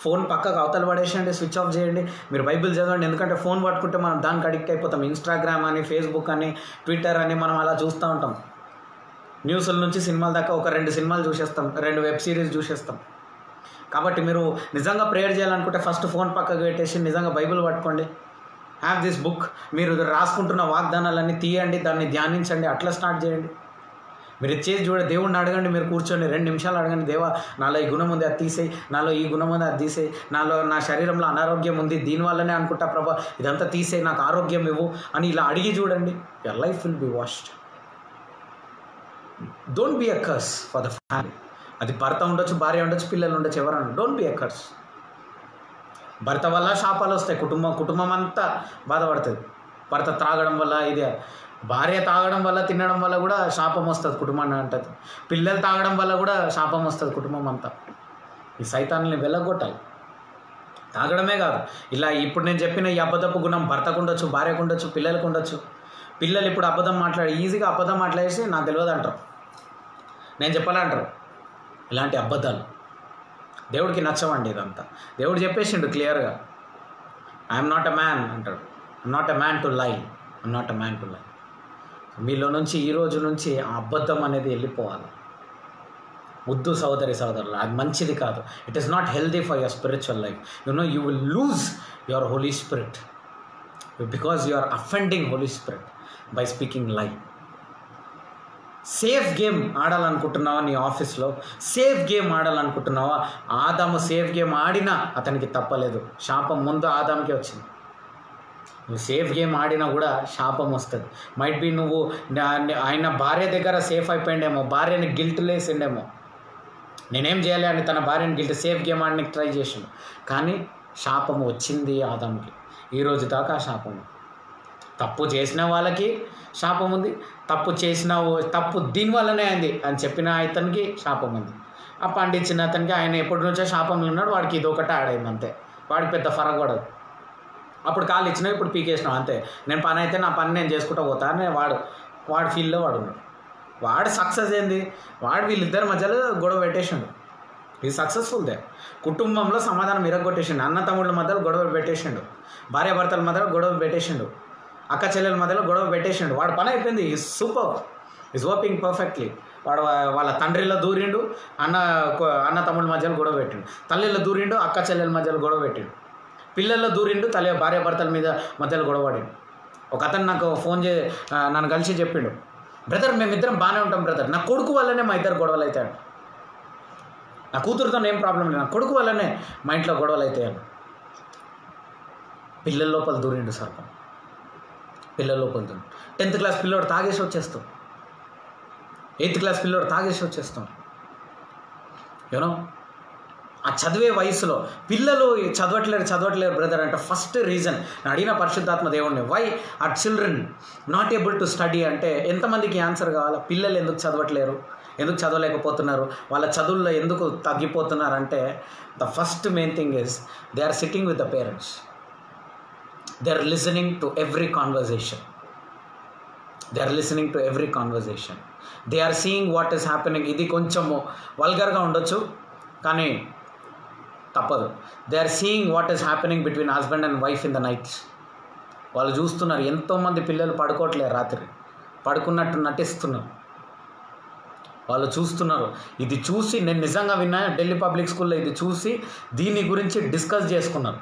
ఫోన్ పక్కకు అవతల పడేసేయండి, స్విచ్ ఆఫ్ చేయండి. మీరు బైబిల్ చదవండి. ఎందుకంటే ఫోన్ పట్టుకుంటే మనం దానికి అడిక్ట్ అయిపోతాం. ఇన్స్టాగ్రామ్ అని, ఫేస్బుక్ అని, ట్విట్టర్ అని మనం అలా చూస్తూ ఉంటాం. న్యూస్ల నుంచి సినిమాల దాకా ఒక 2 సినిమాలు చూసేస్తాం, 2 వెబ్ సిరీస్ చూసేస్తాం. కాబట్టి మీరు నిజంగా ప్రేయర్ చేయాలనుకుంటే ఫస్ట్ ఫోన్ పక్కకు పెట్టేసి నిజంగా బైబిల్ పట్టుకోండి. Have this book. మీరు రాసుకుంటున్న వాగ్దానాలన్నీ తీయండి, దాన్ని ధ్యానించండి. అట్లా స్టార్ట్ చేయండి. మీరు చేసి దేవుడిని అడగండి. మీరు కూర్చొని 2 నిమిషాలు అడగండి, దేవా నాలో ఈ గుణం ఉంది అది తీసేయి, నాలో ఈ గుణం ఉంది అది తీసేయి, నా శరీరంలో అనారోగ్యం ఉంది దీనివల్లనే అనుకుంటా ప్రభా, ఇదంతా తీసేయి, నాకు ఆరోగ్యం ఇవ్వు అని ఇలా అడిగి చూడండి. Your life will be washed. Don't be a curse for the family. అది భర్త ఉండొచ్చు, భార్య ఉండొచ్చు, పిల్లలు ఉండొచ్చు, ఎవరన్నా. Don't be a curse. భర్త వల్ల శాపాలు వస్తాయి, కుటుంబం అంతా బాధపడుతుంది. భర్త త్రాగడం వల్ల ఇది, భార్య తాగడం వల్ల తినడం వల్ల కూడా శాపం వస్తుంది కుటుంబాన్ని అంటది. పిల్లలు తాగడం వల్ల కూడా శాపం వస్తుంది కుటుంబం అంతా. ఈ సైతాన్ని వెళ్ళగొట్టాలి. తాగడమే కాదు, ఇలా ఇప్పుడు నేను చెప్పిన ఈ అబద్ధపు గుణం భర్తకు ఉండొచ్చు, భార్యకు ఉండొచ్చు, పిల్లలకు ఉండొచ్చు. పిల్లలు ఇప్పుడు ఈజీగా అబద్ధం మాట్లాడేసి నాకు తెలియదు అంటారు, నేను చెప్పాలంటారు. ఇలాంటి అబద్ధాలు దేవుడికి నచ్చవండి. ఇదంతా దేవుడు చెప్పేసిండు క్లియర్గా, ఐఎమ్ నాట్ ఎ మ్యాన్ అంటాడు. I'm not a man to lie, I'm not a man to lie. మీలో నుంచి ఈ రోజు నుంచి ఆ అబద్ధం అనేది వెళ్ళిపోవాలి. వద్దు సోదరులు, అది మంచిది కాదు. It is not healthy for your spiritual life. You will lose your Holy Spirit because you are offending Holy Spirit by speaking lie. Safe game ఆడాలనుకుంటున్నావా? నీ ఆఫీస్లో సేఫ్ గేమ్ ఆడాలనుకుంటున్నావా? ఆదాము సేఫ్ గేమ్ ఆడినా అతనికి తప్పలేదు, శాపం ముందు ఆదాంకే వచ్చింది. నువ్వు సేఫ్ గేమ్ ఆడినా కూడా శాపం వస్తుంది. మైట్ బి నువ్వు ఆయన భార్య దగ్గర సేఫ్ అయిపోయిండేమో, భార్యని గిల్ట్ లేసిండేమో, నేనేం చేయాలి అని తన భార్యని గిల్ట్ సేఫ్ గేమ్ ఆడడానికి ట్రై చేసిండు. కానీ శాపం వచ్చింది ఆదాంకి. ఈరోజు దాకా శాపం. తప్పు చేసిన వాళ్ళకి శాపం ఉంది, తప్పు దీనివల్లనే అయింది అని చెప్పిన అతనికి శాపం ఉంది. ఆ పండించిన అతనికి ఆయన ఎప్పటి నుంచో శాపంలో ఉన్నాడు, వాడికి ఇది ఒకటే ఆడైంది అంతే. వాడికి పెద్ద ఫరక్ పడదు. అప్పుడు కాళ్ళు ఇచ్చినావు, ఇప్పుడు పీకేసినావు అంతే. నేను పని అయితే నా పని నేను చేసుకుంటూ పోతా అని వాడు ఫీల్డ్లో వాడు ఉన్నాడు. వాడు సక్సెస్ ఏంది? వీళ్ళిద్దరి మధ్యలో గొడవ పెట్టేసిండు. ఇది సక్సెస్ఫుల్ దే. కుటుంబంలో సమాధానం ఇరగొట్టేసిండు. అన్న తమ్ముళ్ళ మధ్యలో గొడవ పెట్టేసిండు, భార్యాభర్తల మధ్యలో గొడవ పెట్టేసిండు, అక్క చెల్లెల మధ్యలో గొడవ పెట్టేసిండు. వాడు పని అయిపోయింది. Is super, is working perfectly. వాడు వాళ్ళ తండ్రిలో దూరిండు, అన్న తమ్ముళ్ళ మధ్యలో గొడవ పెట్టిండు, తల్లిలో దూరిండు, అక్క చెల్లెల మధ్యలో గొడవ పెట్టిండు, పిల్లల్లో దూరిండు, భార్యాభర్తల మధ్యలో గొడవ పడిండు. ఒక అతను నాకు ఫోన్ నన్ను కలిసి చెప్పిండు, బ్రదర్ మేమిద్దరం బాగానే ఉంటాం బ్రదర్, నా కొడుకు వల్లనే మా ఇద్దరు గొడవలు అవుతాడు. నా కూతురుతో ఏం ప్రాబ్లం లేదు, నా కొడుకు వల్లనే మా ఇంట్లో గొడవలు అవుతాయని. పిల్లల లోపల దూరిండు సర్పం. పిల్లల లోపల దూరిండు. 10th క్లాస్ పిల్లోడు తాగేసి వచ్చేస్తాం, 8th క్లాస్ పిల్లోడు తాగేసి వచ్చేస్తాం. యూనో ఆ చదివే వయసులో పిల్లలు చదవట్లేరు బ్రదర్ అంటే ఫస్ట్ రీజన్ నేను అడిగిన పరిశుద్ధాత్మ దేవుడిని, why are children not able to study అంటే ఎంతమందికి ఆన్సర్ కావాలా? పిల్లలు ఎందుకు చదవట్లేరు, ఎందుకు చదవలేకపోతున్నారు, వాళ్ళ చదువుల్లో ఎందుకు తగ్గిపోతున్నారు అంటే the first main thing is they are sitting with the parents, they are listening to every conversation, they are seeing what is happening. ఇది కొంచెము వల్గర్గా ఉండొచ్చు కానీ తప్పదు. They are seeing what is happening between husband and wife in the nights. వాళ్ళు చూస్తున్నారు. ఎంతోమంది పిల్లలు పడుకోవట్లేరు, రాత్రి పడుకున్నట్టు నటిస్తున్నారు, వాళ్ళు చూస్తున్నారు. ఇది చూసి నేను నిజంగా విన్నా, ఢిల్లీ పబ్లిక్ స్కూల్లో ఇది చూసి దీని గురించి డిస్కస్ చేసుకున్నారు.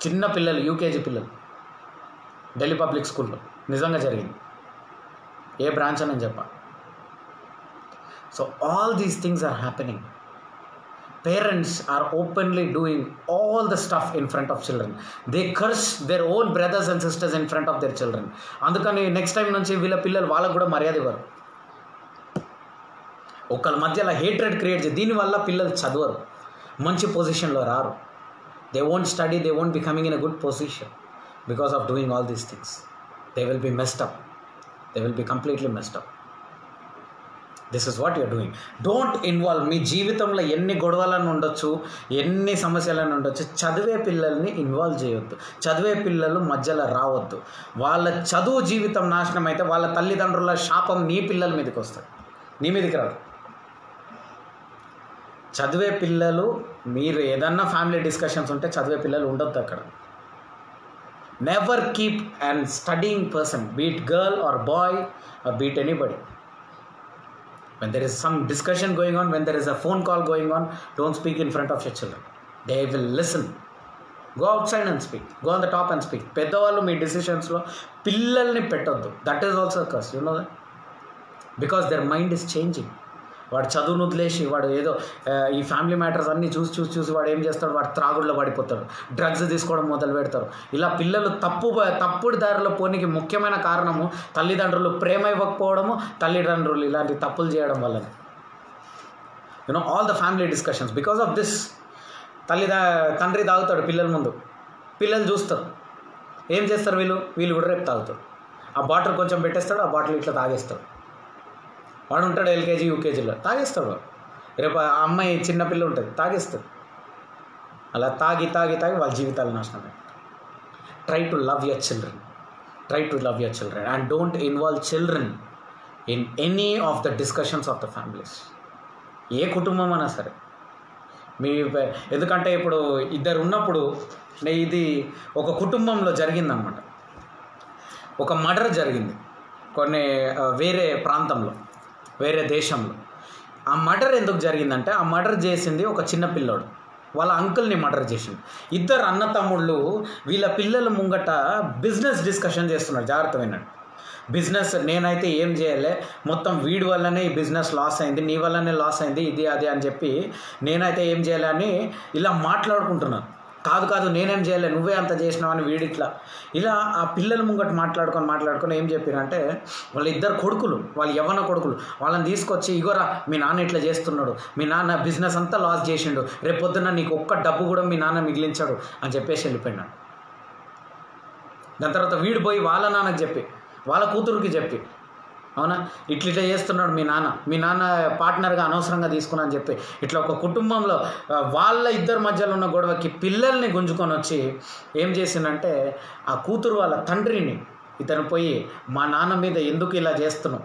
చిన్న పిల్లలు, యూకేజీ పిల్లలు, ఢిల్లీ పబ్లిక్ స్కూల్లో నిజంగా జరిగింది. ఏ బ్రాంచ్ అని చెప్పా. So all these things are happening. Parents are openly doing all the stuff in front of children. They curse their own brothers and sisters in front of their children. అందుకని next time నుంచి వీళ్ళ పిల్లలు వాళ్ళకు కూడా మర్యాద ఇవ్వరు, ఒకళ్ళ మధ్యలో హేట్రెడ్ క్రియేట్ చేసి దీనివల్ల పిల్లలు చదవరు, మంచి పొజిషన్లో రారు. They won't study, they won't be coming in a good position because of doing all these things. They will be messed up, they will be completely messed up. This is what you are doing. Don't involve. మీ జీవితంలో ఎన్ని గొడవలను ఉండొచ్చు, ఎన్ని సమస్యలను ఉండొచ్చు, చదివే పిల్లల్ని ఇన్వాల్వ్ చేయొద్దు. చదివే పిల్లలు మధ్యలో రావద్దు. వాళ్ళ చదువు జీవితం నాశనం అయితే వాళ్ళ తల్లిదండ్రుల శాపం నీ పిల్లల మీదకి వస్తుంది, నీ మీదకి రాదు. చదివే పిల్లలు, మీరు ఏదన్నా ఫ్యామిలీ డిస్కషన్స్ ఉంటే చదివే పిల్లలు ఉండొద్దు అక్కడ. Never keep and studying person, beat girl or boy or beat anybody. When there is some discussion going on, when there is a phone call going on, don't speak in front of your children. They will listen. Go outside and speak. Go on the top and speak. పెద్దవాళ్ళు మీ డిసిషన్స్లో పిల్లల్ని పెట్టొద్దు. That is also curse, you know that. Because their mind is changing. వాడు చదువును వదిలేసి వాడు ఏదో ఈ family matters అన్నీ చూసి వాడు ఏం చేస్తాడు, వాడు త్రాగుడులో పడిపోతాడు, డ్రగ్స్ తీసుకోవడం మొదలు పెడతారు. ఇలా పిల్లలు తప్పుడు దారిలో పోనీకి ముఖ్యమైన కారణము తల్లిదండ్రులు ప్రేమ ఇవ్వకపోవడము, తల్లిదండ్రులు ఇలాంటి తప్పులు చేయడం వల్లనే. You know all the family discussions because of this. తండ్రి తాగుతాడు పిల్లల ముందు, పిల్లలు చూస్తారు. ఏం చేస్తారు వీళ్ళు కూడా రేపు తాగుతారు. ఆ బాటిల్ కొంచెం పెట్టేస్తాడు, ఆ బాటిల్ ఇట్లా తాగేస్తాడు. వాడు ఉంటాడు ఎల్కేజీ యూకేజీలో, తాగేస్తాడు. రేపు ఆ అమ్మాయి చిన్నపిల్ల ఉంటుంది, తాగేస్తాడు. అలా తాగి వాళ్ళ జీవితాలు నాశనం. Try to love your children and don't involve children in any of the discussions of the families. ఏ కుటుంబం అయినా సరే ఎందుకంటే ఇప్పుడు ఇద్దరు ఉన్నప్పుడు, ఇది ఒక కుటుంబంలో జరిగిందనమాట. ఒక మర్డర్ జరిగింది వేరే ప్రాంతంలో, వేరే దేశంలో. ఆ మర్డర్ ఎందుకు జరిగిందంటే, ఆ మర్డర్ చేసింది ఒక చిన్న పిల్లోడు, వాళ్ళ అంకుల్ని మర్డర్ చేసిండు. ఇద్దరు అన్న తమ్ముళ్ళు వీళ్ళ పిల్లల ముంగట బిజినెస్ డిస్కషన్ చేస్తున్నారు. జాగ్రత్త వినండి. బిజినెస్ నేనైతే ఏం చేయాలి, మొత్తం వీడి వల్లనే ఈ బిజినెస్ లాస్ అయింది, నీ వల్లనే లాస్ అయింది, ఇది అది అని చెప్పి నేనైతే ఏం చేయాలని ఇలా మాట్లాడుకుంటున్నాను. కాదు నేనేం చేయలే, నువ్వే అంత చేసినావు అని వీడిట్లా ఇలా ఆ పిల్లల ముంగట మాట్లాడుకొని ఏం చెప్పారంటే, వాళ్ళ ఇద్దరు కొడుకులు, వాళ్ళ యవ్వన కొడుకులు, వాళ్ళని తీసుకొచ్చి ఇగోరా మీ నాన్న ఇట్లా చేస్తున్నాడు, మీ నాన్న బిజినెస్ అంతా లాస్ చేసిండు, రేపు పొద్దున్న నీకు ఒక్క డబ్బు కూడా మీ నాన్న మిగిలించాడు అని చెప్పేసి వెళ్ళిపోయినాడు. దాని తర్వాత వీడు పోయి వాళ్ళ నాన్నకి చెప్పి, వాళ్ళ కూతురుకి చెప్పి, అవునా ఇట్లా చేస్తున్నాడు మీ నాన్న పార్ట్నర్గా అనవసరంగా తీసుకున్నా అని చెప్పి ఇట్లా ఒక కుటుంబంలో వాళ్ళ ఇద్దరి మధ్యలో ఉన్న గొడవకి పిల్లల్ని గుంజుకొని వచ్చి ఏం చేసిందంటే, ఆ కూతురు వాళ్ళ తండ్రిని ఇతను పోయి మా నాన్న మీద ఎందుకు ఇలా చేస్తున్నావు,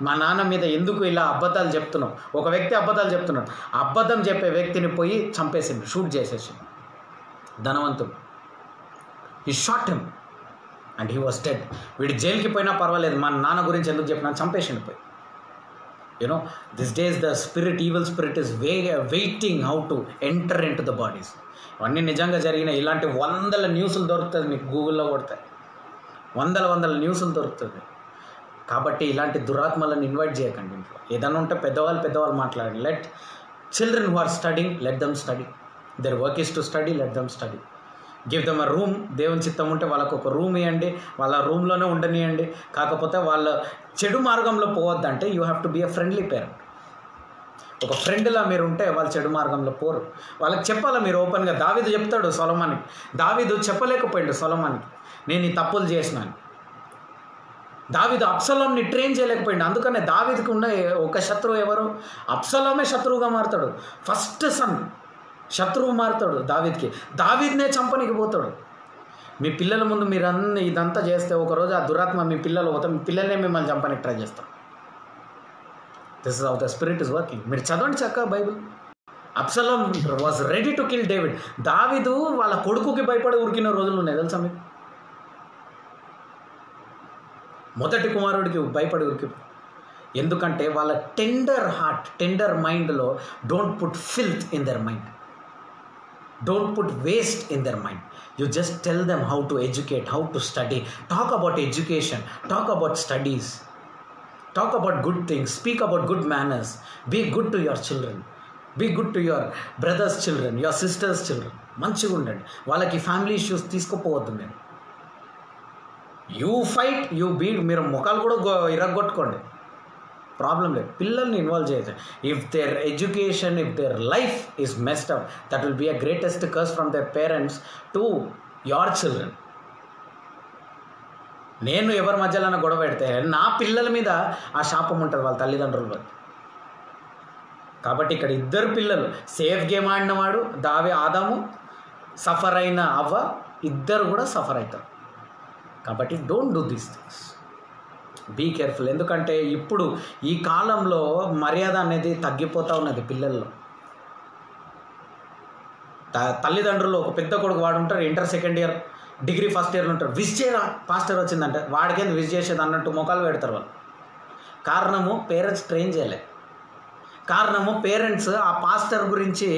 మా నాన్న మీద ఎందుకు ఇలా అబద్ధాలు చెప్తున్నావు. ఒక వ్యక్తి అబద్ధాలు చెప్తున్నాడు, అబద్ధం చెప్పే వ్యక్తిని పోయి చంపేసిండు, షూట్ చేసేసిండు. ధనవంతుడు, ఈ shot him and he was dead. వీడు జైలుకి పోయినా పర్వాలేదు, మా నాన్న గురించి ఎందుకు చెప్పినా, చంపేసిండు పోయి. You know this days the evil spirit is waiting how to enter in to the bodies. అవన్నీ నిజంగా జరిగిన ఇలాంటి 100 న్యూస్లు దొరుకుతుంది మీకు, గూగుల్లో కొడితే 100 న్యూస్లు దొరుకుతుంది. కాబట్టి ఇలాంటి దురాత్మలను ఇన్వైట్ చేయకండి ఇంట్లో. ఏదైనా ఉంటే పెద్దవాళ్ళు మాట్లాడండి. Let children who are studying, let them study. Their work is to study, let them study. Give them a room. దేవుని చిత్తం ఉంటే వాళ్ళకు ఒక రూమ్ ఇవ్వండి, వాళ్ళ రూమ్లోనే ఉండనియండి. కాకపోతే వాళ్ళ చెడు మార్గంలో పోవద్దంటే you have to be a friendly parent. ఒక ఫ్రెండ్లా మీరు ఉంటే వాళ్ళు చెడు మార్గంలో పోరు. వాళ్ళకి చెప్పాలా మీరు ఓపెన్గా. దావీదు చెప్తాడు సొలొమోనికి, దావీదు చెప్పలేకపోయాడు సొలొమోనికి నేను ఈ తప్పులు చేసినాను. దావీదు అబ్షలోంని ట్రైన్ చేయలేకపోయాడు. అందుకనే దావీదుకు ఉన్న ఒక శత్రువు ఎవరు, అబ్షలోమే శత్రువుగా మారుతాడు. ఫస్ట్ సన్ శత్రువు మారుతాడు దావీద్కి, దావీద్నే చంపనికి పోతాడు. మీ పిల్లల ముందు మీరు ఇదంతా చేస్తే ఒకరోజు ఆ దురాత్మ మీ పిల్లలు పోతే మీ పిల్లలనే మిమ్మల్ని చంపనికి ట్రై చేస్తారు. This is how the spirit is working. మీరు చదవండి చక్కగా Bible. Absalom was ready to kill David. దావీదు వాళ్ళ కొడుకుకి భయపడి ఉరికిన రోజులు ఉన్నాయి తెలుసా మీకు. మొదటి కుమారుడికి భయపడి ఉరికి. ఎందుకంటే వాళ్ళ టెండర్ హార్ట్, టెండర్ మైండ్లో don't put filth in their mind, don't put waste in their mind. You just tell them how to educate, how to study. Talk about education, talk about studies, talk about good things, speak about good manners. Be good to your children, be good to your brothers children, your sisters children. మంచిగా ఉండండి. వాళ్ళకి family issues తీసుకుపోవద్దు. మీరు you fight, you beat. మీరు ముఖాలు కూడా ఇరగొట్టుకోండి, problem లేదు. పిల్లల్ని involve చేయదు. If their education, if their life is messed up, that will be a greatest curse from their parents to your children. నేను ఎవరి మధ్యలో గొడవ పెడితే నా పిల్లల మీద ఆ శాపం ఉంటుంది వాళ్ళ తల్లిదండ్రుల. కాబట్టి ఇక్కడ ఇద్దరు పిల్లలు, సేఫ్ గేమ్ ఆడినవాడు ఆదాము, సఫర్ అయిన అవ్వ, ఇద్దరు కూడా సఫర్ అవుతారు. కాబట్టి don't do these things, be careful. ఎందుకంటే ఇప్పుడు ఈ కాలంలో మర్యాద అనేది తగ్గిపోతూ ఉన్నది పిల్లల్లో. తల్లిదండ్రులు, ఒక పెద్ద కొడుకు వాడు ఉంటారు, inter second year, degree first ఇయర్లో ఉంటారు, విజ్ చేయరా పాస్టర్ వచ్చిందంటే వాడికేంది విజ్ చేసేది అన్నట్టు మొఖాలు పెడతారు వాళ్ళు. కారణము పేరెంట్స్ ట్రైన్ చేయలే. కారణము పేరెంట్స్ ఆ పాస్టర్ గురించి,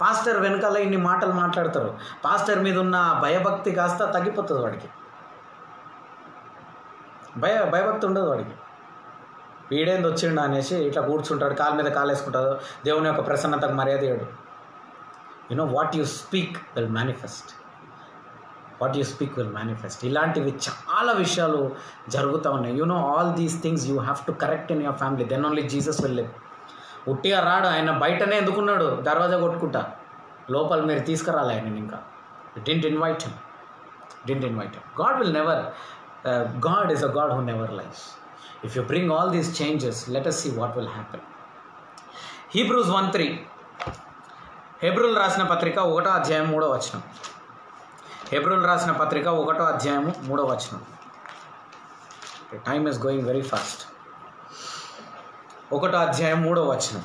పాస్టర్ వెనకాల ఇన్ని మాటలు మాట్లాడతారు. పాస్టర్ మీద ఉన్న భయభక్తి కాస్త తగ్గిపోతుంది వాడికి. భయభక్తి ఉండదు వాడికి. వీడేంది వచ్చిండు అనేసి ఇట్లా కూర్చుంటాడు, కాలు మీద కాలు వేసుకుంటాడు, దేవుని యొక్క ప్రసన్నతకు మర్యాద ఇవ్వడు. You know what you speak will manifest, what you speak will manifest. ఇలాంటివి చాలా విషయాలు జరుగుతూ ఉన్నాయి. You know all these things you have to correct in your family, then only Jesus will live. ఉట్టిగా రాడు ఆయన, బయటనే ఎందుకున్నాడు, దర్వాజా కొట్టుకుంటా. లోపల మీరు తీసుకురాలి ఆయన. ఇంకా didn't invite him. Didn't invite him. God will never, God is a God who never lies. If you bring all these changes, let us see what will happen. Hebrews 1:3. హెబ్రూలు రాసిన పత్రిక 1వ అధ్యాయం 3వ వచనం. హెబ్రూలు రాసిన పత్రిక 1వ అధ్యాయము 3వ వచనం. Time is going very fast. 1వ అధ్యాయం 3వ వచనం.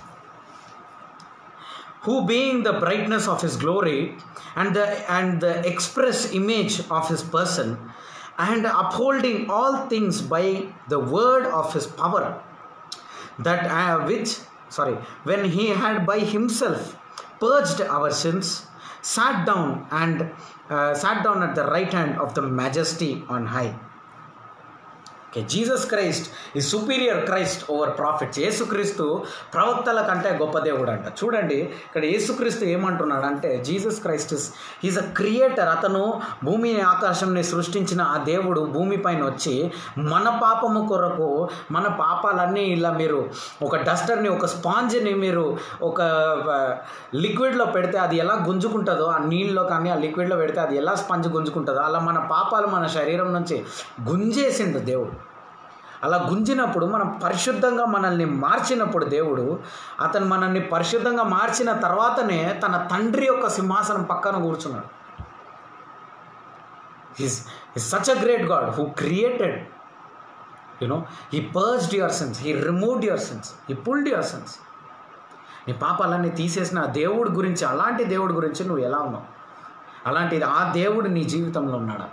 Who being the brightness of his glory and the express image of his person, and upholding all things by the word of his power, that when he had by himself purged our sins, sat down at the right hand of the majesty on high. Okay, Jesus Christ is superior Christ over prophets. యేసుక్రీస్తు ప్రవక్తల కంటే గొప్ప దేవుడు అంట. చూడండి ఇక్కడ యేసుక్రీస్తు ఏమంటున్నాడు అంటే, Jesus Christ is a creator. అతను భూమిని ఆకాశంని సృష్టించిన ఆ దేవుడు భూమి పైన వచ్చి మన పాపము కొరకు, మన పాపాలన్నీ ఇలా మీరు ఒక డస్టర్ని, ఒక స్పాంజ్ని మీరు ఒక లిక్విడ్లో పెడితే అది ఎలా గుంజుకుంటుందో, ఆ నీళ్ళలో కానీ ఆ లిక్విడ్లో పెడితే అది ఎలా స్పంజ్ గుంజుకుంటుందో, అలా మన పాపాలు మన శరీరం నుంచి గుంజేసింది దేవుడు. అలా గుంజినప్పుడు మనం పరిశుద్ధంగా మనల్ని మార్చినప్పుడు దేవుడు, అతను మనల్ని పరిశుద్ధంగా మార్చిన తర్వాతనే తన తండ్రి యొక్క సింహాసనం పక్కన కూర్చున్నాడు. He's such a great God who created, he purged your sins, he removed your sins, he pulled your sins. నీ పాపాలన్నీ తీసేసిన ఆ దేవుడి గురించి, అలాంటి దేవుడి గురించి నువ్వు ఎలా ఉన్నావు? అలాంటిది ఆ దేవుడు నీ జీవితంలో ఉన్నాడా?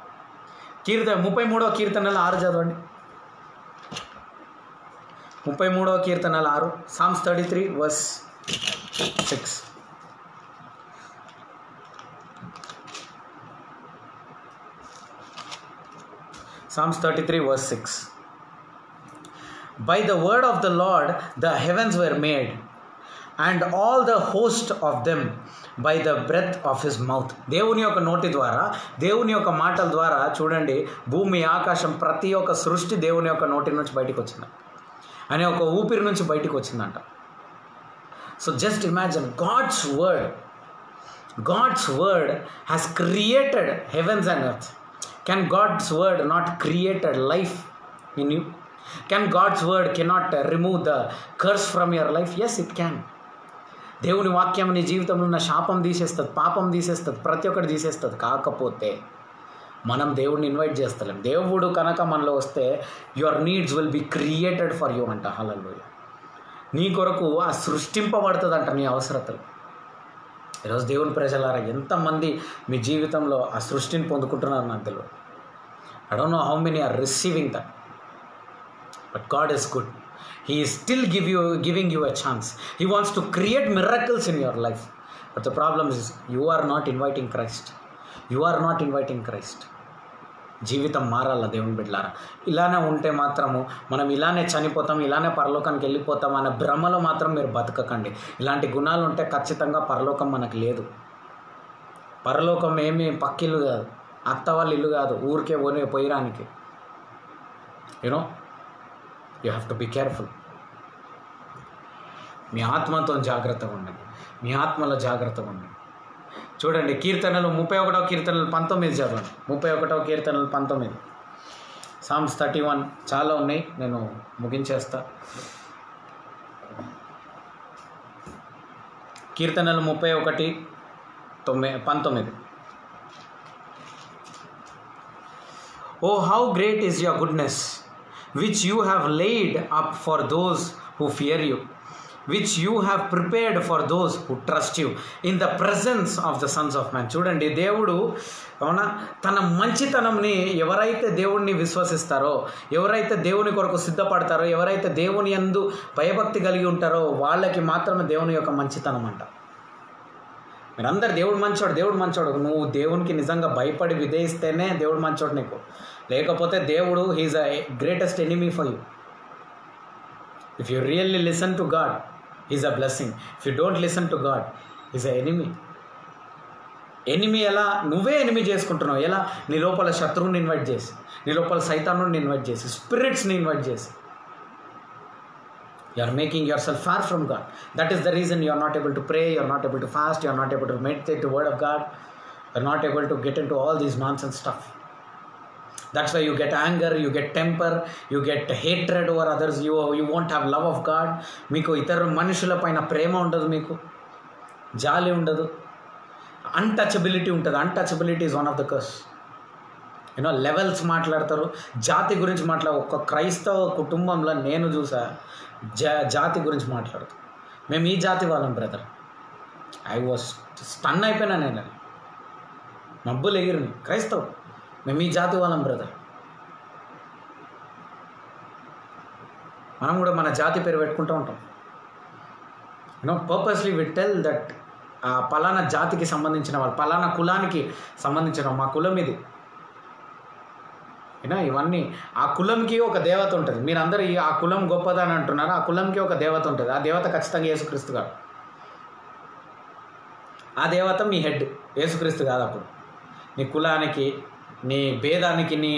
33వ కీర్తనలు 6 చదవండి. 33వ కీర్తనలు 6. Psalms 33 verse 6. Psalms 33 verse 6. By the word of the Lord the heavens were made, and all the host of them by the breath of his mouth. దేవుని యొక్క నోటి ద్వారా, దేవుని యొక్క మాటల ద్వారా చూడండి, భూమి ఆకాశం ప్రతి ఒక్క సృష్టి దేవుని యొక్క నోటి నుంచి బయటకు వచ్చింది, అనే ఒక ఊపిరి నుంచి బయటకు వచ్చిందంట. So just imagine, God's word has created heavens and earth. Can God's word not created life in you? Can God's word cannot remove the curse from your life? Yes, it can. దేవుని వాక్యం నీ జీవితంలో ఉన్న శాపం తీసేస్తుంది, పాపం తీసేస్తుంది, ప్రతి ఒక్కటి తీసేస్తుంది. కాకపోతే మనం దేవుడిని ఇన్వైట్ చేస్తలేం. దేవుడు కనుక మనలో వస్తే your needs will be created for you అంట. హల్లెలూయా. నీ కొరకు ఆ సృష్టింపబడుతుంది అంట నీ అవసరతలు. ఈరోజు దేవుని ప్రజలారా ఎంతమంది మీ జీవితంలో ఆ సృష్టిని పొందుకుంటున్నారు నాకు తెలియదు. I don't know how many are receiving that, but God is good. He is still giving you a chance. He wants to create miracles in your life. But the problem is you are not inviting Christ. You are not inviting Christ. జీవితం మారాల దేవుని బిడ్డలారా. ఇలానే ఉంటే మాత్రము మనం ఇలానే చనిపోతాం, ఇలానే పరలోకానికి వెళ్ళిపోతాం అనే భ్రమలో మాత్రం మీరు బతకకండి. ఇలాంటి గుణాలు ఉంటే ఖచ్చితంగా పరలోకం మనకు లేదు. పరలోకం ఏమీ పక్కిల్లు కాదు, అత్త వాళ్ళ ఇల్లు కాదు, ఊరికే పోయడానికి. You have to be careful. మీ ఆత్మతో జాగ్రత్తగా ఉండండి, మీ ఆత్మలో జాగ్రత్తగా ఉండండి. చూడండి కీర్తనలు 31వ కీర్తనలు 19 చదవండి. 31వ కీర్తనలు 19. Psalms 31 చాలా ఉన్నాయి, నేను ముగించేస్తా. కీర్తనలు 31:19. Oh, how great is your goodness, which you have laid up for those who fear you, which you have prepared for those who trust you in the presence of the sons of man. చూడండి దేవుడు అవునా తన మంచితనంని, ఎవరైతే దేవుణ్ణి విశ్వసిస్తారో, ఎవరైతే దేవుని కొరకు సిద్ధపడతారో, ఎవరైతే దేవుని యందు భయభక్తి కలిగి ఉంటారో వాళ్ళకి మాత్రమే దేవుని యొక్క మంచితనం అంట. మీరందరూ దేవుడు మంచోడు, నువ్వు దేవునికి నిజంగా భయపడి విధేయిస్తేనే దేవుడు మంచోడు నీకు. లేకపోతే దేవుడు he is a greatest enemy for you. If you really listen to God, he is a blessing. If you don't listen to God, he is a enemy. Enemy ఎలా? నువ్వే ఎనిమీ చేసుకుంటున్నావు. ఎలా? నీ లోపల శత్రువుని ఇన్వైట్ చేసి, నీ లోపల సైతానుని ఇన్వైట్ చేసి, స్పిరిట్స్ని ఇన్వైట్ చేసి. You are making yourself far from God. That is the reason you are not able to pray, you are not able to fast, you are not able to meditate the word of God, you are not able to get into all these nonsense stuff. That's why you get anger, you get temper, you get hatred over others, you won't have love of God. మీకు ఇతర మనుషుల పైన ప్రేమ ఉండదు, మీకు జాలి ఉండదు, untouchability ఉంటుంది. Untouchability is one of the curse. You know levels మాట్లాడతారు, జాతి గురించి ఒక క్రైస్తవ కుటుంబంలో నేను చూసా జాతి గురించి మాట్లాడుతాను. మేము ఈ జాతి వాళ్ళం బ్రదర్. ఐ వాజ్ స్టన్ అయిపోయినా నేను, మబ్బులు ఎగిరిని. క్రైస్తవం, మేము ఈ జాతి వాళ్ళం బ్రదర్. మనం కూడా మన జాతి పేరు పెట్టుకుంటూ ఉంటాం. You know purposely we tell that పలానా జాతికి సంబంధించిన వాళ్ళు, పలానా కులానికి సంబంధించిన మా కులం ఇది. యూనో ఇవన్నీ ఆ కులంకి ఒక దేవత ఉంటుంది. మీరందరూ ఆ కులం గొప్పదని అంటున్నారు, ఆ కులంకి ఒక దేవత ఉంటుంది. ఆ దేవత ఖచ్చితంగా యేసుక్రీస్తు గారు. ఆ దేవత మీ హెడ్, యేసుక్రీస్తు కాదు. అప్పుడు నీ కులానికి, నీ భేదానికి, నీ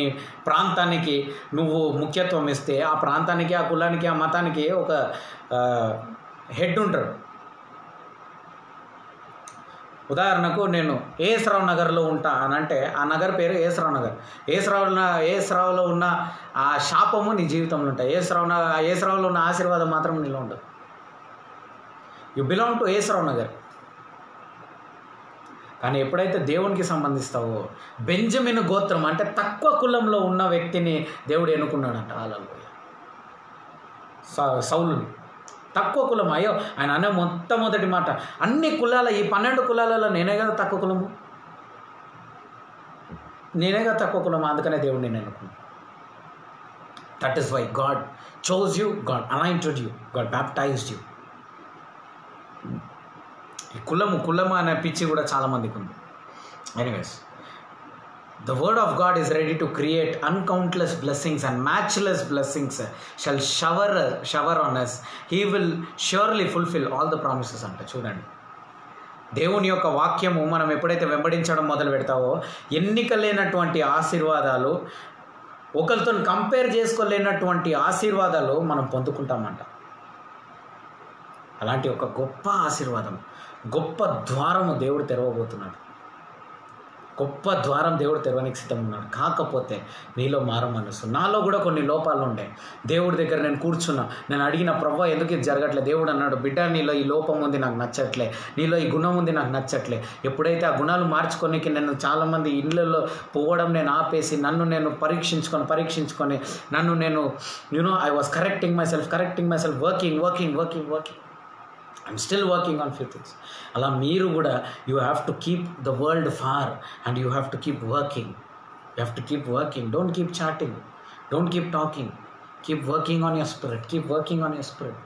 ప్రాంతానికి నువ్వు ముఖ్యత్వం ఇస్తే ఆ ప్రాంతానికి, ఆ కులానికి, ఆ మతానికి ఒక హెడ్ ఉంటాడు. ఉదాహరణకు నేను ఏఎస్రావు నగర్లో ఉంటా అని అంటే ఆ నగర్ పేరు ఏఎస్రావు నగర్. ఏఎస్రావులో ఉన్న ఆ శాపము నీ జీవితంలో ఉంటాయి. ఏఎస్రావులో ఉన్న ఆశీర్వాదం మాత్రం నీలో ఉండదు. You belong to AS Rao Nagar. కానీ ఎప్పుడైతే దేవునికి సంబంధిస్తావో, బెంజమిన్ గోత్రం అంటే తక్కువ కులంలో ఉన్న వ్యక్తిని దేవుడు ఎన్నుకున్నాడంట. హల్లెలూయా. సౌలుని తక్కువ కులం. అయ్యో ఆయన అనే మొట్టమొదటి మాట, అన్ని కులాల, ఈ 12 కులాలలో నేనే కదా తక్కువ కులము, నేనే కదా తక్కువ కులము, అందుకనే దేవుడు నేను అనుకున్నాను. That is why God chose you, God anointed you, God baptized you. ఈ కులము అనే పిచ్చి కూడా చాలామందికి ఉంది. Anyways, the word of God is ready to create uncountless blessings and matchless blessings shall shower on us. He will surely fulfill all the promises అంట. చూడండి, దేవుని యొక్క వాక్యము మనం ఎప్పుడైతే వెంబడించడం మొదలు పెడతావో, ఎన్నిక లేనటువంటి ఆశీర్వాదాలు, ఒకరితో కంపేర్ చేసుకోలేనటువంటి ఆశీర్వాదాలు మనం పొందుకుంటామంట. అలాంటి ఒక గొప్ప ఆశీర్వాదం, గొప్ప ద్వారము దేవుడు తెరవబోతున్నాడు. గొప్ప ద్వారం దేవుడు తెరవడానికి సిద్ధం ఉన్నాడు. కాకపోతే నీలో మారు మనసు. నాలో కూడా కొన్ని లోపాలు ఉంటాయి. దేవుడి దగ్గర నేను కూర్చున్నా, నేను అడిగిన ప్రభువా ఎందుకు ఇది జరగట్లే? దేవుడు అన్నాడు, బిడ్డ నీలో ఈ లోపం ఉంది, నాకు నచ్చట్లే, నీలో ఈ గుణం ఉంది, నాకు నచ్చట్లే. ఎప్పుడైతే ఆ గుణాలు మార్చుకోనికి నేను చాలామంది ఇళ్ళల్లో పోవడం నేను ఆపేసి, నన్ను నేను పరీక్షించుకొని నన్ను నేను I was correcting my self working. I'm still working on few things. అలా మీరు కూడా you have to keep the world far and you have to keep working. You have to keep working. Don't keep chatting. Don't keep talking. Keep working on your spirit.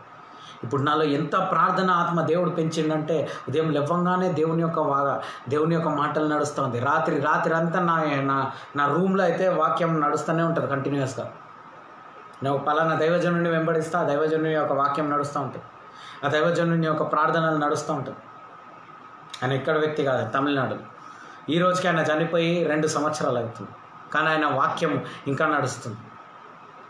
ఇప్పుడు నాలో ఎంత ప్రార్థన ఆత్మ దేవుడు పెంచిందంటే, ఉదయం లేవగానే దేవుని యొక్క మాటలు నడుస్తుంది. రాత్రి అంతా నా రూమ్లో అయితే వాక్యం నడుస్తూనే ఉంటుంది కంటిన్యూస్గా. నేను పలానా దైవజనుడిని వెంబడిస్తా, ఆ దైవజనుని యొక్క వాక్యం నడుస్తూ ఉంటుంది, ఆ దైవజనుని యొక్క ప్రార్థనలు నడుస్తూ ఉంటుంది. ఆయన ఇక్కడ వ్యక్తి కాదు, తమిళనాడు. ఈ రోజుకి ఆయన చనిపోయి 2 సంవత్సరాలు అవుతుంది, కానీ ఆయన వాక్యం ఇంకా నడుస్తుంది.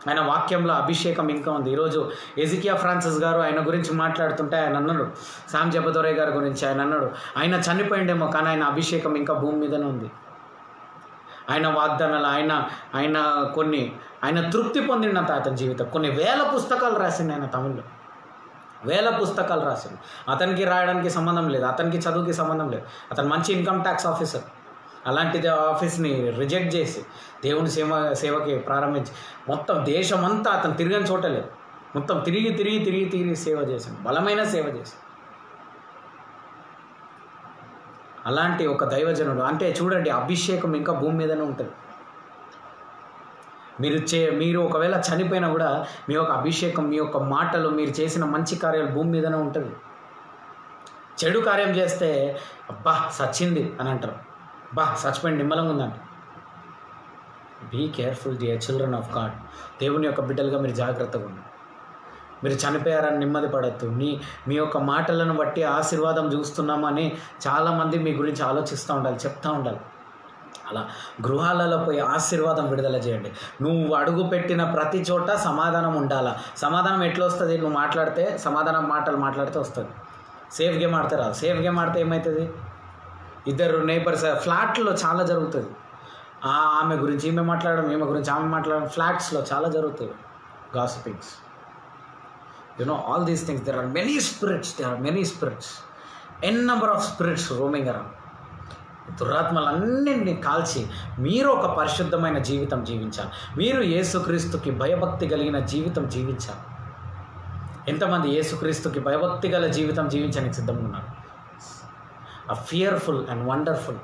ఆయన వాక్యంలో అభిషేకం ఇంకా ఉంది. ఈరోజు ఎజికియా ఫ్రాన్సిస్ గారు ఆయన గురించి మాట్లాడుతుంటే ఆయన అన్నాడు, శామ్ జబదోరే గారి గురించి ఆయన అన్నాడు, ఆయన చనిపోయిండేమో కానీ ఆయన అభిషేకం ఇంకా భూమి మీదనే ఉంది. ఆయన వాగ్దానాలు, ఆయన తృప్తి పొందినంత అతని జీవితం. కొన్ని 1000 పుస్తకాలు రాసింది ఆయన తమిళ్లో, 1000 పుస్తకాలు రాసింది. అతనికి రాయడానికి సంబంధం లేదు, అతనికి చదువుకి సంబంధం లేదు. అతను మంచి ఇన్కమ్ ట్యాక్స్ ఆఫీసర్. అలాంటిది ఆఫీస్ని రిజెక్ట్ చేసి దేవుని సేవకి ప్రారంభించి మొత్తం దేశమంతా అతను తిరిగిన చోట లేదు, మొత్తం తిరిగి సేవ చేశాను, బలమైన సేవ చేశాను. అలాంటి ఒక దైవజనుడు అంటే చూడండి, అభిషేకం ఇంకా భూమి మీదనే ఉంటుంది. మీరు ఒకవేళ చనిపోయినా కూడా మీ యొక్క అభిషేకం, మీ యొక్క మాటలు, మీరు చేసిన మంచి కార్యాలు భూమి మీదనే ఉంటుంది. చెడు కార్యం చేస్తే అబ్బా సచ్చింది అని అంటారు, చచ్చిపోయింది నిమ్మలంగా ఉందంట. Be careful dear children of God. దేవుని యొక్క బిడ్డలుగా మీరు జాగ్రత్తగా ఉండండి. మీరు చనిపోయారని నెమ్మది పడద్దు. మీ యొక్క మాటలను బట్టి ఆశీర్వాదం చూస్తున్నామని చాలామంది మీ గురించి ఆలోచిస్తూ ఉండాలి, చెప్తూ ఉండాలి. అలా గృహాలలో పోయి ఆశీర్వాదం విడుదల చేయండి. నువ్వు అడుగు పెట్టిన ప్రతి చోట సమాధానం ఉండాలా. సమాధానం ఎట్లా వస్తుంది? నువ్వు సమాధానం మాటలు మాట్లాడితే వస్తుంది. సేఫ్ గేమ్ ఆడితే రాదు. సేఫ్ గేమ్ ఆడితే ఏమవుతుంది? 2 నైబర్స్ ఫ్లాట్లో చాలా జరుగుతుంది. ఆమె గురించి ఈమె మాట్లాడడం, ఈమె గురించి ఆమె మాట్లాడడం, ఫ్లాట్స్లో చాలా జరుగుతాయి గాసిపింగ్స్. All these things, there are many spirits, n number of spirits roaming around. దురాత్మలన్నింటినీ కాల్చి మీరు ఒక పరిశుద్ధమైన జీవితం జీవించాలి. మీరు యేసుక్రీస్తుకి భయభక్తి కలిగిన జీవితం జీవించాలి. ఎంతమంది యేసుక్రీస్తుకి భయభక్తి గల జీవితం జీవించడానికి సిద్ధంగా ఉన్నారు? A fearful and wonderful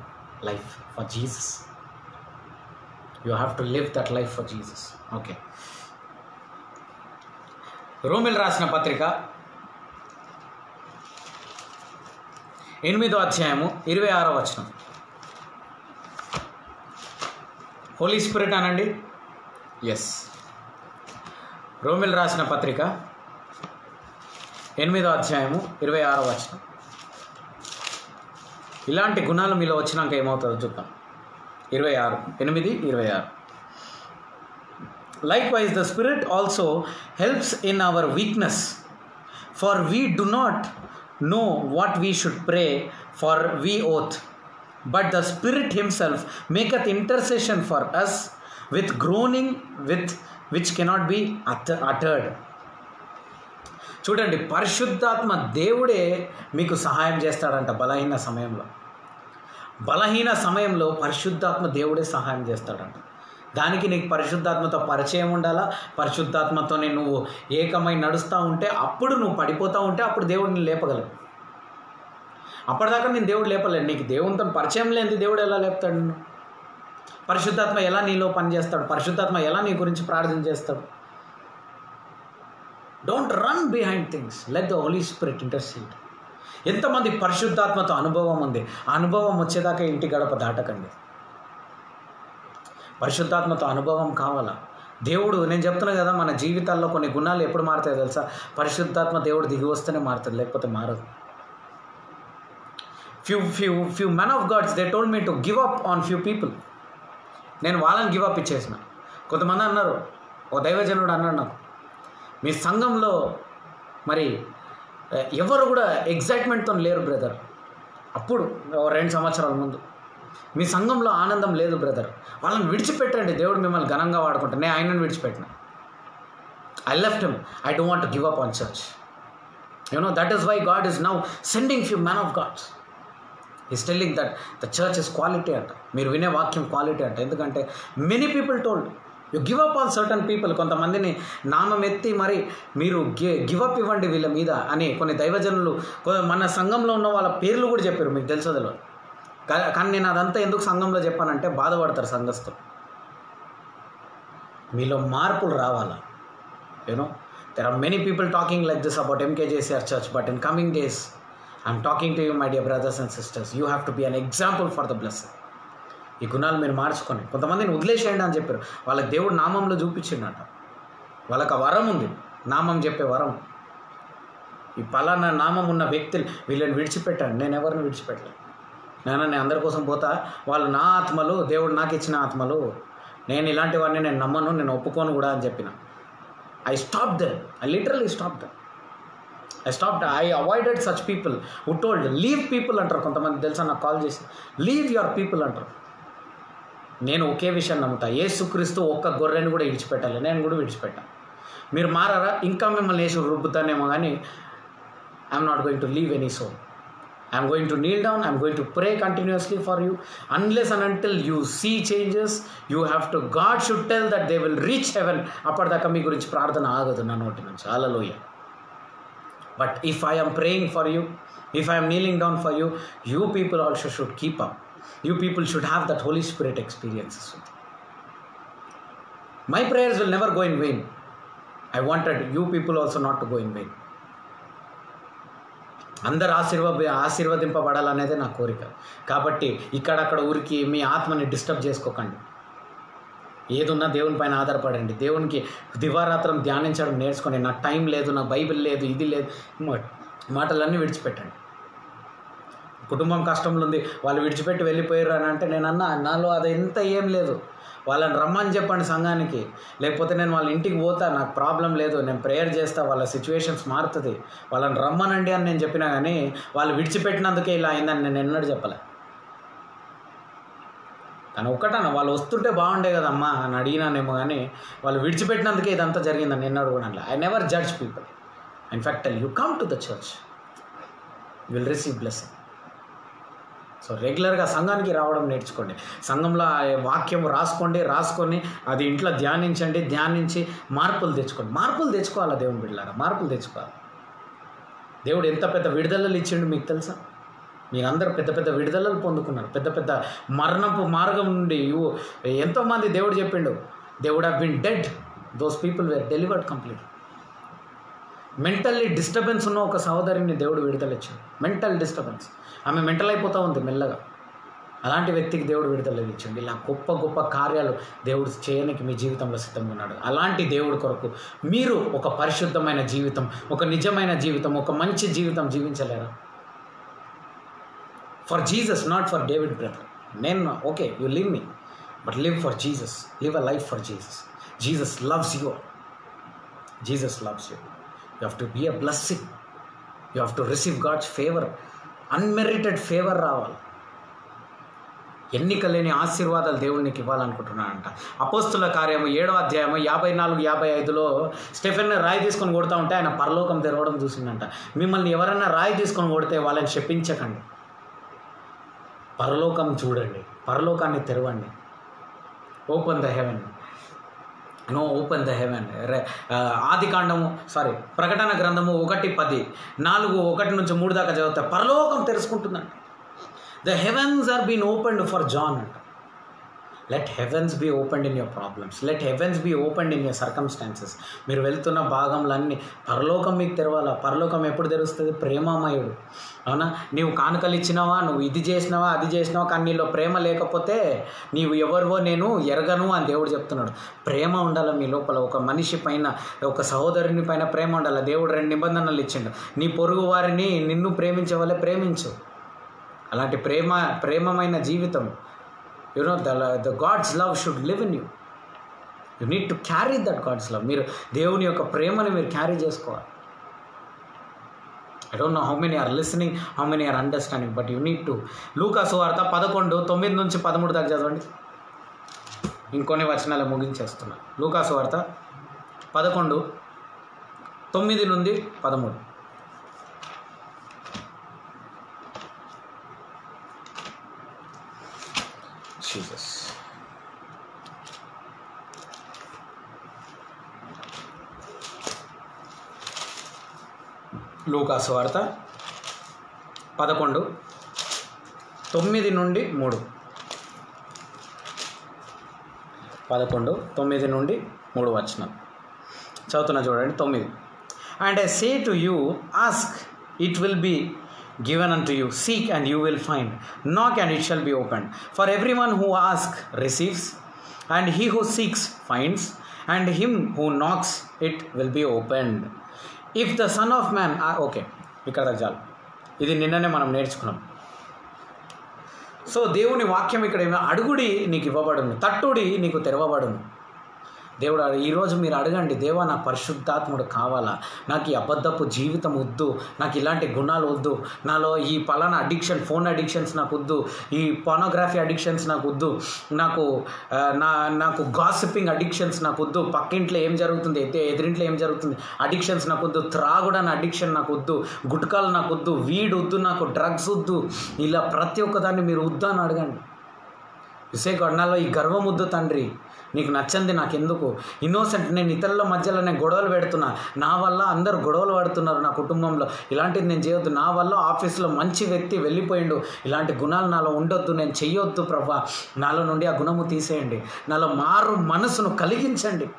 life for Jesus. You have to live that life for Jesus. Okay. రోమిల్ రాసిన పత్రిక 8వ అధ్యాయము 26వ వచనం. హోలీ స్పిరిట్ అనండి. ఎస్. రోమిల్ రాసిన పత్రిక 8వ అధ్యాయము 26వ వచనం. ఇలాంటి గుణాలు మీలో వచ్చినాక ఏమవుతుందో చూద్దాం. 8:26. Likewise, the Spirit also helps in our weakness, for we do not know what we should pray for we ought, but the Spirit himself maketh intercession for us with groaning which cannot be uttered. చూడండి, పరిశుద్ధాత్మ దేవుడే మీకు సహాయం చేస్తాడంట. బలహీన సమయంలో పరిశుద్ధాత్మ దేవుడే సహాయం చేస్తాడంట. దానికి నీకు పరిశుద్ధాత్మతో పరిచయం ఉండాలా. పరిశుద్ధాత్మతోనే నువ్వు ఏకమై నడుస్తూ ఉంటే, అప్పుడు నువ్వు పడిపోతూ ఉంటే అప్పుడు దేవుడిని లేపగలవు. అప్పటిదాకా నేను దేవుడు లేపలేను. నీకు దేవునితో పరిచయం లేనిది దేవుడు ఎలా లేపుతాడు? పరిశుద్ధాత్మ ఎలా నీలో పనిచేస్తాడు? పరిశుద్ధాత్మ ఎలా నీ గురించి ప్రార్థన చేస్తాడు? Don't run behind things, let the Holy Spirit intercede. ఎంతమంది పరిశుద్ధాత్మతో అనుభవం ఉంది? ఆ అనుభవం వచ్చేదాకా ఇంటి గడప దాటకండి. పరిశుద్ధాత్మతో అనుభవం కావాలా? దేవుడు, నేను చెప్తున్నా కదా, మన జీవితాల్లో కొన్ని గుణాలు ఎప్పుడు మారుతాయో తెలుసా? పరిశుద్ధాత్మ దేవుడు దిగి వస్తేనే మారుతుంది, లేకపోతే మారదు. Few men of gods they told me to give up on few people. నేను వాళ్ళని గివ్ అప్ ఇచ్చేసిన. కొంతమంది అన్నారు, ఓ దైవజనుడు అన్నాడు నాకు, మీ సంఘంలో మరి ఎవరు కూడా ఎగ్జైట్మెంట్తో లేరు బ్రదర్. అప్పుడు 2 సంవత్సరాల ముందు, మీ సంఘంలో ఆనందం లేదు బ్రదర్, వాళ్ళని విడిచిపెట్టండి, దేవుడు మిమ్మల్ని ఘనంగా వాడుకుంటా. నేను ఆయనను విడిచిపెట్టిన. I left him. I don't want to give up on church. That is why God is now sending few man of gods. Is telling that the church is quality అంట. మీరు వినే వాక్యం క్వాలిటీ అంట. ఎందుకంటే many people told you give up on certain people. కొంతమందిని నామం ఎత్తి మరి మీరు గివ్ అప్ ఇవ్వండి వీళ్ళ మీద అని కొన్ని దైవజనులు మన సంఘంలో ఉన్న వాళ్ళ పేర్లు కూడా చెప్పారు. మీకు తెలుసోదిలో. కానీ నేను అదంతా ఎందుకు సంఘంలో చెప్పానంటే, బాధపడతారు సంఘస్థులు. మీలో మార్పులు రావాలా. there are many people talking like this about MKJCR church, but in coming days I'm talking to you, my dear brothers and sisters, you have to be an example for the blessed. ఈ గుణాలు మీరు మార్చుకొని. కొంతమందిని వదిలేసేయండి అని చెప్పారు. వాళ్ళకి దేవుడు నామంలో చూపించిండట. వాళ్ళకి ఆ వరం ఉంది, నామం చెప్పే వరం. ఈ పలానా నామం ఉన్న వ్యక్తులు వీళ్ళని విడిచిపెట్టాను. నేను ఎవరిని విడిచిపెట్టలేదు. నేను అందరి కోసం పోతా, వాళ్ళు నా ఆత్మలు, దేవుడు నాకు ఇచ్చిన ఆత్మలు, నేను ఇలాంటి వాడిని నేను నమ్మను, నేను ఒప్పుకోను కూడా అని చెప్పిన. I stop them. I literally stop them. I avoided such people who told leave people అంటారు. కొంతమంది తెలుసా నాకు కాల్ చేసి, లీవ్ యువర్ పీపుల్ అంటారు. నేను ఒకే విషయం నమ్ముతా, యేసుక్రీస్తు ఒక్క గొర్రెని కూడా విడిచిపెట్టాలి. నేను కూడా విడిచిపెట్టాను. మీరు మారారా, ఇంకా మిమ్మల్ని వేసి రుబ్బుతానేమో, కానీ I'm not going to leave any soul. I'm going to kneel down. I'm going to pray continuously for you. Unless and until you see changes, you have to, God should tell that they will reach heaven. అప్పటిదాకా మీ గురించి ప్రార్థన ఆగదు నా నోటి నుంచి. హల్లెలూయా. But if I am praying for you, if I am kneeling down for you, you people also should keep up. You people should have that Holy Spirit experiences with you. My prayers will never go in vain. I wanted you people also not to go in vain. అందరు ఆశీర్వదింపబడాలనేదే నా కోరిక. కాబట్టి ఇక్కడక్కడ ఊరికి మీ ఆత్మని disturb చేసుకోకండి. ఏదున్నా దేవుని పైన ఆధారపడండి. దేవునికి దివారాత్రం ధ్యానించడం నేర్చుకొని, నాకు టైం లేదు, నాకు బైబిల్ లేదు, ఇది లేదు, మాటలన్నీ విడిచిపెట్టండి. కుటుంబం కష్టంలో ఉంది, వాళ్ళు విడిచిపెట్టి వెళ్ళిపోయారు అని అంటే నేను అన్నా, నాలో అది ఎంత ఏం లేదు, వాళ్ళని రమ్మని చెప్పండి సంఘానికి, లేకపోతే నేను వాళ్ళ ఇంటికి పోతా, నాకు ప్రాబ్లం లేదు, నేను ప్రేయర్ చేస్తా, వాళ్ళ సిచ్యువేషన్స్ మారుతుంది, వాళ్ళని రమ్మనండి అని నేను చెప్పినా కానీ వాళ్ళు విడిచిపెట్టినందుకే ఇలా అయిందని నేను ఎన్నడూ చెప్పలే. కానీ ఒక్కటన్నా వాళ్ళు వస్తుంటే బాగుండే కదమ్మా అని అడిగినానేమో, కానీ వాళ్ళు విడిచిపెట్టినందుకే ఇదంతా జరిగిందని నేను అడుగునట్ల. I never judge people. In fact you come to the church, you will receive blessing. So రెగ్యులర్గా సంఘానికి రావడం నేర్చుకోండి. సంఘంలో వాక్యం రాసుకొని అది ఇంట్లో ధ్యానించి మార్పులు తెచ్చుకోవాలి. దేవుని బిడ్డలారా, మార్పులు తెచ్చుకోవాలి. దేవుడు ఎంత పెద్ద విడుదలలు ఇచ్చిండు మీకు తెలుసా? మీరందరూ పెద్ద పెద్ద విడుదలలు పొందుకున్నారు. పెద్ద పెద్ద మరణపు మార్గం నుండి ఎంతోమంది దేవుడు చెప్పిండు, they would have been dead, those people were delivered complete. Mentally disturbance ఉన్న ఒక సహోదరిని దేవుడు విడుదల ఇచ్చాడు. మెంటల్ డిస్టర్బెన్స్, ఆమె మెంటల్ అయిపోతూ ఉంది మెల్లగా. అలాంటి వ్యక్తికి దేవుడు విడుదల ఇచ్చిండు. ఇలా గొప్ప గొప్ప కార్యాలు దేవుడు చేయడానికి మీ జీవితంలో సిద్ధంగా ఉన్నాడు. అలాంటి దేవుడి కొరకు మీరు ఒక పరిశుద్ధమైన జీవితం, ఒక నిజమైన జీవితం, ఒక మంచి జీవితం జీవించలేరా? For Jesus, not for David brother. నేను okay, you live me, but live for Jesus. Live a life for Jesus. Jesus loves you. Jesus loves you. You have to be a blessing. You have to receive God's favour. Unmerited favour రావాలి. ఎన్నిక లేని ఆశీర్వాదాలు దేవుడు నీకు ఇవ్వాలనుకుంటున్నాడంట. అపోస్తుల కార్యము 7వ అధ్యాయము 54-55లో స్టెఫెన్ రాయి తీసుకొని కొడతా ఉంటే ఆయన పరలోకం తెరవడం చూసిందంట. మిమ్మల్ని ఎవరైనా రాయి తీసుకొని కొడితే వాళ్ళని శపించకండి, పరలోకం చూడండి, పరలోకాన్ని తెరవండి. Open the heaven. Open the heaven. ప్రకటన గ్రంథము 1:10, 4:1-3 దాకా చదివితే పరలోకం తెరుచుకుంటుందంట. The heavens are being opened for John. Let heavens be opened in your problems. Let heavens be opened in your circumstances. మీరు వెళ్తున్న భాగంలన్నీ పరలోకం మీకు తెరవాలా. పరలోకం ఎప్పుడు తెరుస్తుంది? ప్రేమమయుడు. అవునా? నీవు కానుకలు ఇచ్చినావా, నువ్వు ఇది చేసినావా, అది చేసినావా, కానీ నీలో ప్రేమ లేకపోతే నీవు ఎవరివో నేను ఎరగను అని దేవుడు చెప్తున్నాడు. ప్రేమ ఉండాలి మీ లోపల. ఒక మనిషి పైన, ఒక సహోదరుని పైన ప్రేమ ఉండాలి. దేవుడు 2 నిబంధనలు ఇచ్చిండు. నీ పొరుగు వారిని నిన్ను ప్రేమించే వాళ్ళే ప్రేమించు. అలాంటి ప్రేమమైన జీవితం, the God's love should live in you. You need to carry that God's love. మీరు దేవుని యొక్క ప్రేమని మీరు క్యారీ చేసుకోవాలి. I don't know how many are listening, how many are understanding, but you need to. లూకా సువార్త 11:9-13 దాకా చదవండి. ఇంకొన్ని వచనాలు ముగించేస్తున్నా. లూకా సువార్త 11:9-13. Jesus. లూకా సువార్త 11:9-3. 11:9-3 వచనం చదువుతున్నా చూడండి. 9. And I say to you, ask, it will be given unto you. Seek and you will find. Knock and it shall be opened. For everyone who asks receives, and he who seeks finds, and him who knocks it will be opened. If the Son of Man okay, ఇక్కడ చాలు. ఇది నిన్ననే మనం నేర్చుకున్నాం. So దేవుని వాక్యం ఇక్కడ అడుగుడి నీకు ఇవ్వబడును, తట్టుడి నీకు తెరవబడును. దేవుడు ఈరోజు మీరు అడగండి, దేవా నాకు పరిశుద్ధాత్ముడు కావాలా, నాకు ఈ అబద్ధపు జీవితం వద్దు, నాకు ఇలాంటి గుణాలు వద్దు, నాలో ఈ పలానా అడిక్షన్, ఫోన్ అడిక్షన్స్ నాకు వద్దు, ఈ పోర్నోగ్రఫీ అడిక్షన్స్ నాకు వద్దు, నాకు గాసిపింగ్ అడిక్షన్స్ నాకు వద్దు, పక్కింట్లో ఏం జరుగుతుంది, ఎదురింట్లో ఏం జరుగుతుంది అడిక్షన్స్ నాకు వద్దు, త్రాగుడని అడిక్షన్ నాకు వద్దు, గుట్కాలు నాకు వద్దు, వీడ్ వద్దు, నాకు డ్రగ్స్ వద్దు, ఇలా ప్రతి ఒక్కదాన్ని మీరు వద్దు అని అడగండి. విసే నాలో ఈ గర్వం వద్దు తండ్రి, నీకు నచ్చంది నాకెందుకు, ఇన్నోసెంట్, నేను ఇతరుల మధ్యలో నేను గొడవలు పెడుతున్నా, నా వల్ల అందరు గొడవలు పడుతున్నారు నా కుటుంబంలో, ఇలాంటిది నేను చేయొద్దు, నా వల్ల ఆఫీస్లో మంచి వ్యక్తి వెళ్ళిపోయిండు, ఇలాంటి గుణాలు నాలో ఉండొద్దు, నేను చెయ్యొద్దు ప్రభా, నాలో నుండి ఆ గుణము తీసేయండి, నాలో మారు మనసును కలిగించండి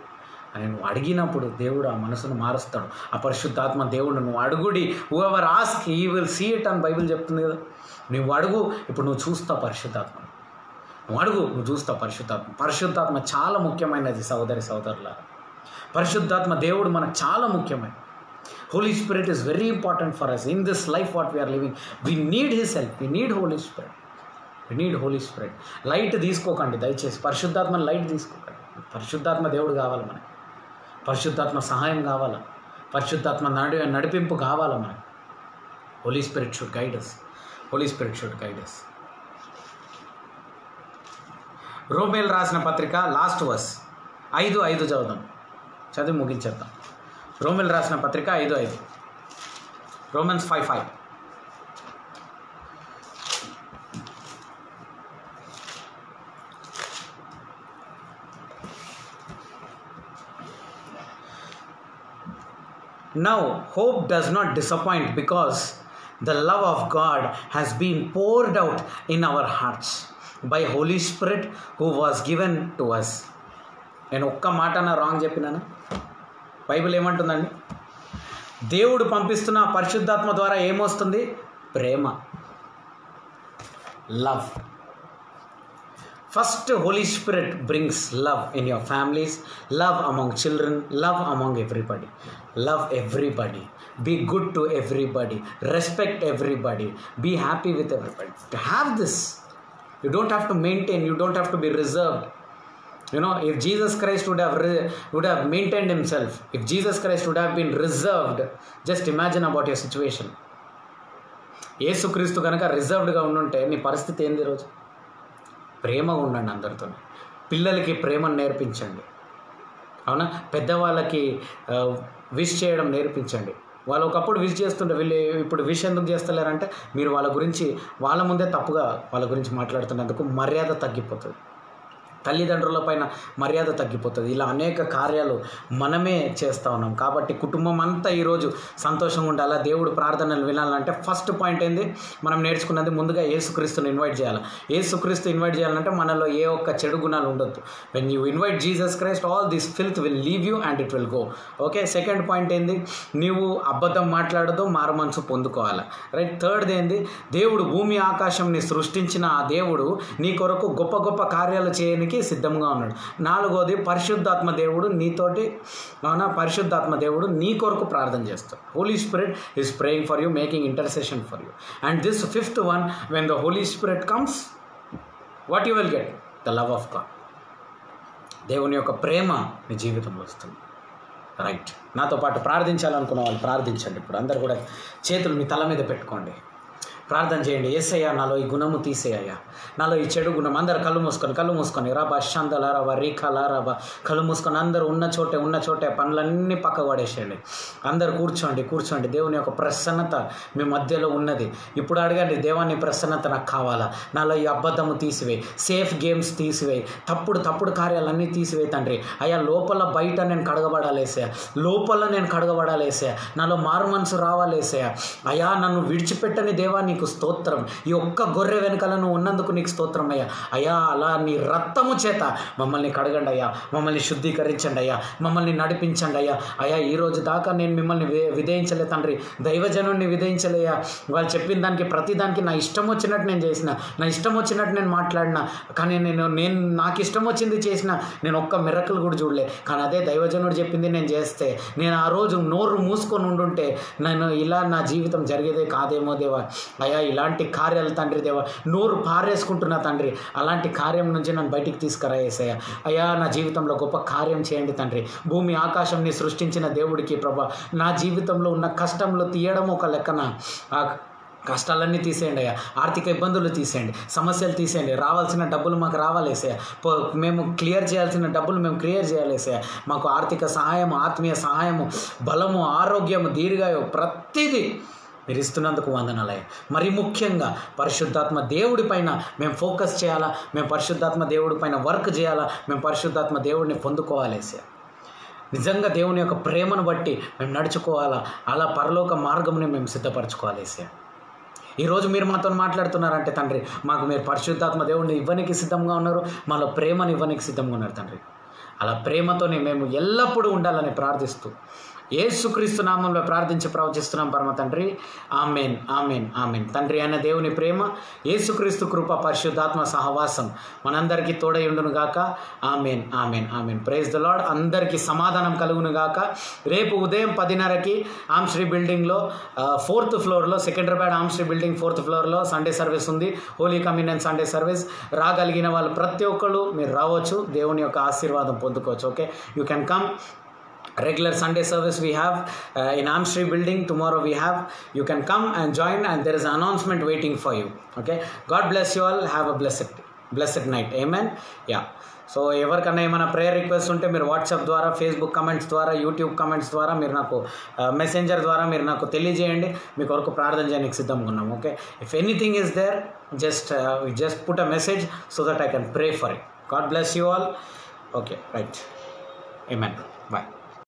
అని నువ్వు అడిగినప్పుడు దేవుడు ఆ మనసును మారుస్తాడు. ఆ పరిశుద్ధాత్మ దేవుడు నువ్వు అడుగుడి, whoever ask he will see it అని బైబిల్ చెప్తుంది కదా. నువ్వు అడుగు, ఇప్పుడు నువ్వు చూస్తావు పరిశుద్ధాత్మ, నువ్వు అడుగు, నువ్వు చూస్తావు పరిశుద్ధాత్మ. పరిశుద్ధాత్మ చాలా ముఖ్యమైనది సోదరుల. పరిశుద్ధాత్మ దేవుడు మనకు చాలా ముఖ్యమైనది. Holy Spirit is very important for us in this life what we are living. We need his help, we need Holy Spirit, we need Holy Spirit. Light తీసుకోకండి దయచేసి, పరిశుద్ధాత్మ లైట్ తీసుకోకండి. పరిశుద్ధాత్మ దేవుడు కావాలి మనకి, పరిశుద్ధాత్మ సహాయం కావాలా, పరిశుద్ధాత్మ నడిపింపు కావాలా మనకి. Holy Spirit should guide us, Holy Spirit should guide us. రోమేలు రాసిన పత్రిక లాస్ట్ వర్స్ 5:5 చదువుదాం, చదివి ముగించేద్దాం. రోమేలు రాసిన పత్రిక 5:5, Romans 5:5. Now hope does not disappoint because the love of God has been poured out in our hearts by Holy Spirit who was given to us. నేను ఒక్క మాట నా రాంగ్ చెప్పినాను. బైబిల్ ఏమంటుందండి? దేవుడు పంపిస్తున్న పరిశుద్ధాత్మ ద్వారా ఏమొస్తుంది? ప్రేమ, love. First, Holy Spirit brings love in your families, love among children, love among everybody. Love everybody. Be good to everybody. Respect everybody. Be happy with everybody. To have this, you don't have to maintain, you don't have to be reserved. You know, if Jesus Christ would have maintained himself, if Jesus Christ would have been reserved, just imagine about your situation. యేసుక్రీస్తు కనుక రిజర్వ్డ్గా ఉండుంటే నీ పరిస్థితి ఏంది? ఈరోజు ప్రేమగా ఉండండి అందరితో. పిల్లలకి ప్రేమను నేర్పించండి, అవునా? పెద్దవాళ్ళకి విష్ చేయడం నేర్పించండి. వాళ్ళు ఒకప్పుడు విష్ చేస్తుంటే వీళ్ళు ఇప్పుడు విష్ ఎందుకు చేస్తలేరంటే మీరు వాళ్ళ గురించి వాళ్ళ ముందే తప్పుగా వాళ్ళ గురించి మాట్లాడుతున్నందుకు మర్యాద తగ్గిపోతుంది, తల్లిదండ్రుల పైన మర్యాద తగ్గిపోతుంది. ఇలా అనేక కార్యాలు మనమే చేస్తూ ఉన్నాం. కాబట్టి కుటుంబం అంతా ఈరోజు సంతోషంగా ఉండాలా, దేవుడు ప్రార్థనలు వినాలంటే ఫస్ట్ పాయింట్ ఏంది? మనం నేర్చుకున్నది ముందుగా యేసుక్రీస్తుని ఇన్వైట్ చేయాలి. యేసుక్రీస్తు ఇన్వైట్ చేయాలంటే మనలో ఏ ఒక్క చెడు గుణాలు ఉండొద్దు. When you invite Jesus Christ, all this filth will leave you and it will go. Okay. Second point ఏంది? నీవు అబద్ధం మాట్లాడదు, మారు మనసు పొందుకోవాలి. రైట్. థర్డ్ ఏంది? దేవుడు భూమి ఆకాశంని సృష్టించిన ఆ దేవుడు నీ కొరకు గొప్ప గొప్ప కార్యాలు చేయడానికి సిద్ధంగా ఉన్నాడు. నాలుగోది, పరిశుద్ధాత్మ దేవుడు నీతోటి, అవునా, పరిశుద్ధాత్మ దేవుడు నీ కొరకు ప్రార్థన చేస్తాడు. Holy Spirit is praying for you, making intercession for you. And this fifth one, when the Holy Spirit comes, what you will get? The love of God. దేవుని యొక్క ప్రేమ నీ జీవితంలో వస్తుంది. రైట్. నాతో పాటు ప్రార్థించాలనుకున్న వాళ్ళు ప్రార్థించండి. ఇప్పుడు అందరు కూడా చేతులు మీ తల మీద పెట్టుకోండి, ప్రార్థన చేయండి. యేసయ్యా, నాలో ఈ గుణము తీసేయ్యా, నాలో ఈ చెడు గుణం. అందరు కళ్ళు మూసుకొని రాబా శాంతలా రాబా రీఖాలా రాబా, కళ్ళు మూసుకొని అందరూ ఉన్న చోటే పనులన్నీ పక్క పడేసేయండి. అందరు కూర్చోండి. దేవుని యొక్క ప్రసన్నత మీ మధ్యలో ఉన్నది. ఇప్పుడు అడగండి, దేవాన్ని ప్రసన్నత నాకు కావాలా, నాలో ఈ అబద్ధము తీసివేయి, సేఫ్ గేమ్స్ తీసివేయి, తప్పుడు కార్యాలన్నీ తీసివేయి తండ్రి. అయ్యా, లోపల బయట నేను కడగబడాలేసా, నాలో మారు మనసు రావాలేసా. అయ్యా, నన్ను విడిచిపెట్టని దేవా నీకు స్తోత్రం. ఈ ఒక్క గొర్రె వెనకాల నువ్వు ఉన్నందుకు నీకు స్తోత్రం అయ్యా. అయ్యా, అలా నీ రక్తము చేత మమ్మల్ని కడగండి అయ్యా, మమ్మల్ని శుద్ధీకరించండి అయ్యా, మమ్మల్ని నడిపించండి అయ్యా. అయ్యా, ఈ రోజు దాకా నేను మిమ్మల్ని విధేయించలే తండ్రి, దైవజనుడిని విధేయించలేయా. వాళ్ళు చెప్పిన దానికి ప్రతిదానికి నా ఇష్టం వచ్చినట్టు నేను చేసిన, నా ఇష్టం వచ్చినట్టు నేను మాట్లాడినా, కానీ నేను నాకు ఇష్టం వచ్చింది చేసిన, నేను ఒక్క మిరకల్ కూడా చూడలే. కానీ అదే దైవజనుడు చెప్పింది నేను చేస్తే, నేను ఆ రోజు నోరు మూసుకొని ఉండుంటే నేను ఇలా నా జీవితం జరిగేదే కాదేమో దేవా. అయ్యా, ఇలాంటి కార్యాలు తండ్రి దేవా, నోరు పారేసుకుంటున్నా తండ్రి, అలాంటి కార్యం నుంచి నన్ను బయటికి తీసుకురా యేసయ్యా. అయ్యా, నా జీవితంలో గొప్ప కార్యం చేయండి తండ్రి. భూమి ఆకాశంని సృష్టించిన దేవుడికి ప్రభా, నా జీవితంలో ఉన్న కష్టంలో తీయడం ఒక లెక్కన, ఆ కష్టాలన్నీ తీసేయండి అయ్యా, ఆర్థిక ఇబ్బందులు తీసేయండి, సమస్యలు తీసేయండి, రావాల్సిన డబ్బులు మాకు రావాలేసయ్యా, మేము క్లియర్ చేయాల్సిన డబ్బులు మేము క్లియర్ చేయాలేసయ్యా. మాకు ఆర్థిక సహాయము, ఆత్మీయ సహాయము, బలము, ఆరోగ్యము, దీర్ఘాయు ప్రతిదీ మీరు ఇస్తున్నందుకు వందనాలయ్యా. మరి ముఖ్యంగా పరిశుద్ధాత్మ దేవుడి పైన మేము ఫోకస్ చేయాలా, మేము పరిశుద్ధాత్మ దేవుడి పైన వర్క్ చేయాలా, మేము పరిశుద్ధాత్మ దేవుడిని పొందుకోవాలేసయ్యా. నిజంగా దేవుని యొక్క ప్రేమను బట్టి మేము నడుచుకోవాలా, అలా పరలోక మార్గంని మేము సిద్ధపరచుకోవాలేసయ్యా. ఈరోజు మీరు మాతో మాట్లాడుతున్నారంటే తండ్రి, మాకు మీరు పరిశుద్ధాత్మ దేవుడిని ఇవ్వడానికి సిద్ధంగా ఉన్నారు, మాలో ప్రేమను ఇవ్వడానికి సిద్ధంగా ఉన్నారు తండ్రి. అలా ప్రేమతోనే మేము ఎల్లప్పుడూ ఉండాలని ప్రార్థిస్తూ యేసుక్రీస్తు నామంలో ప్రార్థించి ప్రవచిస్తున్నాం పరమ తండ్రి. Amen, amen, amen. తండ్రి అయిన దేవుని ప్రేమ, యేసుక్రీస్తు కృప, పరిశుద్ధాత్మ సహవాసం మనందరికీ తోడై ఉండును గాక. Amen, amen, amen. Praise the Lord. అందరికీ సమాధానం కలుగును గాక. రేపు ఉదయం 10:30కి ఆమ్శ్రీ బిల్డింగ్లో 4th ఫ్లోర్లో, సికింద్రాబాద్ ఆమ్శ్రీ బిల్డింగ్ 4th ఫ్లోర్లో సండే సర్వీస్ ఉంది. Holy communion Sunday service. రాగలిగిన వాళ్ళు ప్రతి ఒక్కళ్ళు మీరు రావచ్చు, దేవుని యొక్క ఆశీర్వాదం పొందుకోవచ్చు. Okay, you can come. Regular Sunday service we have in Amstree building. Tomorrow we have. You can come and join, and there is an announcement waiting for you. Okay, God bless you all. Have a blessed day. Blessed night. Amen. Yeah. So ఎవరికన్నా ఏమైనా prayer request ఉంటే మీరు WhatsApp ద్వారా, Facebook comments ద్వారా, YouTube comments ద్వారా మీరు నాకు messenger ద్వారా మీరు నాకు తెలియజేయండి. మీ కొరకు ప్రార్థన చేయడానికి సిద్ధంగా ఉన్నాం. Okay, if anything is there just put a message so that I can pray for it. God bless you all. Okay, right. Amen. Bye.